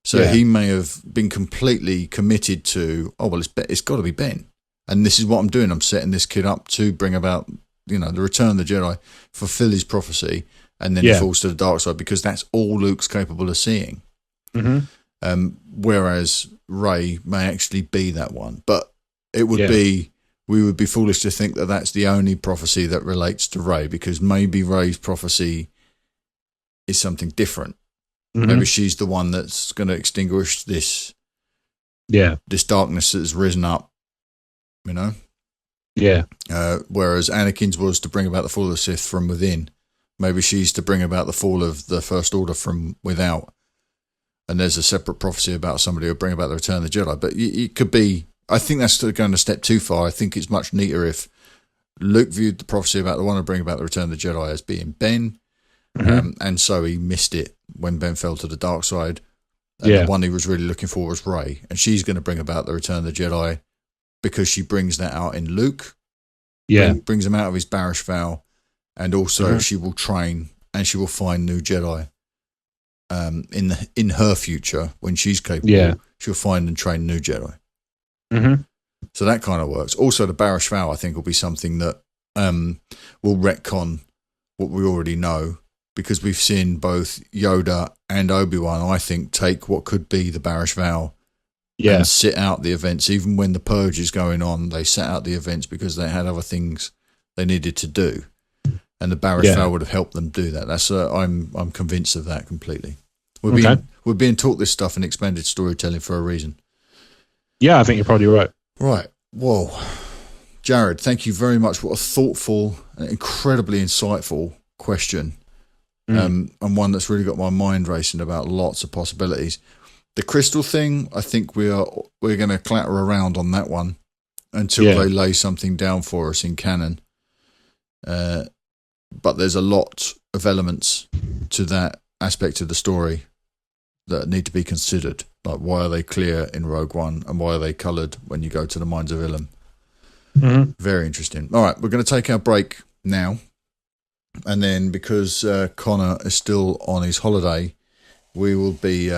Speaker 1: So he may have been completely committed to, it's got to be Ben. And this is what I'm doing. I'm setting this kid up to bring about, the return of the Jedi, fulfill his prophecy, and then he falls to the dark side, because that's all Luke's capable of seeing. Whereas Rey may actually be that one. But it would we would be foolish to think that that's the only prophecy that relates to Rey, because maybe Rey's prophecy is something different. Maybe she's the one that's going to extinguish this darkness that's risen up, whereas Anakin's was to bring about the fall of the Sith from within. Maybe she's to bring about the fall of the First Order from without. And there's a separate prophecy about somebody who'll bring about the return of the Jedi. But it could be, I think that's going a step too far. I think it's much neater if Luke viewed the prophecy about the one to bring about the return of the Jedi as being Ben, and so he missed it when Ben fell to the dark side. And the one he was really looking for was Rey, and she's going to bring about the return of the Jedi because she brings that out in Luke. Brings him out of his Barish vow, and also she will train and she will find new Jedi. In her future, when she's capable, she'll find and train new Jedi. So that kind of works. Also, the Barish vow, I think, will be something that will retcon what we already know, because we've seen both Yoda and Obi-Wan, I think, take what could be the Barish vow and sit out the events. Even when the purge is going on, they sat out the events because they had other things they needed to do. And the Barish vow would have helped them do that. That's I'm convinced of that completely. We're being taught this stuff in expanded storytelling for a reason. Yeah,
Speaker 3: I think you're probably right.
Speaker 1: Right. Whoa. Jared, thank you very much. What a thoughtful and incredibly insightful question. And one that's really got my mind racing about lots of possibilities. The crystal thing, I think we're going to clatter around on that one until they lay something down for us in canon. But there's a lot of elements to that aspect of the story that need to be considered. Like, why are they clear in Rogue One and why are they coloured when you go to the Mines of Ilum? Very interesting. All right, we're going to take our break now. And then, because Connor is still on his holiday, we will be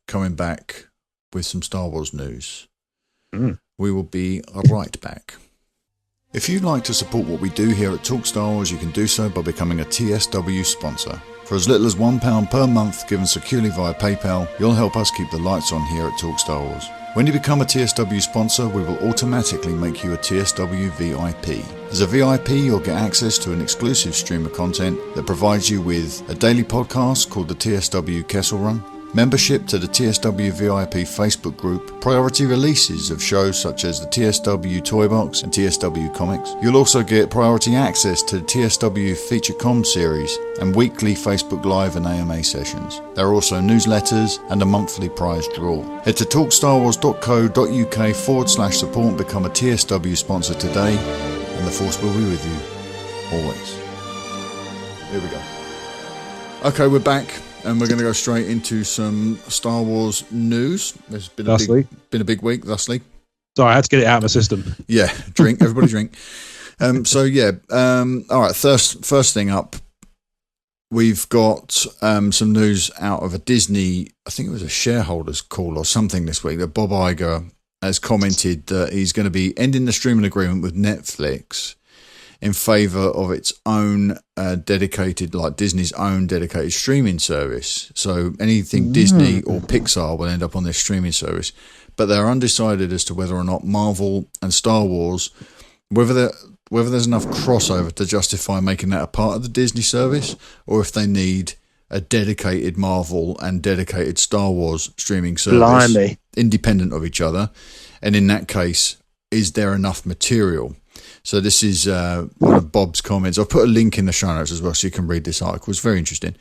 Speaker 1: coming back with some Star Wars news. We will be right back. If you'd like to support what we do here at Talk Star Wars, you can do so by becoming a TSW sponsor. For as little as £1 per month, given securely via PayPal, you'll help us keep the lights on here at Talk Star Wars. When you become a TSW sponsor, we will automatically make you a TSW VIP. As a VIP, you'll get access to an exclusive stream of content that provides you with a daily podcast called the TSW Kessel Run, membership to the TSW VIP Facebook group, priority releases of shows such as the TSW Toy Box and TSW Comics. You'll also get priority access to the TSW Feature Com series and weekly Facebook Live and AMA sessions. There are also newsletters and a monthly prize draw. Head to talkstarwars.co.uk/support and become a TSW sponsor today, and the Force will be with you always. Here we go. Okay, we're back. And we're going to go straight into some Star Wars news. It's been a big week, thusly.
Speaker 3: Sorry, I had to get it out of my system.
Speaker 1: Yeah, drink. Everybody drink. All right, first thing up, we've got some news out of a Disney, I think it was a shareholders call or something this week, that Bob Iger has commented that he's going to be ending the streaming agreement with Netflix in favour of its own dedicated, like Disney's own dedicated streaming service. So anything Disney or Pixar will end up on their streaming service. But they're undecided as to whether or not Marvel and Star Wars, whether there's enough crossover to justify making that a part of the Disney service, or if they need a dedicated Marvel and dedicated Star Wars streaming service,
Speaker 2: Blimey.
Speaker 1: independent of each other? And in that case, is there enough material? So this is one of Bob's comments. I've put a link in the show notes as well, so you can read this article. It's very interesting.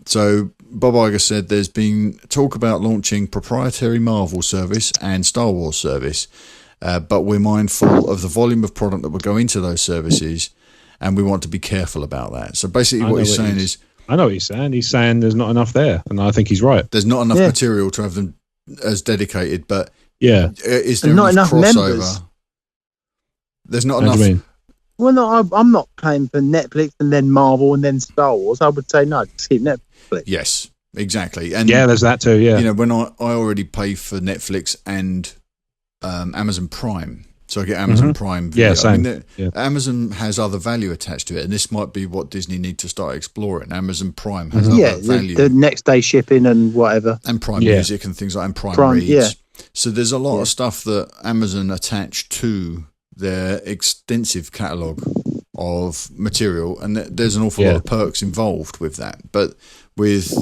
Speaker 1: So Bob Iger said there's been talk about launching proprietary Marvel service and Star Wars service, but we're mindful of the volume of product that will go into those services, and we want to be careful about that. So basically what he's saying is...
Speaker 3: I know what he's saying. He's saying there's not enough there, and I think he's right.
Speaker 1: There's not enough material to have them as dedicated, but is there
Speaker 2: and not enough
Speaker 1: crossover?
Speaker 2: members.
Speaker 1: There's not
Speaker 3: What do you
Speaker 1: enough...
Speaker 3: mean?
Speaker 2: Well, no, I'm not paying for Netflix and then Marvel and then Star Wars. I would say no, just keep Netflix.
Speaker 1: Yes, exactly. And
Speaker 3: Yeah, there's that too, yeah.
Speaker 1: you know, when I already pay for Netflix and Amazon Prime, so I get Amazon Prime Video.
Speaker 3: Yeah, same.
Speaker 1: I mean, Amazon has other value attached to it, and this might be what Disney need to start exploring. Amazon Prime has other value,
Speaker 2: the next day shipping and whatever,
Speaker 1: and Prime Music and things like, and Prime Reads.
Speaker 2: Yeah.
Speaker 1: So there's a lot of stuff that Amazon attached to their extensive catalogue of material, and there's an awful lot of perks involved with that. But with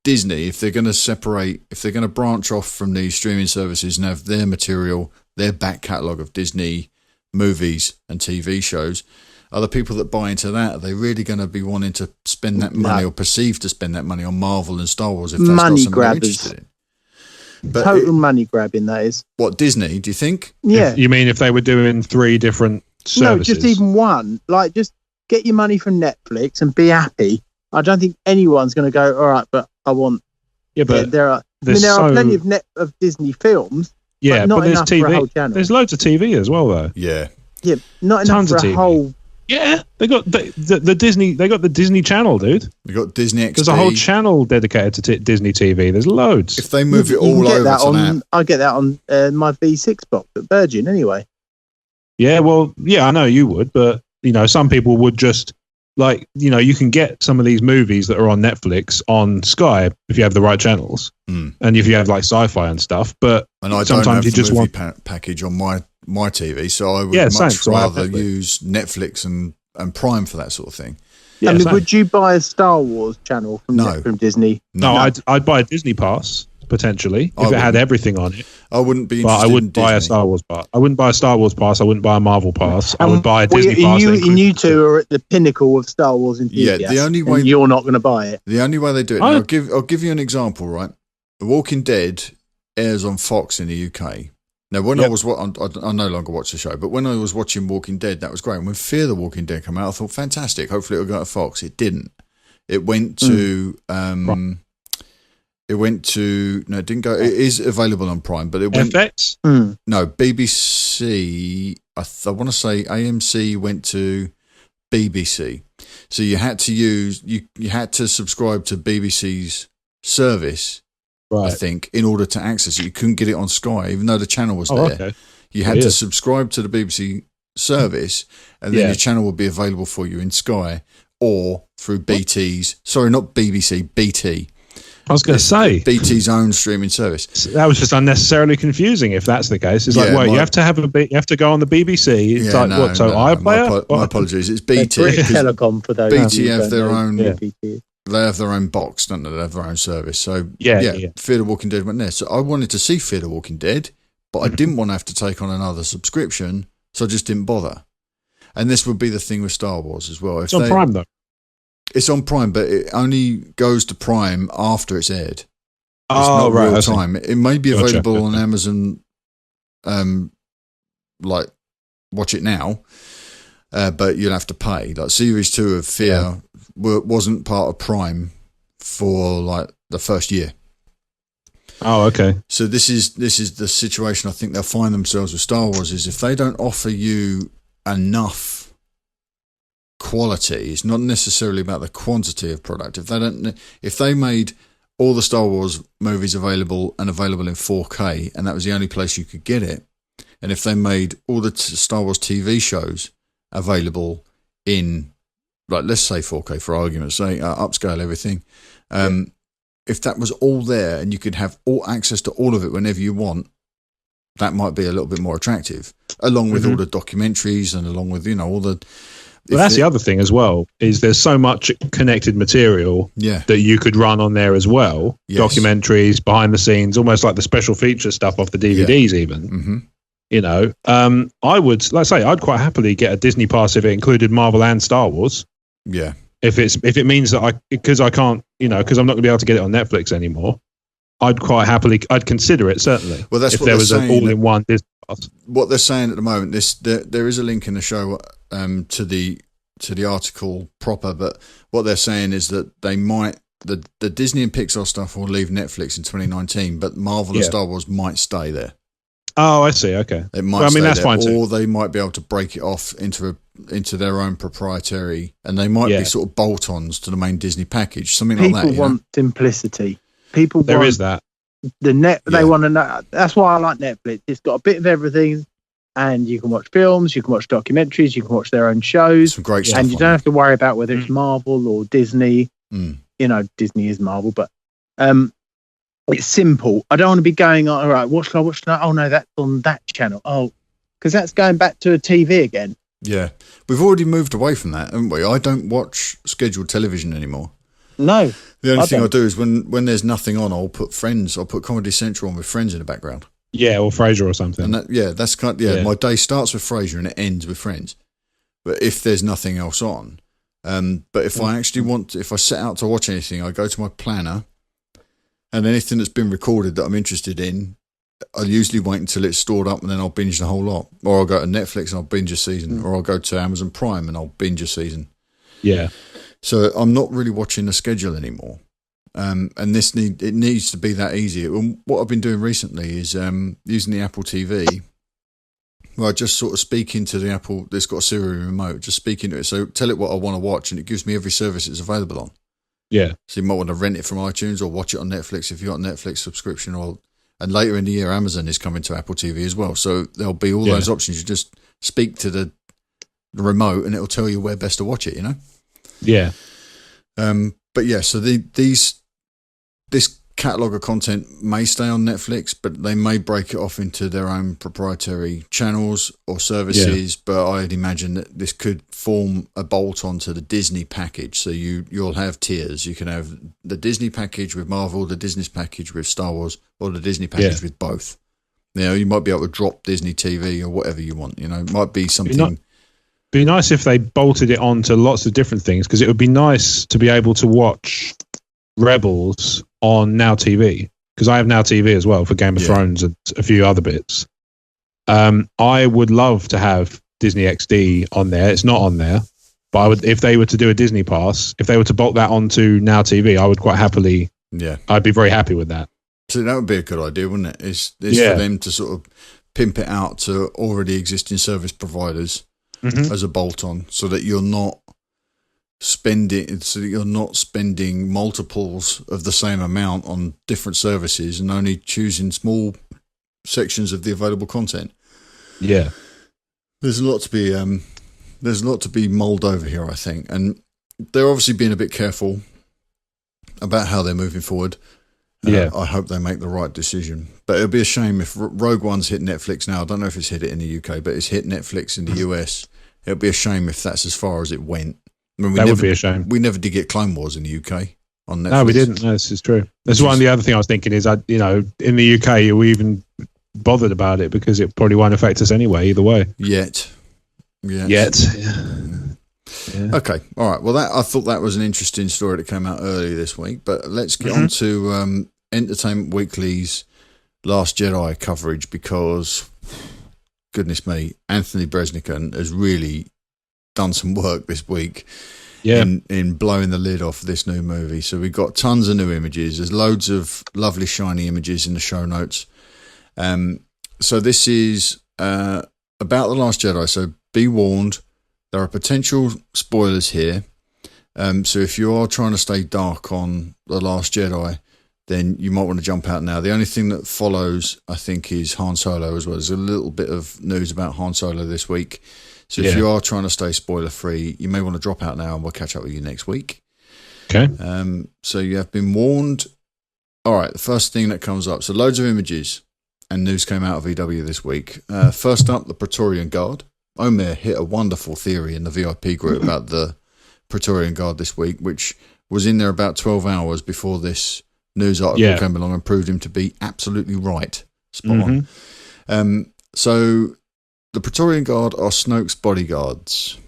Speaker 1: Disney, if they're going to separate, if they're going to branch off from these streaming services and have their material, their back catalogue of Disney movies and TV shows, are the people that buy into that, are they really going to be wanting to spend that money or perceive to spend that money on Marvel and Star Wars if that's not something they're interested in? But
Speaker 2: total money grabbing, that is.
Speaker 1: What, Disney, do you think?
Speaker 2: Yeah.
Speaker 3: You mean if they were doing 3 different services?
Speaker 2: No, just even one. Like, just get your money from Netflix and be happy. I don't think anyone's going to go, all right, but I want...
Speaker 3: Yeah, but
Speaker 2: there are plenty of Disney films, but not
Speaker 3: there's
Speaker 2: enough
Speaker 3: TV.
Speaker 2: for a whole channel.
Speaker 3: There's loads of TV as well, though.
Speaker 1: Yeah.
Speaker 2: Yeah, not enough
Speaker 3: Tons
Speaker 2: for
Speaker 3: of
Speaker 2: a
Speaker 3: TV.
Speaker 2: whole...
Speaker 3: Yeah, they got the Disney. They got the Disney Channel, dude.
Speaker 1: They got Disney XD.
Speaker 3: There's a whole channel dedicated to Disney TV. There's loads.
Speaker 1: If they move it
Speaker 2: You
Speaker 1: all
Speaker 2: can get
Speaker 1: over
Speaker 2: that
Speaker 1: to
Speaker 2: on,
Speaker 1: that,
Speaker 2: I get that on my V6 box at Virgin anyway.
Speaker 3: Yeah, well, yeah, I know you would, but you know, some people would just like, you know, you can get some of these movies that are on Netflix on Sky if you have the right channels, and if you have like sci-fi and stuff. But
Speaker 1: and I
Speaker 3: sometimes
Speaker 1: don't have
Speaker 3: you
Speaker 1: the
Speaker 3: just
Speaker 1: movie
Speaker 3: want
Speaker 1: package on my TV, so I would
Speaker 3: Yeah,
Speaker 1: much
Speaker 3: same. So I have
Speaker 1: rather
Speaker 3: Netflix.
Speaker 1: use Netflix and Prime for that sort of thing.
Speaker 3: Yeah,
Speaker 2: I mean,
Speaker 3: same.
Speaker 2: would you buy a Star Wars channel from Disney?
Speaker 3: No, I'd buy a Disney Pass potentially if it had everything on it.
Speaker 1: I wouldn't be
Speaker 3: But
Speaker 1: interested
Speaker 3: I wouldn't
Speaker 1: in
Speaker 3: buy a
Speaker 1: Disney.
Speaker 3: Star Wars pass. I wouldn't buy a Star Wars pass. I wouldn't buy a Marvel pass. I would buy a Disney pass.
Speaker 2: And you two are at the pinnacle of Star Wars enthusiasts.
Speaker 1: Yeah, the only way
Speaker 2: and you're not going to buy it.
Speaker 1: The only way they do it, I'll give you an example, right? The Walking Dead airs on Fox in the UK. Now, when I no longer watch the show, but when I was watching Walking Dead, that was great. And when Fear the Walking Dead came out, I thought, fantastic. Hopefully it'll go to Fox. It didn't. It went to, it didn't go, it is available on Prime, but it went,
Speaker 3: FX?
Speaker 1: no, BBC, I want to say AMC went to BBC. So you had to you had to subscribe to BBC's service,
Speaker 3: Right.
Speaker 1: I think, in order to access it. You couldn't get it on Sky, even though the channel was there.
Speaker 3: Okay.
Speaker 1: You had to subscribe to the BBC service, and then your channel would be available for you in Sky or through BT's. Sorry, not BBC, BT.
Speaker 3: I was going to say
Speaker 1: BT's own streaming service.
Speaker 3: that was just unnecessarily confusing. If that's the case, it's like, wait, you have to go on the BBC. It's like what? So iPlayer?
Speaker 1: My apologies. It's BT.
Speaker 2: British
Speaker 1: 'cause
Speaker 2: Telecom for those.
Speaker 1: BT
Speaker 2: who
Speaker 1: have
Speaker 2: don't
Speaker 1: their
Speaker 2: know
Speaker 1: own.
Speaker 2: who BT is.
Speaker 1: They have their own box, don't they? They have their own service. So
Speaker 3: Yeah.
Speaker 1: Fear the Walking Dead went there. So I wanted to see Fear the Walking Dead, but I didn't want to have to take on another subscription, so I just didn't bother. And this would be the thing with Star Wars as well.
Speaker 3: It's on Prime though.
Speaker 1: It's on Prime, but it only goes to Prime after it's aired. It's
Speaker 3: Oh,
Speaker 1: not
Speaker 3: right.
Speaker 1: real
Speaker 3: I see.
Speaker 1: time. It may be
Speaker 3: Gotcha,
Speaker 1: available on
Speaker 3: gotcha.
Speaker 1: Amazon, like watch it now, but you'll have to pay. Like Series 2 of Fear wasn't part of Prime for like the first year.
Speaker 3: Oh, okay.
Speaker 1: So this is the situation I think they'll find themselves with Star Wars, is if they don't offer you enough quality, it's not necessarily about the quantity of product. If they made all the Star Wars movies available in 4K, and that was the only place you could get it, and if they made all the Star Wars TV shows available in, like, let's say 4K for argument's sake, upscale everything, if that was all there and you could have all access to all of it whenever you want, that might be a little bit more attractive, along with all the documentaries and along with, all the
Speaker 3: Well, that's the other thing as well, is there's so much connected material that you could run on there as well. Yes. Documentaries, behind the scenes, almost like the special feature stuff off the DVDs even.
Speaker 1: Mm-hmm.
Speaker 3: You know, I would, let's say, I'd quite happily get a Disney Pass if it included Marvel and Star Wars.
Speaker 1: Yeah.
Speaker 3: If it means that because I can't, you know, because I'm not going to be able to get it on Netflix anymore, I'd quite happily, I'd consider it, certainly.
Speaker 1: Well, that's
Speaker 3: if
Speaker 1: what
Speaker 3: there was an all-in-one Disney Pass.
Speaker 1: What they're saying at the moment, there is a link in the show to the article proper, but what they're saying is that they might, the Disney and Pixar stuff will leave Netflix in 2019, but Marvel and Star Wars might stay there.
Speaker 3: Oh, I see. Okay.
Speaker 1: It might. Well, I mean, that's fine too. Or they might be able to break it off into their own proprietary, and they might be sort of bolt-ons to the main Disney package, something like that.
Speaker 2: People want simplicity. People
Speaker 3: there is that.
Speaker 2: They want to know. That's why I like Netflix. It's got a bit of everything, and you can watch films, you can watch documentaries, you can watch their own shows.
Speaker 1: Some great stuff.
Speaker 2: And you don't have to worry about whether it's Marvel or Disney. You know, Disney is Marvel, but it's simple. I don't want to be going, all right, what should I watch tonight? Oh, no, that's on that channel. Oh, because that's going back to a TV again.
Speaker 1: Yeah. We've already moved away from that, haven't we? I don't watch scheduled television anymore.
Speaker 2: No.
Speaker 1: The only thing I do is when there's nothing on, I'll put Comedy Central on with Friends in the background.
Speaker 3: Yeah, or Frasier or something.
Speaker 1: And that's kind of, my day starts with Frasier and it ends with Friends. But if there's nothing else on, but if I actually if I set out to watch anything, I go to my planner, and anything that's been recorded that I'm interested in, I'll usually wait until it's stored up and then I'll binge the whole lot. Or I'll go to Netflix and I'll binge a season. Or I'll go to Amazon Prime and I'll binge a season.
Speaker 3: Yeah.
Speaker 1: So I'm not really watching the schedule anymore. And it needs to be that easy. And what I've been doing recently is using the Apple TV, where I just sort of speak into the Apple, it's got a Siri remote, just speak into it. So tell it what I want to watch and it gives me every service it's available on.
Speaker 3: Yeah.
Speaker 1: So you might want to rent it from iTunes or watch it on Netflix if you've got a Netflix subscription. And later in the year, Amazon is coming to Apple TV as well. So there'll be all those options. You just speak to the remote and it'll tell you where best to watch it, you know?
Speaker 3: Yeah.
Speaker 1: But yeah, so this catalogue of content may stay on Netflix, but they may break it off into their own proprietary channels or services. But I'd imagine that this could form a bolt onto the Disney package. So you'll have tiers. You can have the Disney package with Marvel, the Disney package with Star Wars, or the Disney package with both. You know, you might be able to drop Disney TV or whatever you want. You know, it might be something.
Speaker 3: Be nice if they bolted it onto lots of different things, because it would be nice to be able to watch Rebels on Now TV, because I have Now TV as well for Game of Thrones and a few other bits. I would love to have Disney XD on there. It's not on there, but I would, if they were to do a Disney Pass, if they were to bolt that onto Now TV, I would quite happily. Yeah, I'd be very happy with that.
Speaker 1: So that would be a good idea, wouldn't it? It's for them to sort of pimp it out to already existing service providers as a bolt-on, so that you're not spending multiples of the same amount on different services and only choosing small sections of the available content.
Speaker 3: Yeah,
Speaker 1: there's a lot to be mulled over here, I think, and they're obviously being a bit careful about how they're moving forward. I hope they make the right decision, but it'll be a shame if Rogue One's hit Netflix now. I don't know if it's hit it in the UK, but it's hit Netflix in the US. It'll be a shame if that's as far as it went. I mean,
Speaker 3: would be a shame.
Speaker 1: We never did get Clone Wars in the UK on Netflix.
Speaker 3: No, we didn't. No, this is true. That's one of the other thing I was thinking is, in the UK, we even bothered about it because it probably won't affect us anyway, either way.
Speaker 1: Yet.
Speaker 3: Yeah.
Speaker 1: Okay. All right. Well, I thought that was an interesting story that came out earlier this week, but let's get on to Entertainment Weekly's Last Jedi coverage, because, goodness me, Anthony Breznican has really done some work this week in blowing the lid off this new movie. So we've got tons of new images. There's loads of lovely shiny images in the show notes. So this is about The Last Jedi. So be warned, there are potential spoilers here. So if you are trying to stay dark on The Last Jedi, then you might want to jump out now. The only thing that follows, I think, is Han Solo as well. There's a little bit of news about Han Solo this week. So if you are trying to stay spoiler-free, you may want to drop out now and we'll catch up with you next week.
Speaker 3: Okay.
Speaker 1: So you have been warned. All right, the first thing that comes up. So loads of images and news came out of VW this week. First up, the Praetorian Guard. Omer hit a wonderful theory in the VIP group about the Praetorian Guard this week, which was in there about 12 hours before this news article came along and proved him to be absolutely right. Spot on. So the Praetorian Guard are Snoke's bodyguards.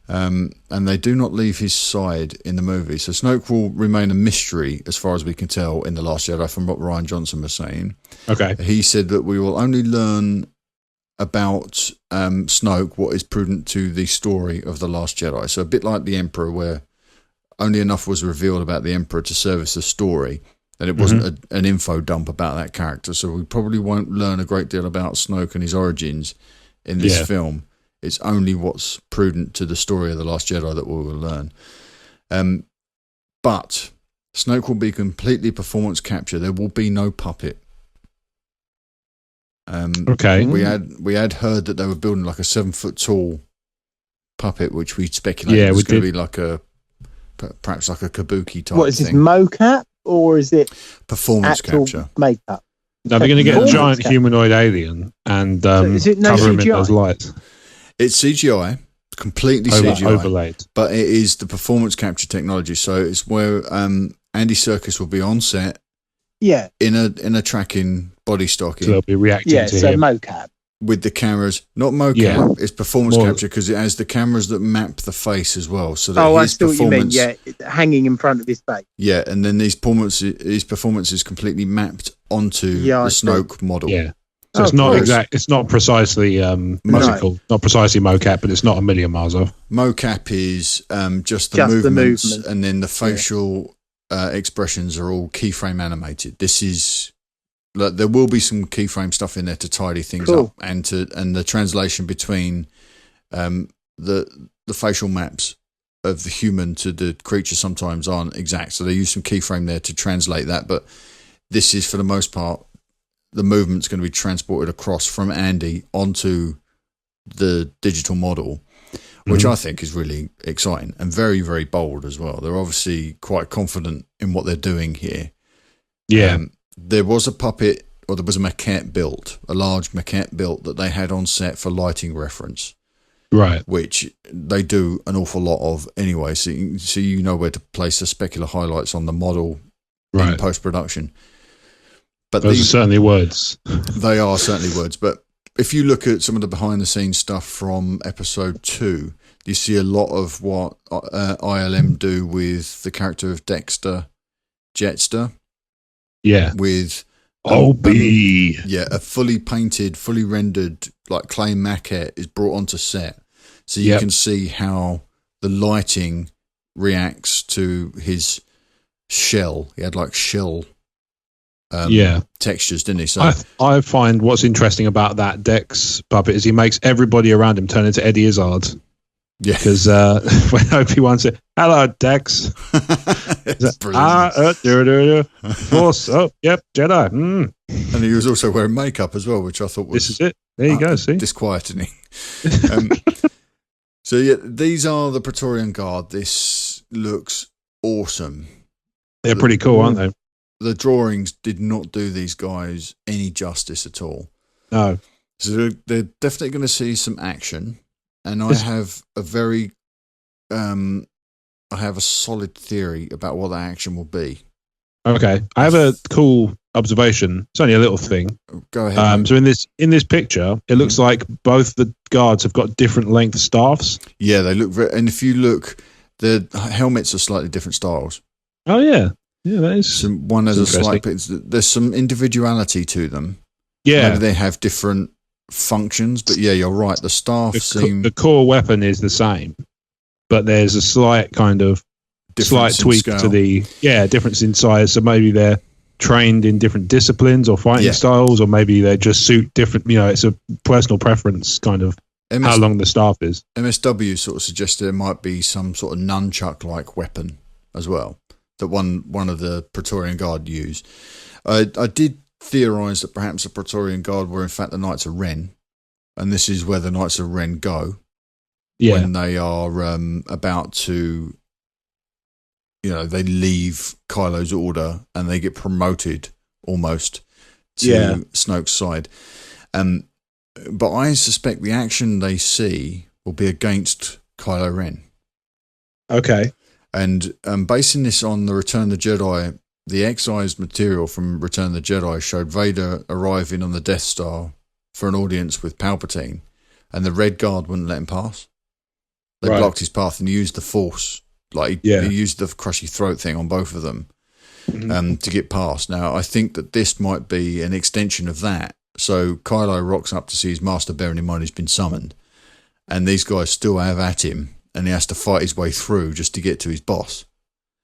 Speaker 1: And they do not leave his side in the movie. So Snoke will remain a mystery as far as we can tell in The Last Jedi, from what Rian Johnson was saying.
Speaker 3: Okay.
Speaker 1: He said that we will only learn about Snoke what is prudent to the story of The Last Jedi. So a bit like The Emperor, where only enough was revealed about the Emperor to service the story, and it wasn't an info dump about that character. So we probably won't learn a great deal about Snoke and his origins in this film. It's only what's prudent to the story of The Last Jedi that we will learn. But Snoke will be completely performance capture. There will be no puppet.
Speaker 3: Okay.
Speaker 1: We had heard that they were building like a 7 foot tall puppet, which we speculated was going to be like perhaps like a kabuki type.
Speaker 2: What is this,
Speaker 1: thing.
Speaker 2: mocap, or is it
Speaker 1: Performance
Speaker 2: actual
Speaker 1: capture?
Speaker 2: makeup?
Speaker 3: No, they're going to get a
Speaker 2: Performance
Speaker 3: giant
Speaker 2: capture.
Speaker 3: humanoid alien and
Speaker 2: is it no
Speaker 3: cover him in
Speaker 2: CGI?
Speaker 3: those lights.
Speaker 1: It's CGI, completely CGI,
Speaker 3: Overlaid.
Speaker 1: but it is the performance capture technology. So it's where Andy Serkis will be on set,
Speaker 2: Yeah,
Speaker 1: in a tracking body stocking.
Speaker 3: So they'll be reacting to
Speaker 2: so
Speaker 3: him.
Speaker 2: mocap.
Speaker 1: With the cameras, not mocap,
Speaker 3: Yeah.
Speaker 1: it's performance
Speaker 3: More-
Speaker 1: capture because it has the cameras that map the face as well. So that
Speaker 2: Oh, I
Speaker 1: his
Speaker 2: see what you mean.
Speaker 1: performance,
Speaker 2: Yeah, hanging in front of his face.
Speaker 1: yeah, and then his performance is completely mapped onto
Speaker 2: Yeah,
Speaker 1: the
Speaker 2: I see.
Speaker 1: Snoke model.
Speaker 3: Yeah. So
Speaker 2: Oh,
Speaker 3: it's not
Speaker 2: cool.
Speaker 3: exact. It's not precisely musical, not precisely mocap, but it's not a million miles off.
Speaker 1: Mocap is just the
Speaker 2: Just the
Speaker 1: movements,
Speaker 2: movement.
Speaker 1: and then the facial expressions are all keyframe animated. This is like, there will be some keyframe stuff in there to tidy things
Speaker 2: Cool.
Speaker 1: up, and the translation between the facial maps of the human to the creature sometimes aren't exact. So they use some keyframe there to translate that, but this is for the most part the movement's going to be transported across from Andy onto the digital model, which I think is really exciting and very, very bold as well. They're obviously quite confident in what they're doing here.
Speaker 3: Yeah.
Speaker 1: There was a puppet, or there was a maquette built, a large maquette built that they had on set for lighting reference,
Speaker 3: Right.
Speaker 1: which they do an awful lot of anyway. So you know where to place the specular highlights on the model in
Speaker 3: Right.
Speaker 1: post-production. But
Speaker 3: Those are certainly words.
Speaker 1: they are certainly words. But if you look at some of the behind-the-scenes stuff from episode 2, you see a lot of what ILM do with the character of Dexter Jetster,
Speaker 3: Yeah.
Speaker 1: with
Speaker 3: Obi.
Speaker 1: a fully painted, fully rendered like clay maquette is brought onto set, so you can see how the lighting reacts to his shell. He had like shell textures, didn't he? So
Speaker 3: I find what's interesting about that Dex puppet is he makes everybody around him turn into Eddie Izzard.
Speaker 1: yeah,
Speaker 3: Because when Obi-Wan said, "Hello, Dex,"
Speaker 1: it's brilliant.
Speaker 3: Force, yep, Jedi.
Speaker 1: And he was also wearing makeup as well, which I thought was
Speaker 3: This is it. There you go. See,
Speaker 1: disquieting. So yeah, these are the Praetorian Guard. This looks awesome.
Speaker 3: they're pretty cool, aren't they?
Speaker 1: The drawings did not do these guys any justice at all.
Speaker 3: No.
Speaker 1: So they're definitely going to see some action, and I have a very, I have a solid theory about what that action will be.
Speaker 3: Okay, I have a cool observation. It's only a little thing.
Speaker 1: Go ahead.
Speaker 3: So in this picture, it looks like both the guards have got different length staffs.
Speaker 1: Yeah, they look very, and if you look, the helmets are slightly different styles.
Speaker 3: Oh yeah, that is.
Speaker 1: One has a
Speaker 3: interesting.
Speaker 1: slight, there's some individuality to them.
Speaker 3: Yeah,
Speaker 1: Maybe they have different functions, but yeah, you're right. The staff seem
Speaker 3: the core weapon is the same, but there's a slight kind of slight
Speaker 1: difference in
Speaker 3: tweak
Speaker 1: scale.
Speaker 3: to the difference in size. So maybe they're trained in different disciplines or fighting styles, or maybe they just suit different. It's a personal preference kind of how long the staff is.
Speaker 1: MSW sort of suggested there might be some sort of nunchuck-like weapon as well that one of the Praetorian Guard use. I did theorise that perhaps the Praetorian Guard were in fact the Knights of Ren, and this is where the Knights of Ren go when they are about to, they leave Kylo's order and they get promoted almost to Snoke's side. but I suspect the action they see will be against Kylo Ren.
Speaker 3: Okay.
Speaker 1: And basing this on the Return of the Jedi, the excised material from Return of the Jedi showed Vader arriving on the Death Star for an audience with Palpatine, and the Red Guard wouldn't let him pass. They blocked his path and used the Force. Like he used the crush your throat thing on both of them to get past. Now, I think that this might be an extension of that. So Kylo rocks up to see his master, bearing in mind he's been summoned, and these guys still have at him, and he has to fight his way through just to get to his boss.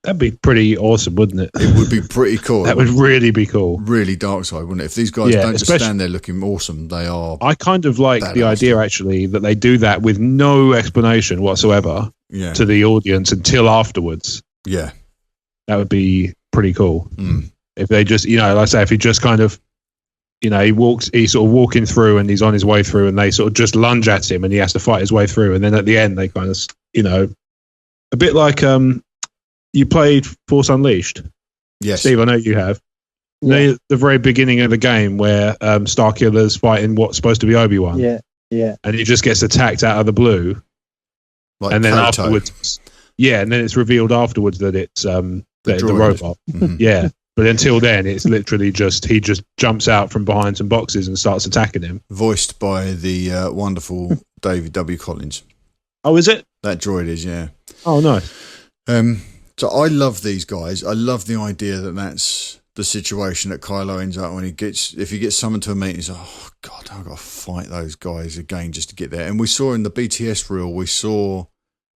Speaker 3: That'd be pretty awesome, wouldn't it?
Speaker 1: It would be pretty cool.
Speaker 3: That would really be cool.
Speaker 1: Really dark side, wouldn't it? If these guys don't just stand there looking awesome, they are.
Speaker 3: I kind of like the idea, actually, that they do that with no explanation whatsoever to the audience until afterwards.
Speaker 1: Yeah.
Speaker 3: That would be pretty cool. If they just, like I say, if he just kind of, he's sort of walking through and he's on his way through and they sort of just lunge at him and he has to fight his way through. And then at the end, they kind of, a bit like, you played Force Unleashed.
Speaker 1: Yes.
Speaker 3: Steve, I know you have. Yeah. The very beginning of the game where Starkiller's fighting what's supposed to be Obi-Wan.
Speaker 2: Yeah.
Speaker 3: And he just gets attacked out of the blue.
Speaker 1: Like
Speaker 3: and then
Speaker 1: Koto.
Speaker 3: afterwards, and then it's revealed afterwards that it's the robot.
Speaker 1: Mm-hmm.
Speaker 3: Yeah. But until then, it's literally he just jumps out from behind some boxes and starts attacking him.
Speaker 1: Voiced by the wonderful David W. Collins.
Speaker 3: Oh, is it?
Speaker 1: That droid is, yeah.
Speaker 3: Oh, nice.
Speaker 1: So I love these guys. I love the idea that that's the situation that Kylo ends up when if he gets summoned to a meeting, he's like, oh God, I've got to fight those guys again just to get there. And we saw in the BTS reel, we saw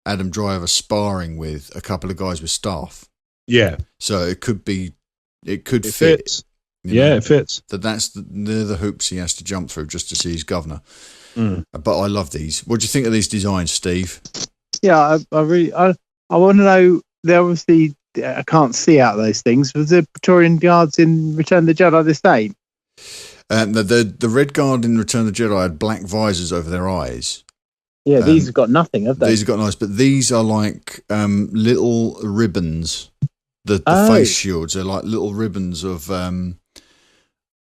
Speaker 1: Adam Driver sparring with a couple of guys with staff.
Speaker 3: Yeah.
Speaker 1: So it could fit.
Speaker 3: Fits. It fits.
Speaker 1: They're the hoops he has to jump through just to see his governor. But I love these. What do you think of these designs, Steve?
Speaker 2: Yeah, I want to know. They obviously, I can't see out those things. Was the Praetorian Guards in Return of the Jedi the same?
Speaker 1: The Red Guard in Return of the Jedi had black visors over their eyes.
Speaker 2: Yeah, these have got nothing, have they?
Speaker 1: These have got nice, but these are like little ribbons. The face shields, they're like little ribbons of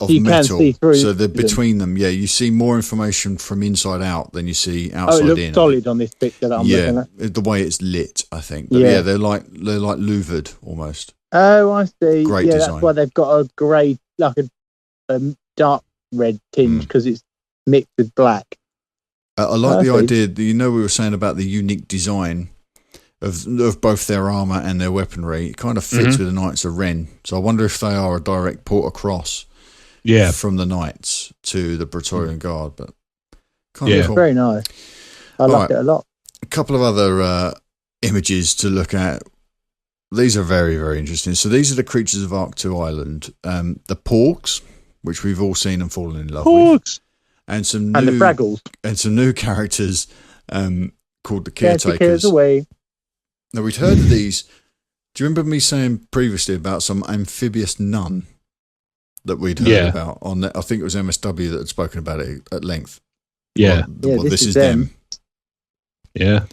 Speaker 2: you
Speaker 1: metal.
Speaker 2: Can see through
Speaker 1: so they're between them. Yeah, you see more information from inside out than you see outside in.
Speaker 2: Oh, it looks solid on this picture that I'm looking at.
Speaker 1: The way it's lit, I think. But yeah, they're like louvered almost.
Speaker 2: Oh, I see.
Speaker 1: Great design.
Speaker 2: That's why they've got a grey, like a dark red tinge because it's mixed with black.
Speaker 1: I like the idea. We were saying about the unique design of both their armour and their weaponry. It kind of fits with the Knights of Ren. So I wonder if they are a direct port across.
Speaker 3: Yeah,
Speaker 1: from the Knights to the Praetorian Guard, but kind of cool.
Speaker 2: Very nice. I like it a lot.
Speaker 1: A couple of other images to look at. These are very, very interesting. So these are the creatures of Ahch-To Island. The Porgs, which we've all seen and fallen in love with, and the
Speaker 2: Fraggles,
Speaker 1: and some new characters called the Caretakers.
Speaker 2: Caretakers away.
Speaker 1: Now we'd heard of these. Do you remember me saying previously about some amphibious nun that we'd heard about on I think it was MSW that had spoken about it at length.
Speaker 3: Yeah.
Speaker 1: This is them.
Speaker 3: Yeah.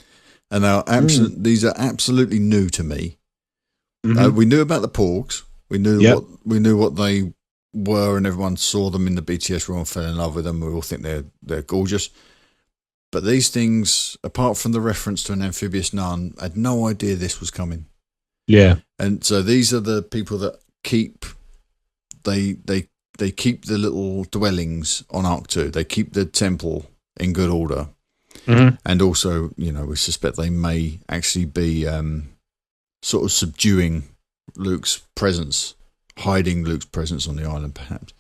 Speaker 1: And now these are absolutely new to me. We knew about the Porgs. We knew what they were, and everyone saw them in the BTS room and fell in love with them. We all think they're gorgeous. But these things, apart from the reference to an amphibious nun, I had no idea this was coming.
Speaker 3: Yeah.
Speaker 1: And so these are the people that keep they keep the little dwellings on Ahch-To. They keep the temple in good order. And also, we suspect they may actually be sort of subduing Luke's presence, hiding Luke's presence on the island, perhaps.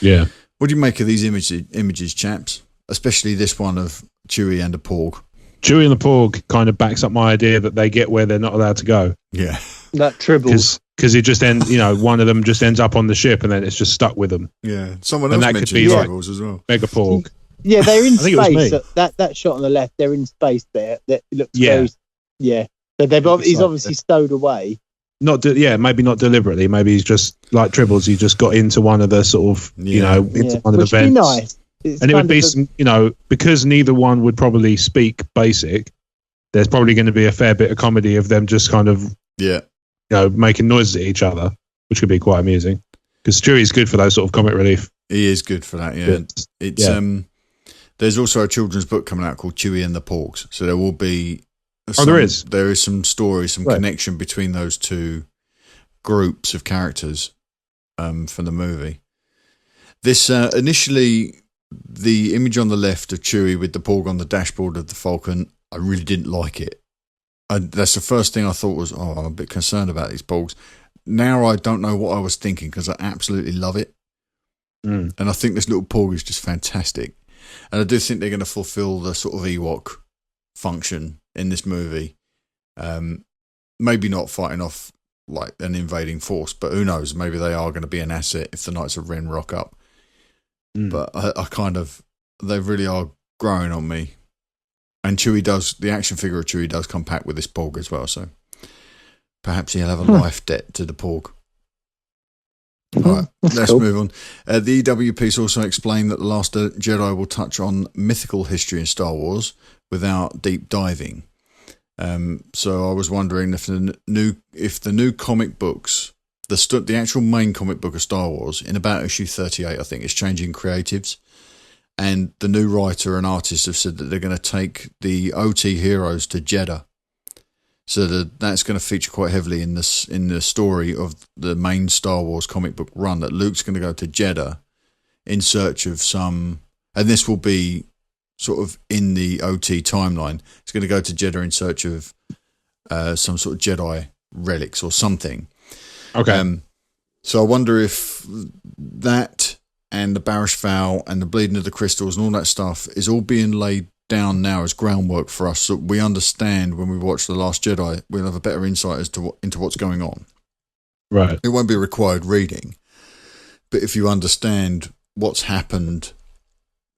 Speaker 3: Yeah.
Speaker 1: What do you make of these images, chaps? Especially this one of Chewie and a Porg.
Speaker 3: Chewie and the Porg kind of backs up my idea that they get where they're not allowed to go.
Speaker 1: Yeah.
Speaker 2: That tribbles.
Speaker 3: Because it just ends, one of them just ends up on the ship and then it's just stuck with them.
Speaker 1: Yeah. Someone else mentioned tribbles as well.
Speaker 3: Mega Porg.
Speaker 2: Yeah, they're in space. That shot on the left, they're in space there. That looks very, So he's obviously stowed away.
Speaker 3: Maybe not deliberately. Maybe he's just like Tribbles. He just got into one of the sort of, into one of the vents.
Speaker 2: Which would be nice.
Speaker 3: And it would be, because neither one would probably speak basic, there's probably going to be a fair bit of comedy of them just kind of, making noises at each other, which could be quite amusing. Because Chewie's good for those sort of comic relief.
Speaker 1: He is good for that, yeah. There's also a children's book coming out called Chewie and the Porgs. So there will be...
Speaker 3: there is?
Speaker 1: There is some story, some connection between those two groups of characters for the movie. This, initially, the image on the left of Chewie with the Porg on the dashboard of the Falcon, I really didn't like it. That's the first thing I thought was, I'm a bit concerned about these Porgs. Now I don't know what I was thinking because I absolutely love it. And I think this little Porg is just fantastic. And I do think they're going to fulfill the sort of Ewok function in this movie. Maybe not fighting off like an invading force, but who knows? Maybe they are going to be an asset if the Knights of Ren rock up. But I kind of, they really are growing on me. And Chewie does, the action figure of Chewie does come packed with this Porg as well, so perhaps he'll have a life debt to the Porg. All right, let's move on. The EW piece also explained that The Last Jedi will touch on mythical history in Star Wars without deep diving. So I was wondering if the new comic books, the actual main comic book of Star Wars, in about issue 38, I think, is changing creatives. And the new writer and artist have said that they're going to take the OT heroes to Jeddah. So that's going to feature quite heavily in the story of the main Star Wars comic book run, that Luke's going to go to Jeddah in search of some, and this will be sort of in the OT timeline. He's going to go to Jeddah in search of some sort of Jedi relics or something.
Speaker 3: Okay.
Speaker 1: So I wonder if that and the Barish Vow and the bleeding of the crystals and all that stuff is all being laid down now as groundwork for us, so we understand when we watch The Last Jedi, we'll have a better insight as to into what's going on.
Speaker 3: Right.
Speaker 1: It won't be required reading, but if you understand what's happened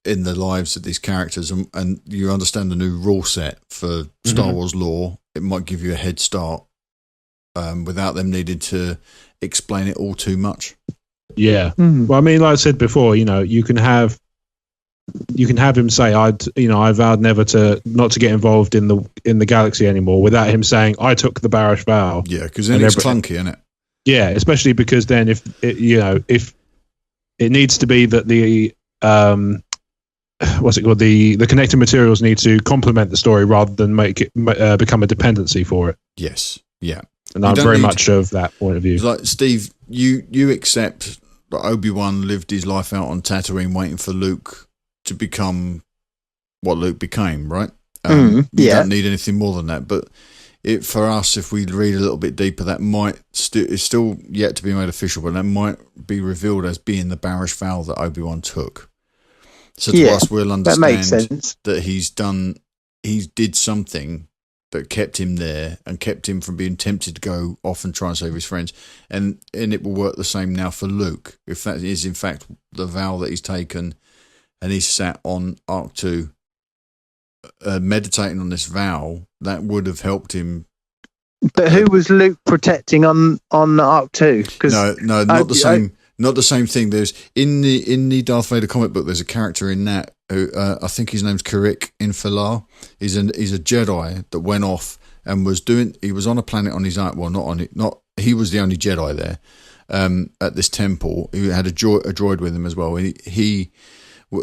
Speaker 1: in the lives of these characters and you understand the new rule set for Star Wars lore, it might give you a head start without them needing to explain it all too much.
Speaker 3: Yeah. Well, I mean, like I said before, you can have him say, I vowed never not to get involved in the galaxy anymore, without him saying, I took the Barish Vow.
Speaker 1: Yeah, because then it's clunky, isn't it?
Speaker 3: Yeah, especially because then if it needs to be that the what's it called, the connecting materials need to complement the story rather than make it become a dependency for it.
Speaker 1: Yes. Yeah.
Speaker 3: And I'm very much of that point of view.
Speaker 1: Like, Steve, you accept that Obi-Wan lived his life out on Tatooine waiting for Luke to become what Luke became, right? You don't need anything more than that. But for us, if we read a little bit deeper, that might it's still yet to be made official, but that might be revealed as being the Barish Vow that Obi-Wan took. So to us, we'll understand that he did something that kept him there and kept him from being tempted to go off and try and save his friends. And it will work the same now for Luke. If that is, in fact, the vow that he's taken and he's sat on Ahch-To meditating on this vow, that would have helped him.
Speaker 2: But who was Luke protecting on Ahch-To?
Speaker 1: No, not the same. Not the same thing. There's in the Darth Vader comic book. There's a character in that who I think his name's Karik Infilar. He's a Jedi that went off and was doing. He was on a planet on his own. Well, not on it. Not he was the only Jedi there at this temple. He had a droid with him as well. He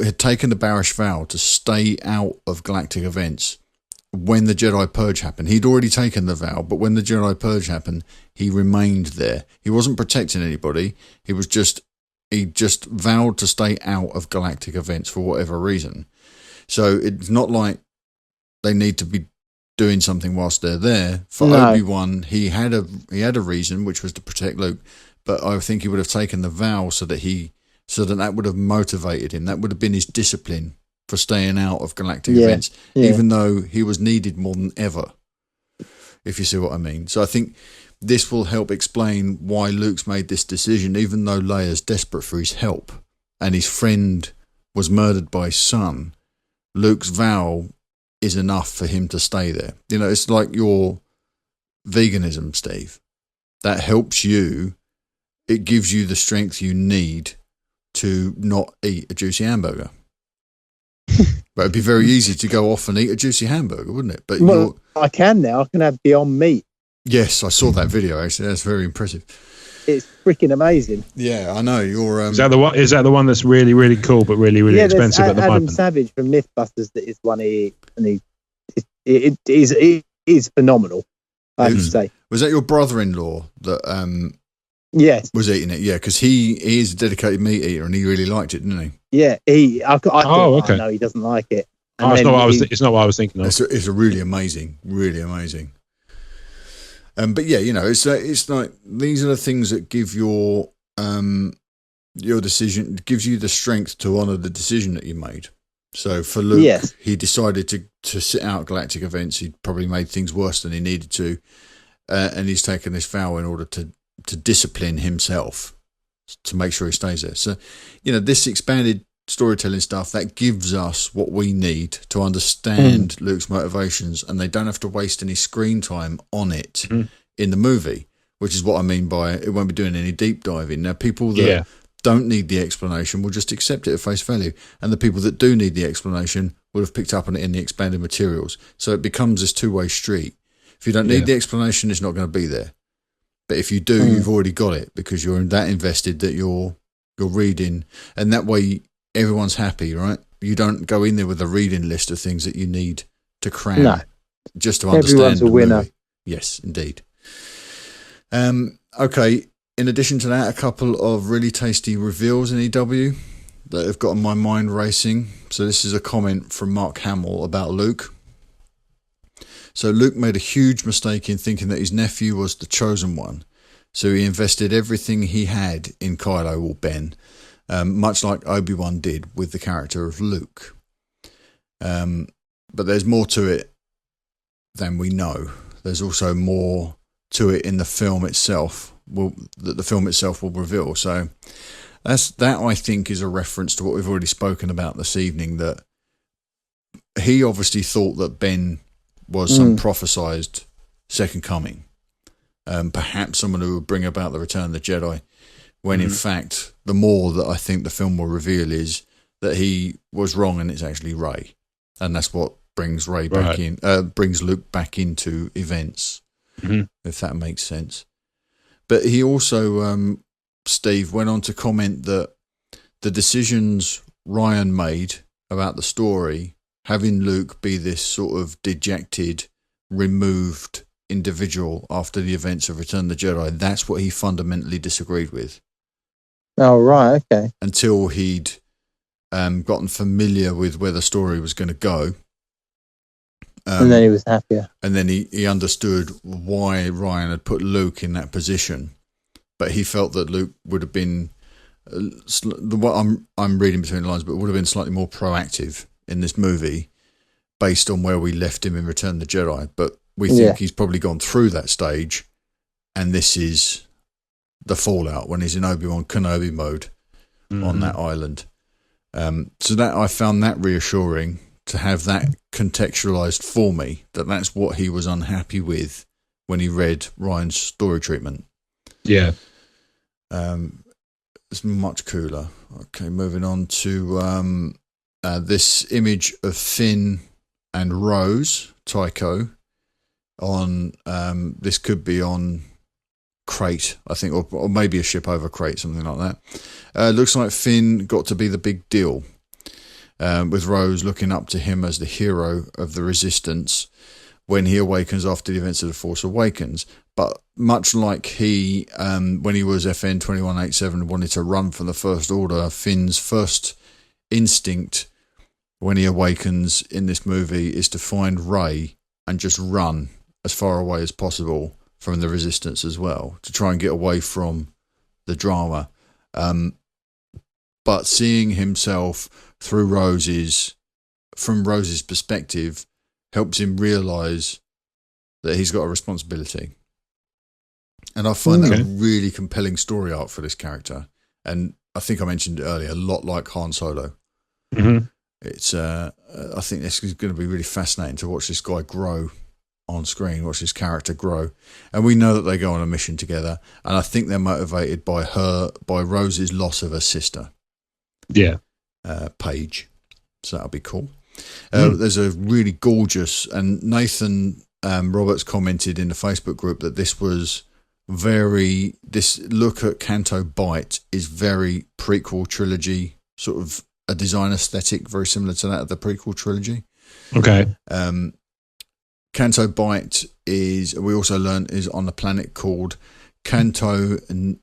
Speaker 1: had taken the Barish Vow to stay out of galactic events when the Jedi Purge happened. He'd already taken the vow, but when the Jedi Purge happened, he remained there. He wasn't protecting anybody. He just vowed to stay out of galactic events for whatever reason. So it's not like they need to be doing something whilst they're there. For Obi-Wan, he had a reason, which was to protect Luke, but I think he would have taken the vow so that would have motivated him. That would have been his discipline for staying out of galactic events, even though he was needed more than ever, if you see what I mean. So I think this will help explain why Luke's made this decision, even though Leia's desperate for his help and his friend was murdered by his son. Luke's vow is enough for him to stay there. It's like your veganism, Steve. That helps you. It gives you the strength you need to not eat a juicy hamburger. But it'd be very easy to go off and eat a juicy hamburger, wouldn't it? But
Speaker 2: I can now. I can have Beyond Meat.
Speaker 1: Yes, I saw that video, actually. That's very impressive.
Speaker 2: It's freaking amazing.
Speaker 1: Yeah, I know. You're.
Speaker 3: Is that the one? Is that the one that's really, really cool, but really, really expensive at the
Speaker 2: Adam
Speaker 3: moment?
Speaker 2: Savage from Mythbusters that is one it is phenomenal. I have to say.
Speaker 1: Was that your brother-in-law that
Speaker 2: Yes.
Speaker 1: was eating it? Yeah, because he is a dedicated meat eater and he really liked it, didn't he?
Speaker 2: Yeah. I thought,
Speaker 3: okay.
Speaker 2: No, he doesn't like it.
Speaker 3: Oh, it's not what I was. It's not what I was thinking of.
Speaker 1: It's a really amazing. But yeah, it's like these are the things that give your decision, gives you the strength to honour the decision that you made. So for Luke, he decided to sit out galactic events. He probably made things worse than he needed to, and he's taken this vow in order to discipline himself to make sure he stays there. So, this expanded storytelling stuff that gives us what we need to understand Luke's motivations, and they don't have to waste any screen time on it in the movie, which is what I mean by it won't be doing any deep diving. Now, people that don't need the explanation will just accept it at face value, and the people that do need the explanation would have picked up on it in the expanded materials. So it becomes this two-way street. If you don't need the explanation, it's not going to be there. But if you do, you've already got it because you're that invested that you're reading, and that way everyone's happy, right? You don't go in there with a reading list of things that you need to cram just to understand.
Speaker 2: Everyone's a winner.
Speaker 1: Movie. Yes, indeed. Okay. In addition to that, a couple of really tasty reveals in EW that have gotten my mind racing. So this is a comment from Marc Hamill about Luke. So Luke made a huge mistake in thinking that his nephew was the chosen one. So he invested everything he had in Kylo or Ben, much like Obi-Wan did with the character of Luke. But there's more to it than we know. There's also more to it in the film itself, that the film itself will reveal. So that I think is a reference to what we've already spoken about this evening, that he obviously thought that Ben was some prophesized second coming, perhaps someone who would bring about the return of the Jedi, when in fact the more that I think the film will reveal is that he was wrong and it's actually Rey, and that's what brings brings Luke back into events, if that makes sense. But he also, Steve, went on to comment that the decisions Ryan made about the story, having Luke be this sort of dejected, removed individual after the events of Return of the Jedi, that's what he fundamentally disagreed with.
Speaker 2: Oh, right, okay.
Speaker 1: Until he'd gotten familiar with where the story was going to go.
Speaker 2: And then he was happier.
Speaker 1: And then he understood why Ryan had put Luke in that position. But he felt that Luke would have been, what I'm reading between the lines, but would have been slightly more proactive in this movie based on where we left him in Return of the Jedi. But we think he's probably gone through that stage, and this is the fallout when he's in Obi-Wan Kenobi mode on that island. So that I found that reassuring to have that contextualized for me, that's what he was unhappy with when he read Ryan's story treatment.
Speaker 3: Yeah.
Speaker 1: It's much cooler. Okay, moving on to this image of Finn and Rose, Tycho, on this could be on Crate, I think, or maybe a ship over Crate, something like that. Looks like Finn got to be the big deal, with Rose looking up to him as the hero of the Resistance when he awakens after the events of The Force Awakens. But much like he, when he was FN 2187, wanted to run from the First Order, Finn's first instinct when he awakens in this movie is to find Rey and just run as far away as possible from the Resistance as well, to try and get away from the drama. But seeing himself through from Rose's perspective, helps him realise that he's got a responsibility. And I find that a really compelling story arc for this character. And I think I mentioned it earlier, a lot like Han Solo. It's I think this is going to be really fascinating to watch this guy grow on screen, watch his character grow. And we know that they go on a mission together, and I think they're motivated by Rose's loss of her sister. Yeah. Paige. So that'll be cool. There's a really gorgeous, and Nathan Roberts commented in the Facebook group that this was this look at Canto Bight is very prequel trilogy, sort of a design aesthetic, very similar to that of the prequel trilogy.
Speaker 3: Okay.
Speaker 1: Canto Bight we also learned, is on a planet called Cantonica.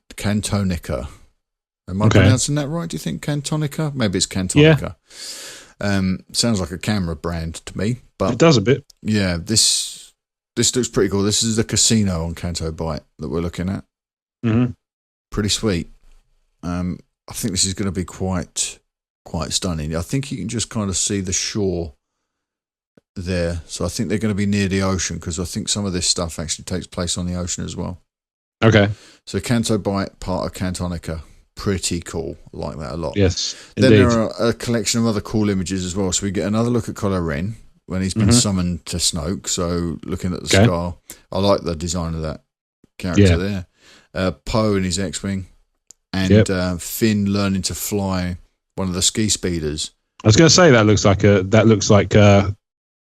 Speaker 1: Am I pronouncing that right? Do you think Cantonica? Maybe it's Cantonica. Yeah. Sounds like a camera brand to me, but
Speaker 3: it does a bit.
Speaker 1: Yeah, this looks pretty cool. This is the casino on Canto Bight that we're looking at.
Speaker 3: Mm-hmm.
Speaker 1: Pretty sweet. I think this is going to be quite stunning. I think you can just kind of see the shore there. So I think they're going to be near the ocean, because I think some of this stuff actually takes place on the ocean as well.
Speaker 3: Okay.
Speaker 1: So Canto Bight, part of Cantonica. Pretty cool. I like that a lot.
Speaker 3: Yes,
Speaker 1: then
Speaker 3: indeed.
Speaker 1: there are a collection of other cool images as well. So we get another look at Kylo Ren when he's been summoned to Snoke. So looking at the scar, I like the design of that character there. Poe in his X-Wing, and Finn learning to fly one of the ski speeders.
Speaker 3: I was going to say that looks like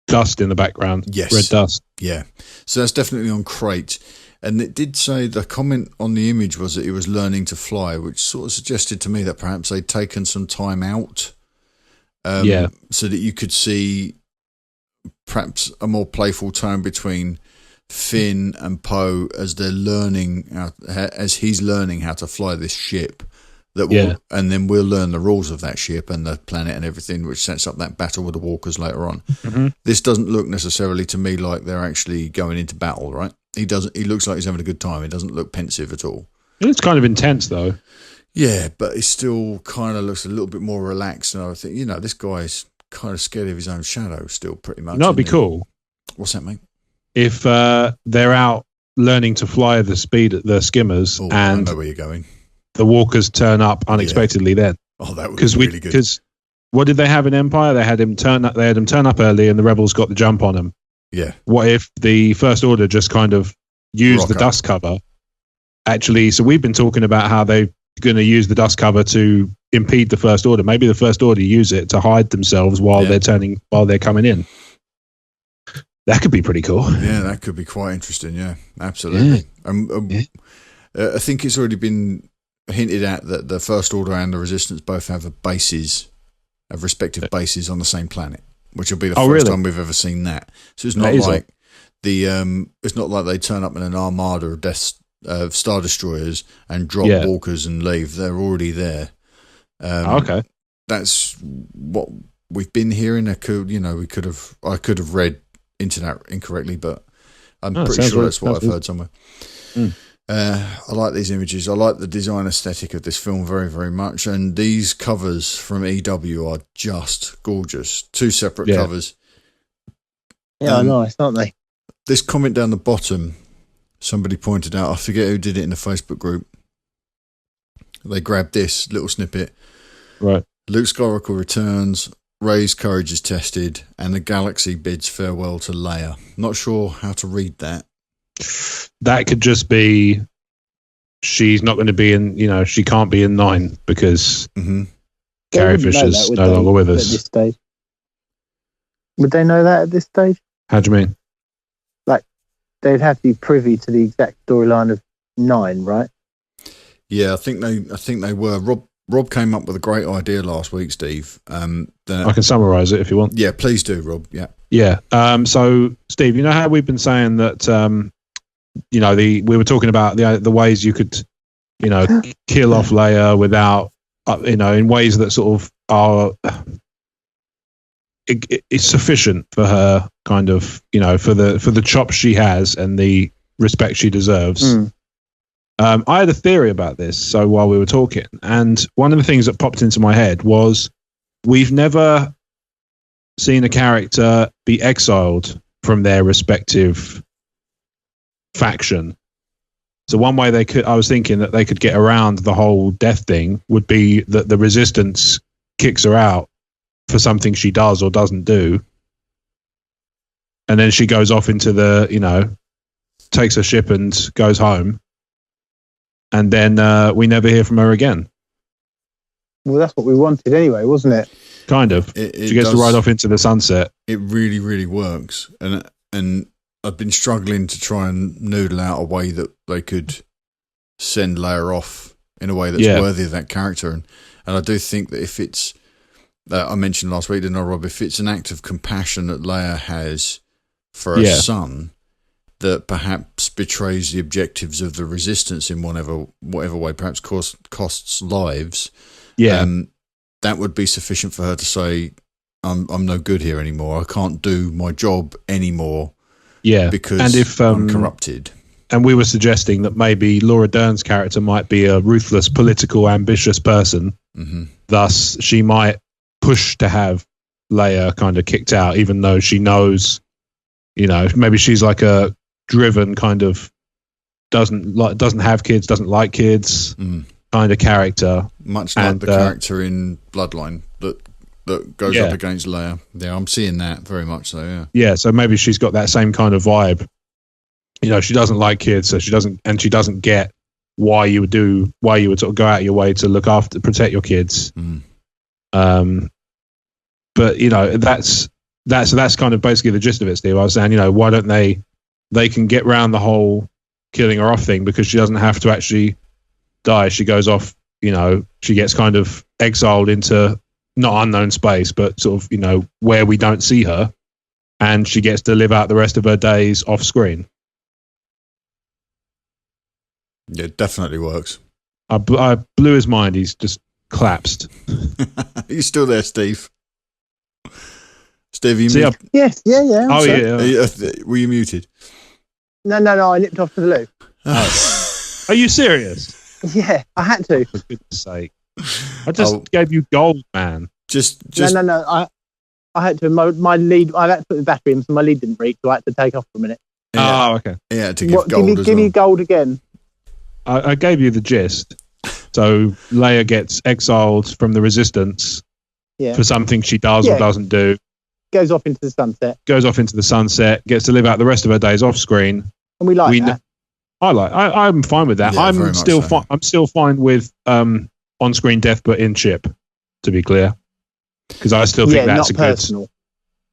Speaker 3: dust in the background.
Speaker 1: Yes,
Speaker 3: red dust.
Speaker 1: Yeah, so that's definitely on Crate. And it did say, the comment on the image was that he was learning to fly, which sort of suggested to me that perhaps they'd taken some time out, so that you could see perhaps a more playful tone between Finn and Poe as they're as he's learning how to fly this ship. And then we'll learn the rules of that ship and the planet and everything, which sets up that battle with the walkers later on. Mm-hmm. This doesn't look necessarily to me like they're actually going into battle, right? He looks like he's having a good time. He doesn't look pensive at all.
Speaker 3: It's kind of intense, though.
Speaker 1: Yeah, but he still kind of looks a little bit more relaxed. And I think, this guy's kind of scared of his own shadow still, pretty much.
Speaker 3: That'd be cool.
Speaker 1: What's that, mate?
Speaker 3: If they're out learning to fly the skimmers, and
Speaker 1: I know where you're going.
Speaker 3: The walkers turn up unexpectedly then.
Speaker 1: Oh, that would be really good.
Speaker 3: Because what did they have in Empire? They had him turn up early, and the rebels got the jump on him.
Speaker 1: Yeah.
Speaker 3: What if the First Order just kind of used the dust cover? Actually, so we've been talking about how they're going to use the dust cover to impede the First Order. Maybe the First Order use it to hide themselves while they're coming in. That could be pretty cool.
Speaker 1: Yeah, that could be quite interesting. Yeah, absolutely. I think it's already been hinted at that the First Order and the Resistance both have respective bases on the same planet, which will be the first time we've ever seen that. So it's not like it's not like they turn up in an armada of Star Destroyers and drop walkers and leave. They're already there.
Speaker 3: Okay,
Speaker 1: that's what we've been hearing. I could have read into that incorrectly, but I'm pretty sure that's what I've heard somewhere. Mm. I like these images. I like the design aesthetic of this film very, very much. And these covers from EW are just gorgeous. 2 separate covers.
Speaker 2: Yeah, nice, aren't they?
Speaker 1: This comment down the bottom, somebody pointed out, I forget who did it in the Facebook group. They grabbed this little snippet.
Speaker 3: Right.
Speaker 1: Luke Skywalker returns, Rey's courage is tested, and the galaxy bids farewell to Leia. Not sure how to read that.
Speaker 3: That could just be she's not going to be in, she can't be in 9 because Carrie Fisher's no longer with us.
Speaker 2: At this stage. Would they know that at this stage?
Speaker 3: How do you mean?
Speaker 2: Like, they'd have to be privy to the exact storyline of 9, right?
Speaker 1: Yeah, I think they were. Rob came up with a great idea last week, Steve.
Speaker 3: I can summarise it if you want.
Speaker 1: Yeah, please do, Rob. Yeah.
Speaker 3: Yeah. So, Steve, you know how we've been saying that, we were talking about the ways you could, kill off Leia without, in ways that sort of are, it's sufficient for her kind of, for the chops she has and the respect she deserves. Mm. I had a theory about this. So while we were talking, and one of the things that popped into my head was we've never seen a character be exiled from their respective faction. So one way I was thinking that they could get around the whole death thing would be that the Resistance kicks her out for something she does or doesn't do. And then she goes off into takes her ship and goes home. And then we never hear from her again.
Speaker 2: Well, that's what we wanted anyway, wasn't it?
Speaker 3: Kind of. She gets to ride off into the sunset.
Speaker 1: It really, really works. And I've been struggling to try and noodle out a way that they could send Leia off in a way that's worthy of that character. And I do think that if it's, I mentioned last week, didn't I, Rob, if it's an act of compassion that Leia has for her son that perhaps betrays the objectives of the Resistance in whatever way, perhaps costs lives, that would be sufficient for her to say, I'm no good here anymore. I can't do my job anymore.
Speaker 3: Yeah,
Speaker 1: because
Speaker 3: and if
Speaker 1: I'm corrupted.
Speaker 3: And we were suggesting that maybe Laura Dern's character might be a ruthless, political, ambitious person.
Speaker 1: Mm-hmm.
Speaker 3: Thus, she might push to have Leia kind of kicked out, even though she knows, maybe she's like a driven kind of doesn't have kids, doesn't like kids kind of character,
Speaker 1: much like the character in Bloodline that goes up against Leia. Yeah, I'm seeing that very much so. Yeah.
Speaker 3: So maybe she's got that same kind of vibe. She doesn't like kids, so she doesn't get why you would sort of go out of your way to protect your kids. But that's kind of basically the gist of it, Steve. I was saying, why don't they can get round the whole killing her off thing because she doesn't have to actually die. She goes off, she gets kind of exiled into not unknown space, but sort of, where we don't see her, and she gets to live out the rest of her days off screen.
Speaker 1: Yeah, it definitely works.
Speaker 3: I blew his mind. He's just collapsed.
Speaker 1: Are you still there, Steve? Steve,
Speaker 2: Yes, yeah.
Speaker 3: Oh, yeah.
Speaker 1: Were you muted?
Speaker 2: No, I nipped off to the loo.
Speaker 3: Oh. Are you serious?
Speaker 2: Yeah, I had to.
Speaker 3: For goodness sake. I just gave you gold, man.
Speaker 2: Just No. I had to. My lead. I had to put the battery in, so my lead didn't reach. So I had to take off for a minute.
Speaker 1: Yeah.
Speaker 3: Oh, okay.
Speaker 1: Yeah, to give gold as well.
Speaker 2: Give me gold again.
Speaker 3: I gave you the gist. So Leia gets exiled from the Resistance for something she does or doesn't do.
Speaker 2: Goes off into the sunset. Gets to live out the rest of her days off screen. And we like that. I'm fine with that.
Speaker 1: Yeah,
Speaker 3: I'm still fine with on-screen death, but in ship. To be clear, because I still think that's
Speaker 2: not personal.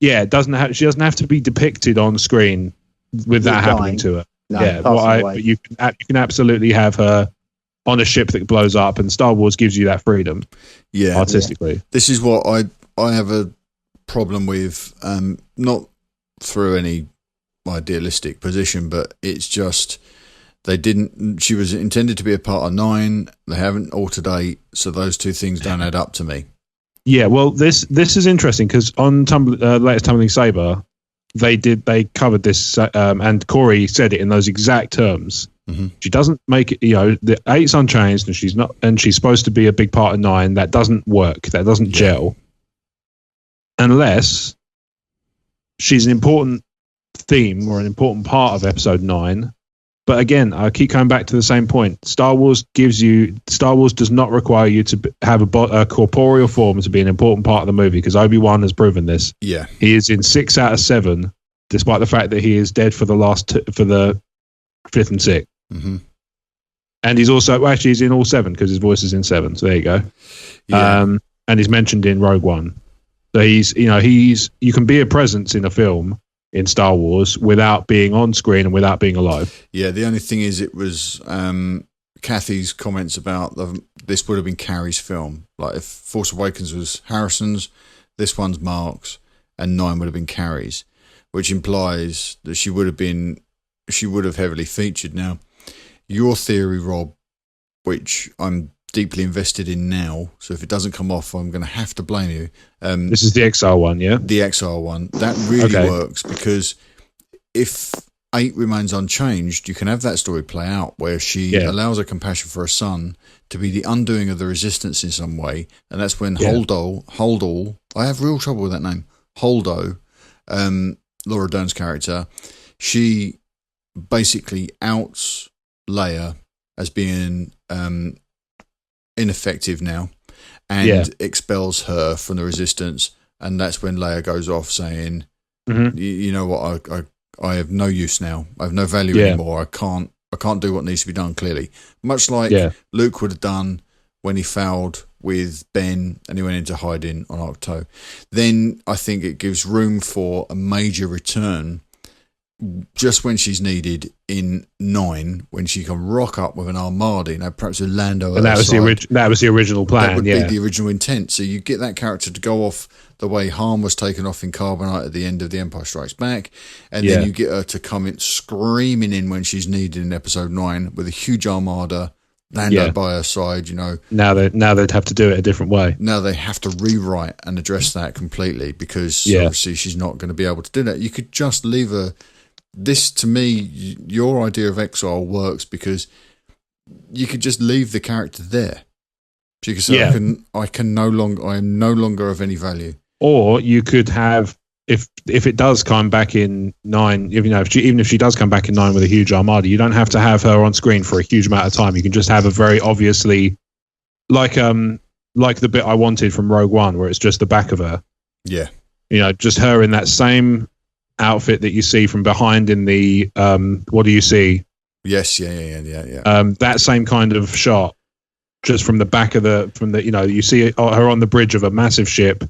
Speaker 3: She doesn't have to be depicted on screen with that happening to her.
Speaker 2: No,
Speaker 3: but you can absolutely have her on a ship that blows up, and Star Wars gives you that freedom. Yeah, artistically. Yeah.
Speaker 1: This is what I have a problem with, not through any idealistic position, but it's just she was intended to be a part of 9. They haven't altered 8, so those two things don't add up to me.
Speaker 3: Yeah, well, this is interesting because on latest Tumbling Saber, they covered this, and Corey said it in those exact terms.
Speaker 1: Mm-hmm.
Speaker 3: She doesn't make it. The 8's unchanged, and she's supposed to be a big part of 9. That doesn't work. That doesn't gel unless she's an important theme or an important part of Episode 9. But again, I keep coming back to the same point. Star Wars does not require you to have a corporeal form to be an important part of the movie, because Obi-Wan has proven this.
Speaker 1: Yeah.
Speaker 3: He is in 6 out of 7, despite the fact that he is dead for the for the 5th and 6th.
Speaker 1: Mm-hmm.
Speaker 3: And he's also, he's in all 7 because his voice is in 7. So there you go.
Speaker 1: Yeah.
Speaker 3: And he's mentioned in Rogue One. So you can be a presence in a film in Star Wars without being on screen and without being alive.
Speaker 1: Yeah, the only thing is it was Kathy's comments about this would have been Carrie's film. Like if Force Awakens was Harrison's, this one's Marc's, and 9 would have been Carrie's, which implies that she would have heavily featured. Now, your theory, Rob, which I'm deeply invested in now, so if it doesn't come off, I'm going to have to blame you.
Speaker 3: This is the Exile one, yeah?
Speaker 1: The Exile one. That really works, because if 8 remains unchanged, you can have that story play out where she allows her compassion for her son to be the undoing of the Resistance in some way, and that's when Holdo, I have real trouble with that name, Holdo, Laura Dern's character, she basically outs Leia as being ineffective now, and expels her from the Resistance, and that's when Leia goes off saying, you know what, I have no use now, I have no value anymore, I can't do what needs to be done, clearly, much like Luke would have done when he fouled with Ben and he went into hiding on Ahch-To. Then I think it gives room for a major return just when she's needed in 9, when she can rock up with an armada, perhaps with Lando.
Speaker 3: And that was the original plan.
Speaker 1: That would be the original intent. So you get that character to go off the way Han was taken off in Carbonite at the end of The Empire Strikes Back, and then you get her to come in screaming in when she's needed in Episode 9 with a huge armada, Lando by her side.
Speaker 3: Now they'd have to do it a different way.
Speaker 1: Now they have to rewrite and address that completely, because obviously she's not going to be able to do that. You could just leave her. This, to me, your idea of exile works because you could just leave the character there. So you could say, I am no longer of any value.
Speaker 3: Or you could have, if it does come back in 9, even if she does come back in 9 with a huge armada, you don't have to have her on screen for a huge amount of time. You can just have a very obviously, like the bit I wanted from Rogue One, where it's just the back of her.
Speaker 1: Yeah.
Speaker 3: Just her in that same outfit that you see from behind in the what do you see?
Speaker 1: Yes, yeah.
Speaker 3: That same kind of shot, just from the back of you see her on the bridge of a massive ship,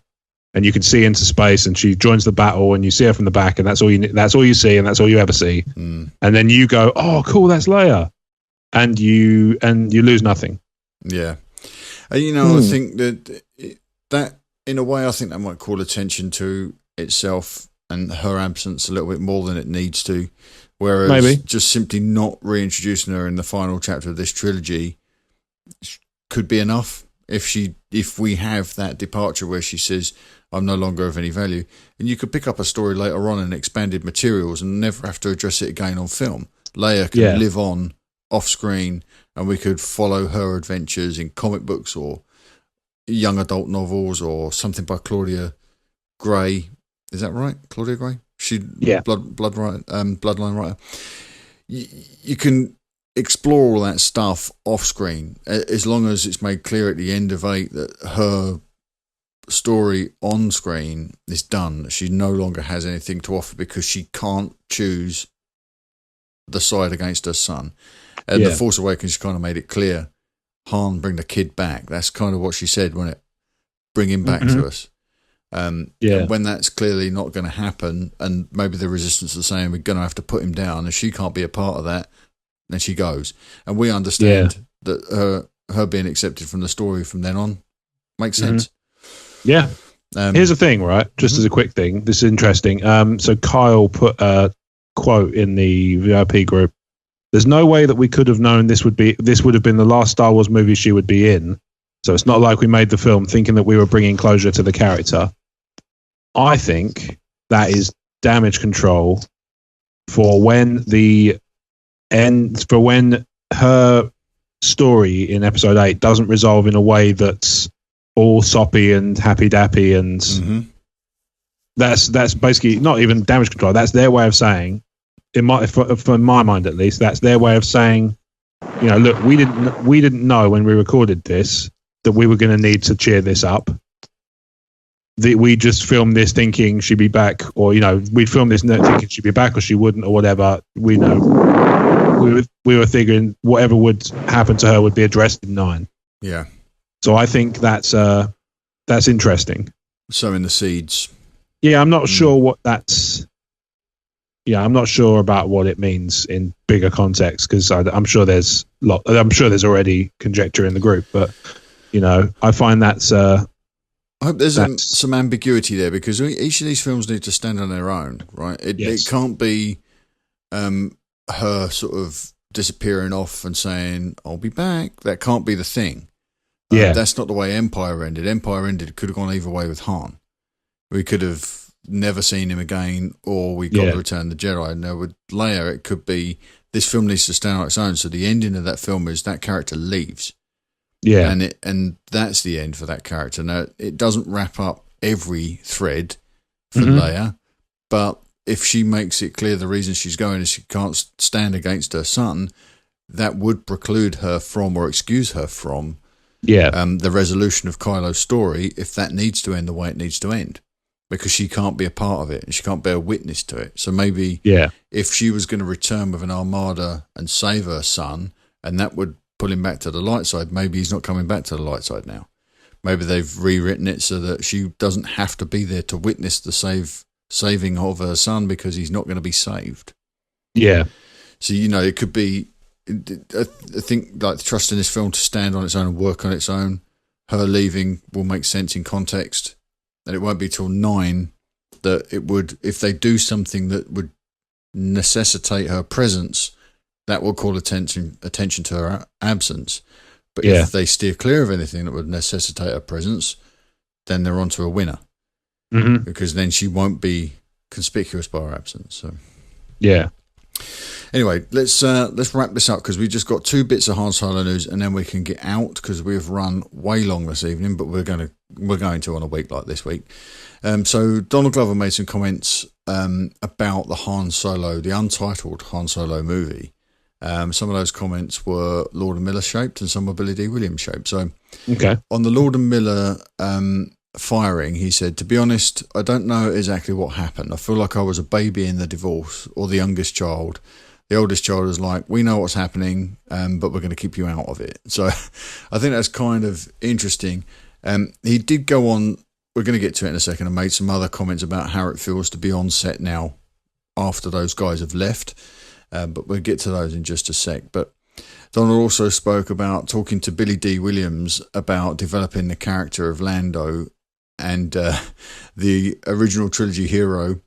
Speaker 3: and you can see into space, and she joins the battle, and you see her from the back, and that's all you see, and that's all you ever see. And then you go, oh, cool, that's Leia, and you lose nothing.
Speaker 1: Yeah, and I think that in a way, I think that might call attention to itself and her absence a little bit more than it needs to. Whereas
Speaker 3: maybe
Speaker 1: just simply not reintroducing her in the final chapter of this trilogy could be enough. If we have that departure where she says, I'm no longer of any value, and you could pick up a story later on in expanded materials and never have to address it again on film. Leia could live on off screen, and we could follow her adventures in comic books or young adult novels or something by Claudia Gray. Is that right? Claudia Gray? Bloodline writer. You can explore all that stuff off screen, as long as it's made clear at the end of 8 that her story on screen is done. She no longer has anything to offer because she can't choose the side against her son. And The Force Awakens kind of made it clear, Han, bring the kid back. That's kind of what she said, when it bring him back to us. And when that's clearly not going to happen, and maybe the Resistance are saying we're going to have to put him down, and she can't be a part of that, then she goes. And we understand that her being accepted from the story from then on makes sense.
Speaker 3: Yeah. Here's the thing, right? Just as a quick thing, this is interesting. So Kyle put a quote in the VIP group. There's no way that we could have known this would have been the last Star Wars movie she would be in. So it's not like we made the film thinking that we were bringing closure to the character. I think that is damage control for when her story in episode 8 doesn't resolve in a way that's all soppy and happy dappy, and that's basically not even damage control. That's their way of saying, in my mind at least, that's their way of saying, look, we didn't know when we recorded this that we were going to need to cheer this up. We just filmed this thinking she'd be back, or we'd film this thinking she'd be back, or she wouldn't, or whatever. We were figuring whatever would happen to her would be addressed in 9.
Speaker 1: Yeah.
Speaker 3: So I think that's interesting.
Speaker 1: Sowing the seeds.
Speaker 3: Yeah, I'm not sure what that's. Yeah, I'm not sure about what it means in bigger context, because I'm sure there's already conjecture in the group, but I find that's.
Speaker 1: I hope there's some ambiguity there, because each of these films need to stand on their own, right? It can't be her sort of disappearing off and saying, I'll be back. That can't be the thing. That's not the way Empire ended. Empire ended could have gone either way with Han. We could have never seen him again, or we got to Return the Jedi. Now with Leia, it could be this film needs to stand on its own. So the ending of that film is that character leaves. Yeah, and that's the end for that character. Now, it doesn't wrap up every thread for Leia, but if she makes it clear the reason she's going is she can't stand against her son, that would preclude her from, or excuse her from, the resolution of Kylo's story, if that needs to end the way it needs to end, because she can't be a part of it and she can't bear witness to it. So maybe if she was going to return with an armada and save her son, and that would pull him back to the light side, maybe he's not coming back to the light side now. Maybe they've rewritten it so that she doesn't have to be there to witness the saving of her son, because he's not going to be saved.
Speaker 3: Yeah.
Speaker 1: So, it could be, I think, like, trusting this film to stand on its own and work on its own, her leaving will make sense in context. And it won't be till 9 that it would, if they do something that would necessitate her presence, that will call attention to her absence. But if they steer clear of anything that would necessitate her presence, then they're onto a winner.
Speaker 3: Mm-hmm.
Speaker 1: Because then she won't be conspicuous by her absence. So,
Speaker 3: yeah.
Speaker 1: Anyway, let's wrap this up, because we just got 2 bits of Han Solo news, and then we can get out, because we've run way long this evening. But we're going to on a week like this week. So Donald Glover made some comments about the Han Solo, the untitled Han Solo movie. Some of those comments were Lord and Miller shaped, and some were Billy D. Williams shaped. So, on the Lord and Miller firing, he said, "To be honest, I don't know exactly what happened. I feel like I was a baby in the divorce, or the youngest child. The oldest child was like, we know what's happening, but we're going to keep you out of it." So I think that's kind of interesting. He did go on, we're going to get to it in a second, and made some other comments about how it feels to be on set now after those guys have left. But we'll get to those in just a sec. But Donald also spoke about talking to Billy D. Williams about developing the character of Lando, and the original trilogy hero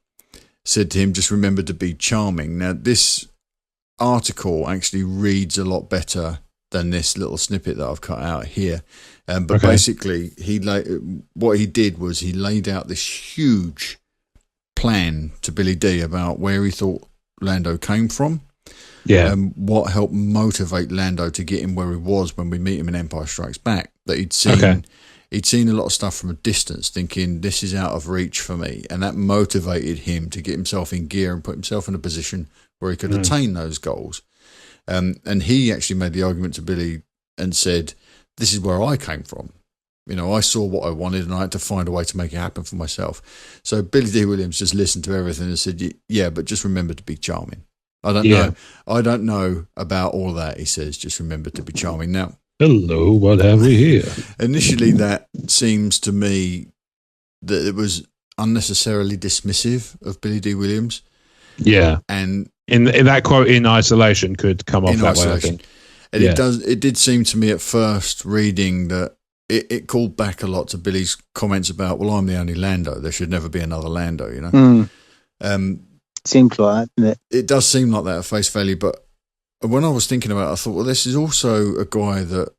Speaker 1: said to him, just remember to be charming. Now, this article actually reads a lot better than this little snippet that I've cut out here. But basically, what he did was he laid out this huge plan to Billy D about where he thought Lando came from, what helped motivate Lando to get him where he was when we meet him in Empire Strikes Back. That he'd seen a lot of stuff from a distance, thinking this is out of reach for me, and that motivated him to get himself in gear and put himself in a position where he could attain those goals. And he actually made the argument to Billy and said, "This is where I came from. I saw what I wanted, and I had to find a way to make it happen for myself." So Billy D. Williams just listened to everything and said, "Yeah, but just remember to be charming." I don't know about all that, he says. Just remember to be charming. Now,
Speaker 3: hello, what have we here?
Speaker 1: Initially, that seems to me that it was unnecessarily dismissive of Billy D. Williams.
Speaker 3: Yeah,
Speaker 1: and
Speaker 3: in that quote in isolation could come off that way, I think.
Speaker 1: And it did seem to me at first reading that it called back a lot to Billy's comments about, well, I'm the only Lando. There should never be another Lando,
Speaker 2: Seems like that, doesn't it?
Speaker 1: It does seem like that at face value, but when I was thinking about it, I thought, well, this is also a guy that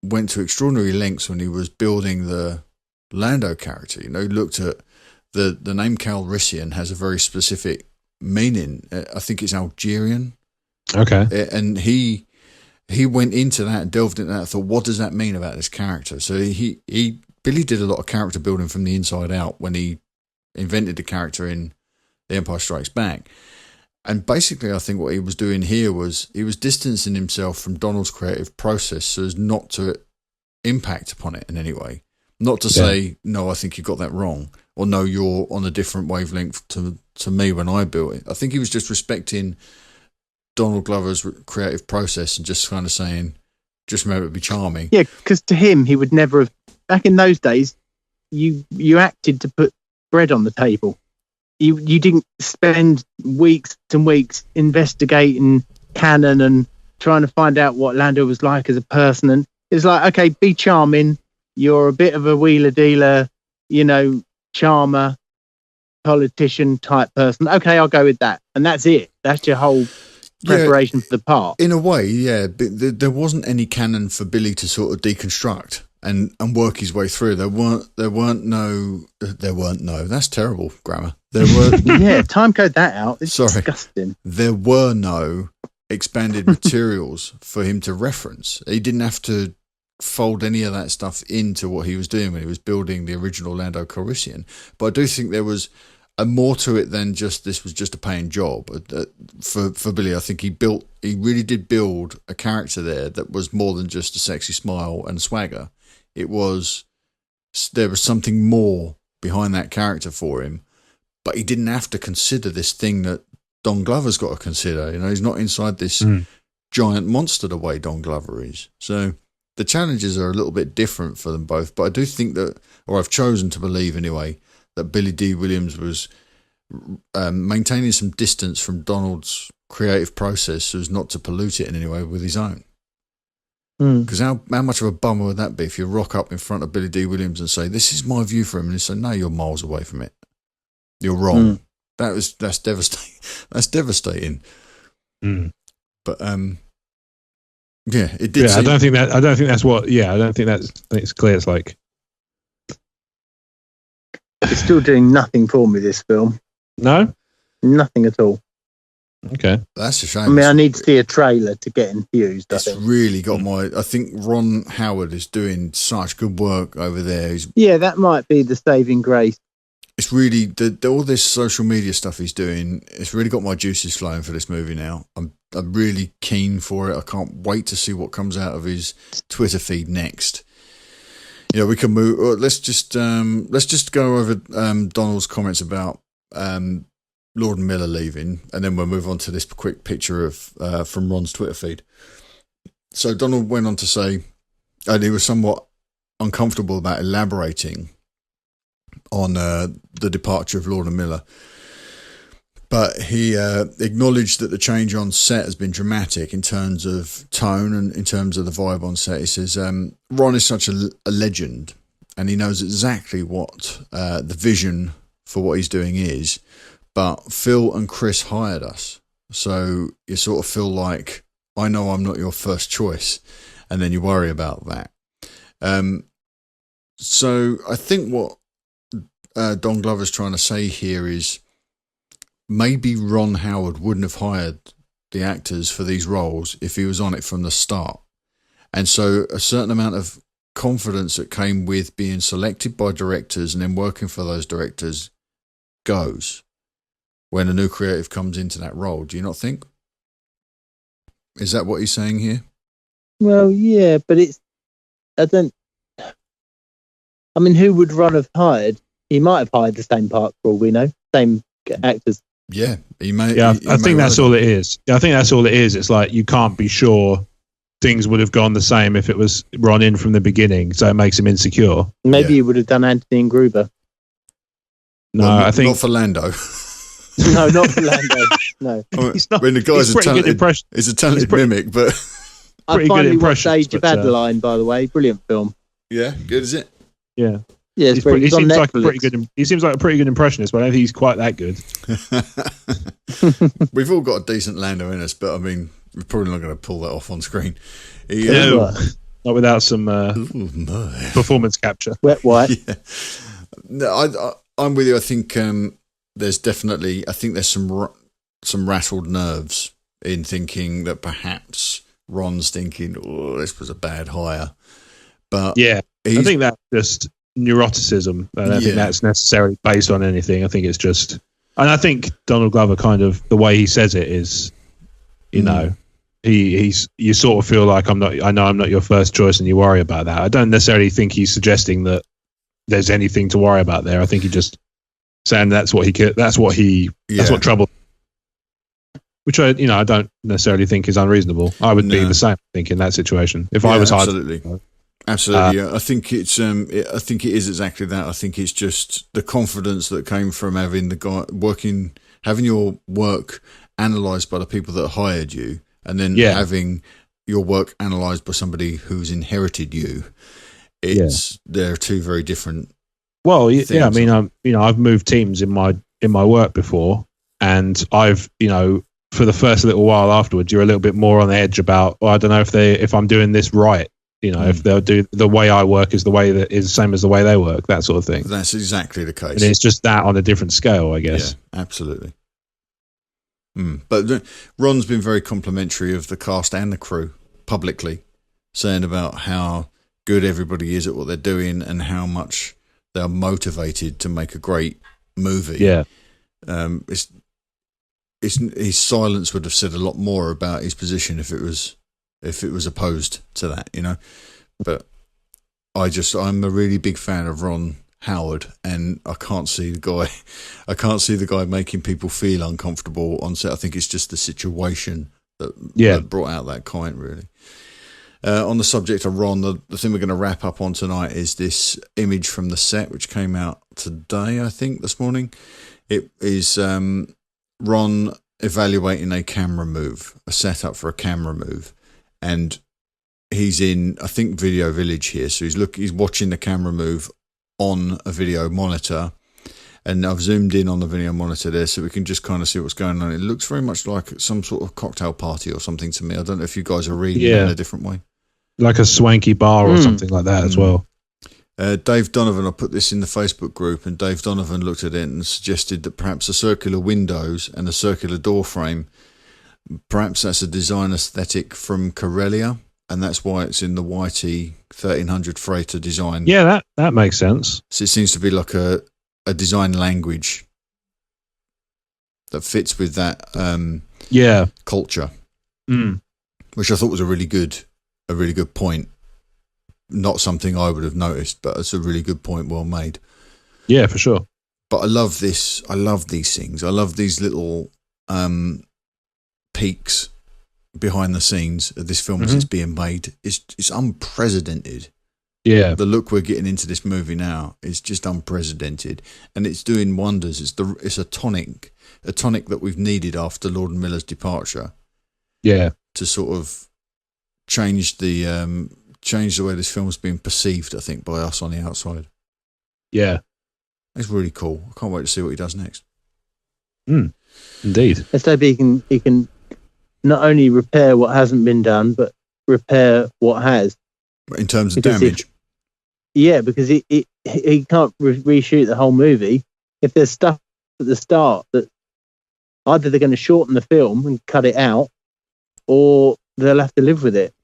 Speaker 1: went to extraordinary lengths when he was building the Lando character. He looked at the name Calrissian has a very specific meaning. I think it's Algerian.
Speaker 3: Okay.
Speaker 1: And he went into that and delved into that and thought, what does that mean about this character? So Billy did a lot of character building from the inside out when he invented the character in The Empire Strikes Back. And basically, I think what he was doing here was he was distancing himself from Donald's creative process so as not to impact upon it in any way. Not to say, no, I think you got that wrong, or no, you're on a different wavelength to me when I built it. I think he was just respecting Donald Glover's creative process and just kind of saying, just remember to be charming.
Speaker 2: Yeah, because to him, he would never have... Back in those days, you acted to put bread on the table. You didn't spend weeks and weeks investigating canon and trying to find out what Lando was like as a person. And it's like, okay, be charming. You're a bit of a wheeler dealer, charmer, politician type person. Okay, I'll go with that. And that's it. That's your whole preparation for the part.
Speaker 1: In a way, yeah. But there wasn't any canon for Billy to sort of deconstruct and work his way through. There weren't no. That's terrible grammar. There were
Speaker 2: time code that out. It's disgusting.
Speaker 1: There were no expanded materials for him to reference. He didn't have to fold any of that stuff into what he was doing when he was building the original Lando Calrissian. But I do think there was more to it than just this was just a paying job for Billy. I think he really did build a character there that was more than just a sexy smile and swagger. There was something more behind that character for him, but he didn't have to consider this thing that Don Glover's got to consider. He's not inside this giant monster the way Don Glover is. So the challenges are a little bit different for them both. But I do think that, or I've chosen to believe anyway, that Billy D. Williams was maintaining some distance from Donald's creative process so as not to pollute it in any way with his own.
Speaker 2: Mm.
Speaker 1: Because how much of a bummer would that be if you rock up in front of Billy D. Williams and say, "This is my view for him," and he say, "No, you're miles away from it. You're wrong." That's devastating. That's devastating.
Speaker 3: Mm.
Speaker 1: But yeah, it did.
Speaker 3: Yeah, I don't think that's what. Yeah, I don't think that's. I think it's clear. It's like
Speaker 2: It's still doing nothing for me, this film.
Speaker 3: no,
Speaker 2: Nothing at all.
Speaker 3: okay.
Speaker 1: That's a shame.
Speaker 2: I mean, I need to see a trailer to get enthused, I
Speaker 1: It's
Speaker 2: think.
Speaker 1: really got my. I think Ron Howard is doing such good work over there.
Speaker 2: Yeah, that might be the saving grace.
Speaker 1: It's really all this social media stuff he's doing. It's really got my juices flowing for this movie now. I'm really keen for it. I can't wait to see what comes out of his Twitter feed next. You know, we can move. Let's just go over Donald's comments about Lord and Miller leaving, and then we'll move on to this quick picture of from Ron's Twitter feed. So Donald went on to say, and he was somewhat uncomfortable about elaborating on the departure of Lord and Miller, but he acknowledged that the change on set has been dramatic in terms of tone and in terms of the vibe on set. He says, Ron is such a legend, and he knows exactly what the vision for what he's doing is, but Phil and Chris hired us, so you sort of feel like, I know I'm not your first choice, and then you worry about that. So I think what Don Glover's trying to say here is maybe Ron Howard wouldn't have hired the actors for these roles if he was on it from the start. And so a certain amount of confidence that came with being selected by directors and then working for those directors goes when a new creative comes into that role. Do you not think? Is that what he's saying here?
Speaker 2: Well, yeah, but who would Ron have hired? He might have hired the same part for all we know, same actors.
Speaker 1: Yeah, he may.
Speaker 3: Yeah,
Speaker 1: he
Speaker 3: I think
Speaker 1: may
Speaker 3: that's
Speaker 1: well
Speaker 3: all it is. I think that's all it is. It's like you can't be sure things would have gone the same if it was Ron in from the beginning, so it makes him insecure.
Speaker 2: Maybe he would have done Anthony and Gruber.
Speaker 3: No,
Speaker 1: Well,
Speaker 3: I think
Speaker 1: not for Lando.
Speaker 2: No, not for Lando. No.
Speaker 3: he's not.
Speaker 1: When the guy's
Speaker 3: He's pretty good impression.
Speaker 1: He's a talented mimic, but
Speaker 2: I
Speaker 3: Pretty good
Speaker 2: finally watched
Speaker 3: impressions,
Speaker 2: Age of
Speaker 3: but,
Speaker 2: Adeline, by the way. Brilliant film.
Speaker 1: yeah, good is it?
Speaker 3: Yeah,
Speaker 2: Yeah, it's
Speaker 3: he
Speaker 2: it's on
Speaker 3: seems like a
Speaker 2: Netflix.
Speaker 3: pretty good. He seems like a pretty good impressionist, but I don't think he's quite that good.
Speaker 1: We've all got a decent Lando in us, but I mean, we're probably not going to pull that off on screen. He,
Speaker 3: No, not without some
Speaker 1: oh my.
Speaker 3: performance capture.
Speaker 2: Wet White.
Speaker 1: Yeah. No, I'm with you. I think there's definitely. I think there's some rattled nerves in thinking that perhaps Ron's thinking, "Oh, this was a bad hire," but
Speaker 3: Yeah, I think that's just neuroticism. I don't think that's necessarily based on anything. I think it's just, and I think Donald Glover kind of the way he says it is, you know, he's you sort of feel like I know I'm not your first choice, and you worry about that. I don't necessarily think he's suggesting that there's anything to worry about there. I think he just saying that's what trouble. Which I don't necessarily think is unreasonable. I would be the same, I think, in that situation. If I was hired,
Speaker 1: absolutely. Yeah. I think it's. I think it is exactly that. I think it's just the confidence that came from having the guy having your work analysed by the people that hired you, and then having your work analysed by somebody who's inherited you. They're two very different.
Speaker 3: Well,
Speaker 1: things.
Speaker 3: yeah. I mean, I've moved teams in my work before, and I've for the first little while afterwards, you're a little bit more on the edge about, I don't know if I'm doing this right. If they'll do the way I work is the way that is the same as the way they work, that sort of thing.
Speaker 1: That's exactly the case.
Speaker 3: And it's just that on a different scale, I guess.
Speaker 1: Yeah, absolutely. But Ron's been very complimentary of the cast and the crew publicly, saying about how good everybody is at what they're doing and how much they're motivated to make a great movie.
Speaker 3: Yeah.
Speaker 1: His silence would have said a lot more about his position if it was opposed to that, But I'm a really big fan of Ron Howard, and I can't see the guy making people feel uncomfortable on set. I think it's just the situation that brought out that comment, really. On the subject of Ron, the thing we're going to wrap up on tonight is this image from the set, which came out today, I think, this morning. It is Ron evaluating a camera move, a setup for a camera move, and he's in, I think, Video Village here. So he's watching the camera move on a video monitor, and I've zoomed in on the video monitor there so we can just kind of see what's going on. It looks very much like some sort of cocktail party or something to me. I don't know if you guys are reading it in a different way.
Speaker 3: Like a swanky bar or something like that as well.
Speaker 1: Dave Donovan, I put this in the Facebook group, and Dave Donovan looked at it and suggested that perhaps the circular windows and the circular door frame, perhaps that's a design aesthetic from Corellia, and that's why it's in the YT 1300 freighter design.
Speaker 3: Yeah, that makes sense.
Speaker 1: So it seems to be like a design language that fits with that culture, which I thought was a really good point. Not something I would have noticed, but it's a really good point, well made.
Speaker 3: Yeah, for sure.
Speaker 1: But I love this. I love these things. I love these little peaks behind the scenes of this film as it's being made. It's unprecedented.
Speaker 3: Yeah,
Speaker 1: the look we're getting into this movie now is just unprecedented, and it's doing wonders. It's a tonic that we've needed after Lord and Miller's departure. Yeah, to sort of change the way this film's being perceived, I think, by us on the outside.
Speaker 3: Yeah.
Speaker 1: It's really cool. I can't wait to see what he does next.
Speaker 3: Indeed.
Speaker 2: Let's hope he can not only repair what hasn't been done, but repair what has.
Speaker 1: In terms of damage?
Speaker 2: Because he can't reshoot the whole movie. If there's stuff at the start that either they're going to shorten the film and cut it out, or they'll have to live with it.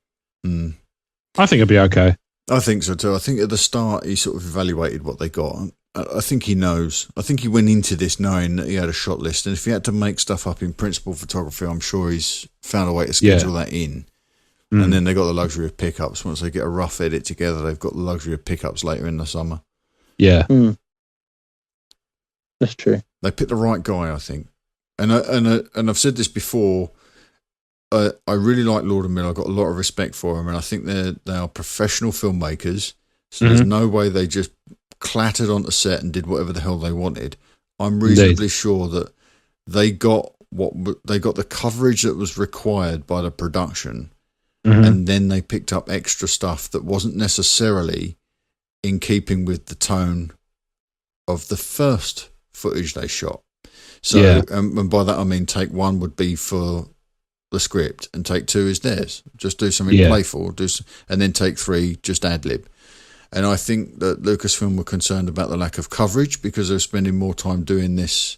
Speaker 3: I think it'll be okay.
Speaker 1: I think so too. I think at the start he sort of evaluated what they got. I think he knows. I think he went into this knowing that he had a shot list, and if he had to make stuff up in principal photography, I'm sure he's found a way to schedule that in. And then they got the luxury of pickups. Once they get a rough edit together, they've got the luxury of pickups later in the summer.
Speaker 3: Yeah,
Speaker 2: that's true.
Speaker 1: They picked the right guy, I think. And I've said this before. I really like Lord and Miller. I've got a lot of respect for him, and I think they are professional filmmakers. So there's no way they just clattered onto set and did whatever the hell they wanted. I'm reasonably sure that they got the coverage that was required by the production, and then they picked up extra stuff that wasn't necessarily in keeping with the tone of the first footage they shot. So, and by that I mean take one would be for the script, and take two is theirs. Just do something playful, and then take three, just ad-lib. And I think that Lucasfilm were concerned about the lack of coverage because they're spending more time doing this,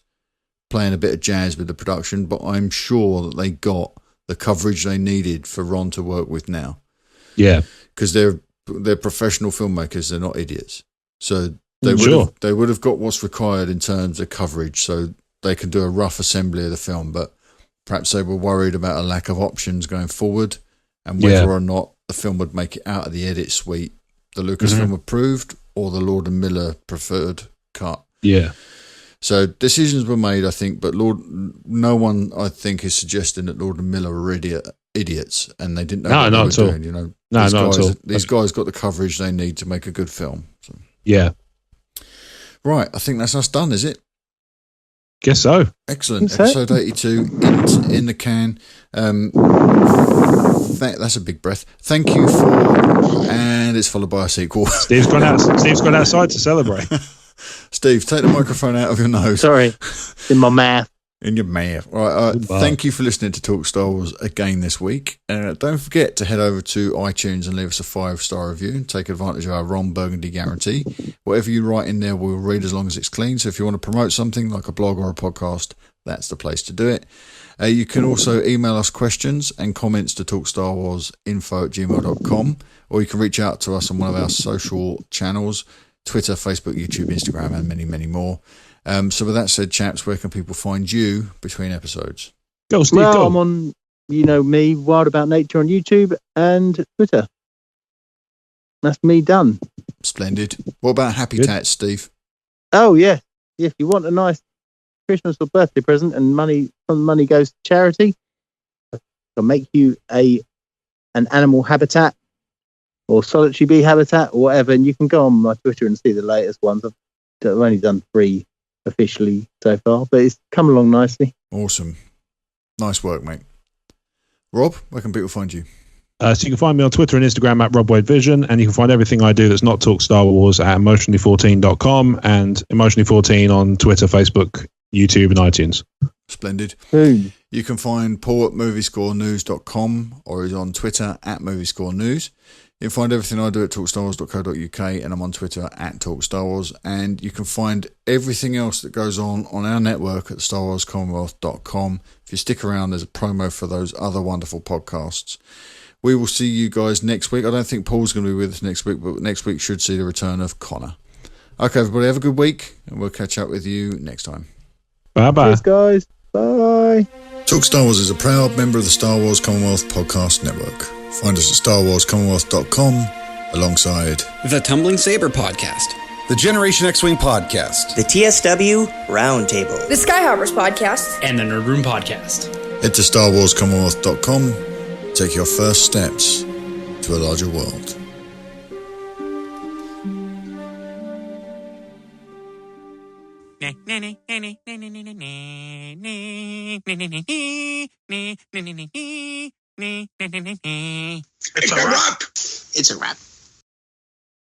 Speaker 1: playing a bit of jazz with the production, but I'm sure that they got the coverage they needed for Ron to work with now. Yeah. Because they're professional filmmakers, they're not idiots. So they would have got what's required in terms of coverage, so they can do a rough assembly of the film, but perhaps they were worried about a lack of options going forward, and whether or not the film would make it out of the edit suite the Lucasfilm approved or the Lord and Miller preferred cut. Yeah. So decisions were made, I think, but no one, I think, is suggesting that Lord and Miller were idiots and they didn't know what they were doing. You know, not at all. These guys got the coverage they need to make a good film. So. Yeah. Right, I think that's us done, is it?
Speaker 3: Guess so.
Speaker 1: Excellent. Episode 82 in the can. That's a big breath. Thank you and it's followed by a sequel.
Speaker 3: Steve's gone outside to celebrate.
Speaker 1: Steve, take the microphone out of your nose.
Speaker 2: Sorry, in my mouth.
Speaker 1: In your mouth. Right. Thank you for listening to Talk Star Wars again this week. Don't forget to head over to iTunes and leave us a 5-star review and take advantage of our Ron Burgundy guarantee. Whatever you write in there, we'll read as long as it's clean. So if you want to promote something like a blog or a podcast, that's the place to do it. You can also email us questions and comments to talkstarwarsinfo@gmail.com, or you can reach out to us on one of our social channels, Twitter, Facebook, YouTube, Instagram, and many, many more. So with that said, chaps, where can people find you between episodes?
Speaker 3: Go, Steve, go.
Speaker 2: I'm on, me, Wild About Nature on YouTube and Twitter. That's me done.
Speaker 1: Splendid. What about Happy Tats, Steve?
Speaker 2: Oh, yeah. If you want a nice Christmas or birthday present and some money goes to charity, I'll make you an animal habitat or solitary bee habitat or whatever, and you can go on my Twitter and see the latest ones. I've only done 3 officially so far, but it's come along nicely.
Speaker 1: Awesome. Nice work, mate. Rob, where can people find you?
Speaker 3: So you can find me on Twitter and Instagram at RobWadeVision, and you can find everything I do that's not Talk Star Wars at emotionally14.com and emotionally14 on Twitter, Facebook, YouTube, and iTunes.
Speaker 1: Splendid.
Speaker 2: Boom.
Speaker 1: You can find Paul at moviescorenews.com, or he's on Twitter at moviescorenews. You can find everything I do at talkstarwars.co.uk, and I'm on Twitter at talkstarwars. And you can find everything else that goes on our network at starwarscommonwealth.com. If you stick around, there's a promo for those other wonderful podcasts. We will see you guys next week. I don't think Paul's going to be with us next week, but next week should see the return of Connor. Okay, everybody, have a good week, and we'll catch up with you next time.
Speaker 3: Bye-bye.
Speaker 2: Cheers, guys. Bye.
Speaker 1: Talk Star Wars is a proud member of the Star Wars Commonwealth Podcast Network. Find us at starwarscommonwealth.com alongside
Speaker 5: The Tumbling Saber Podcast,
Speaker 6: the Generation X-Wing Podcast,
Speaker 7: the TSW Roundtable,
Speaker 8: the Skyhoppers Podcast,
Speaker 5: and the Nerd Room Podcast.
Speaker 1: Head to starwarscommonwealth.com. Take your first steps to a larger world.
Speaker 9: It's a wrap. It's a wrap.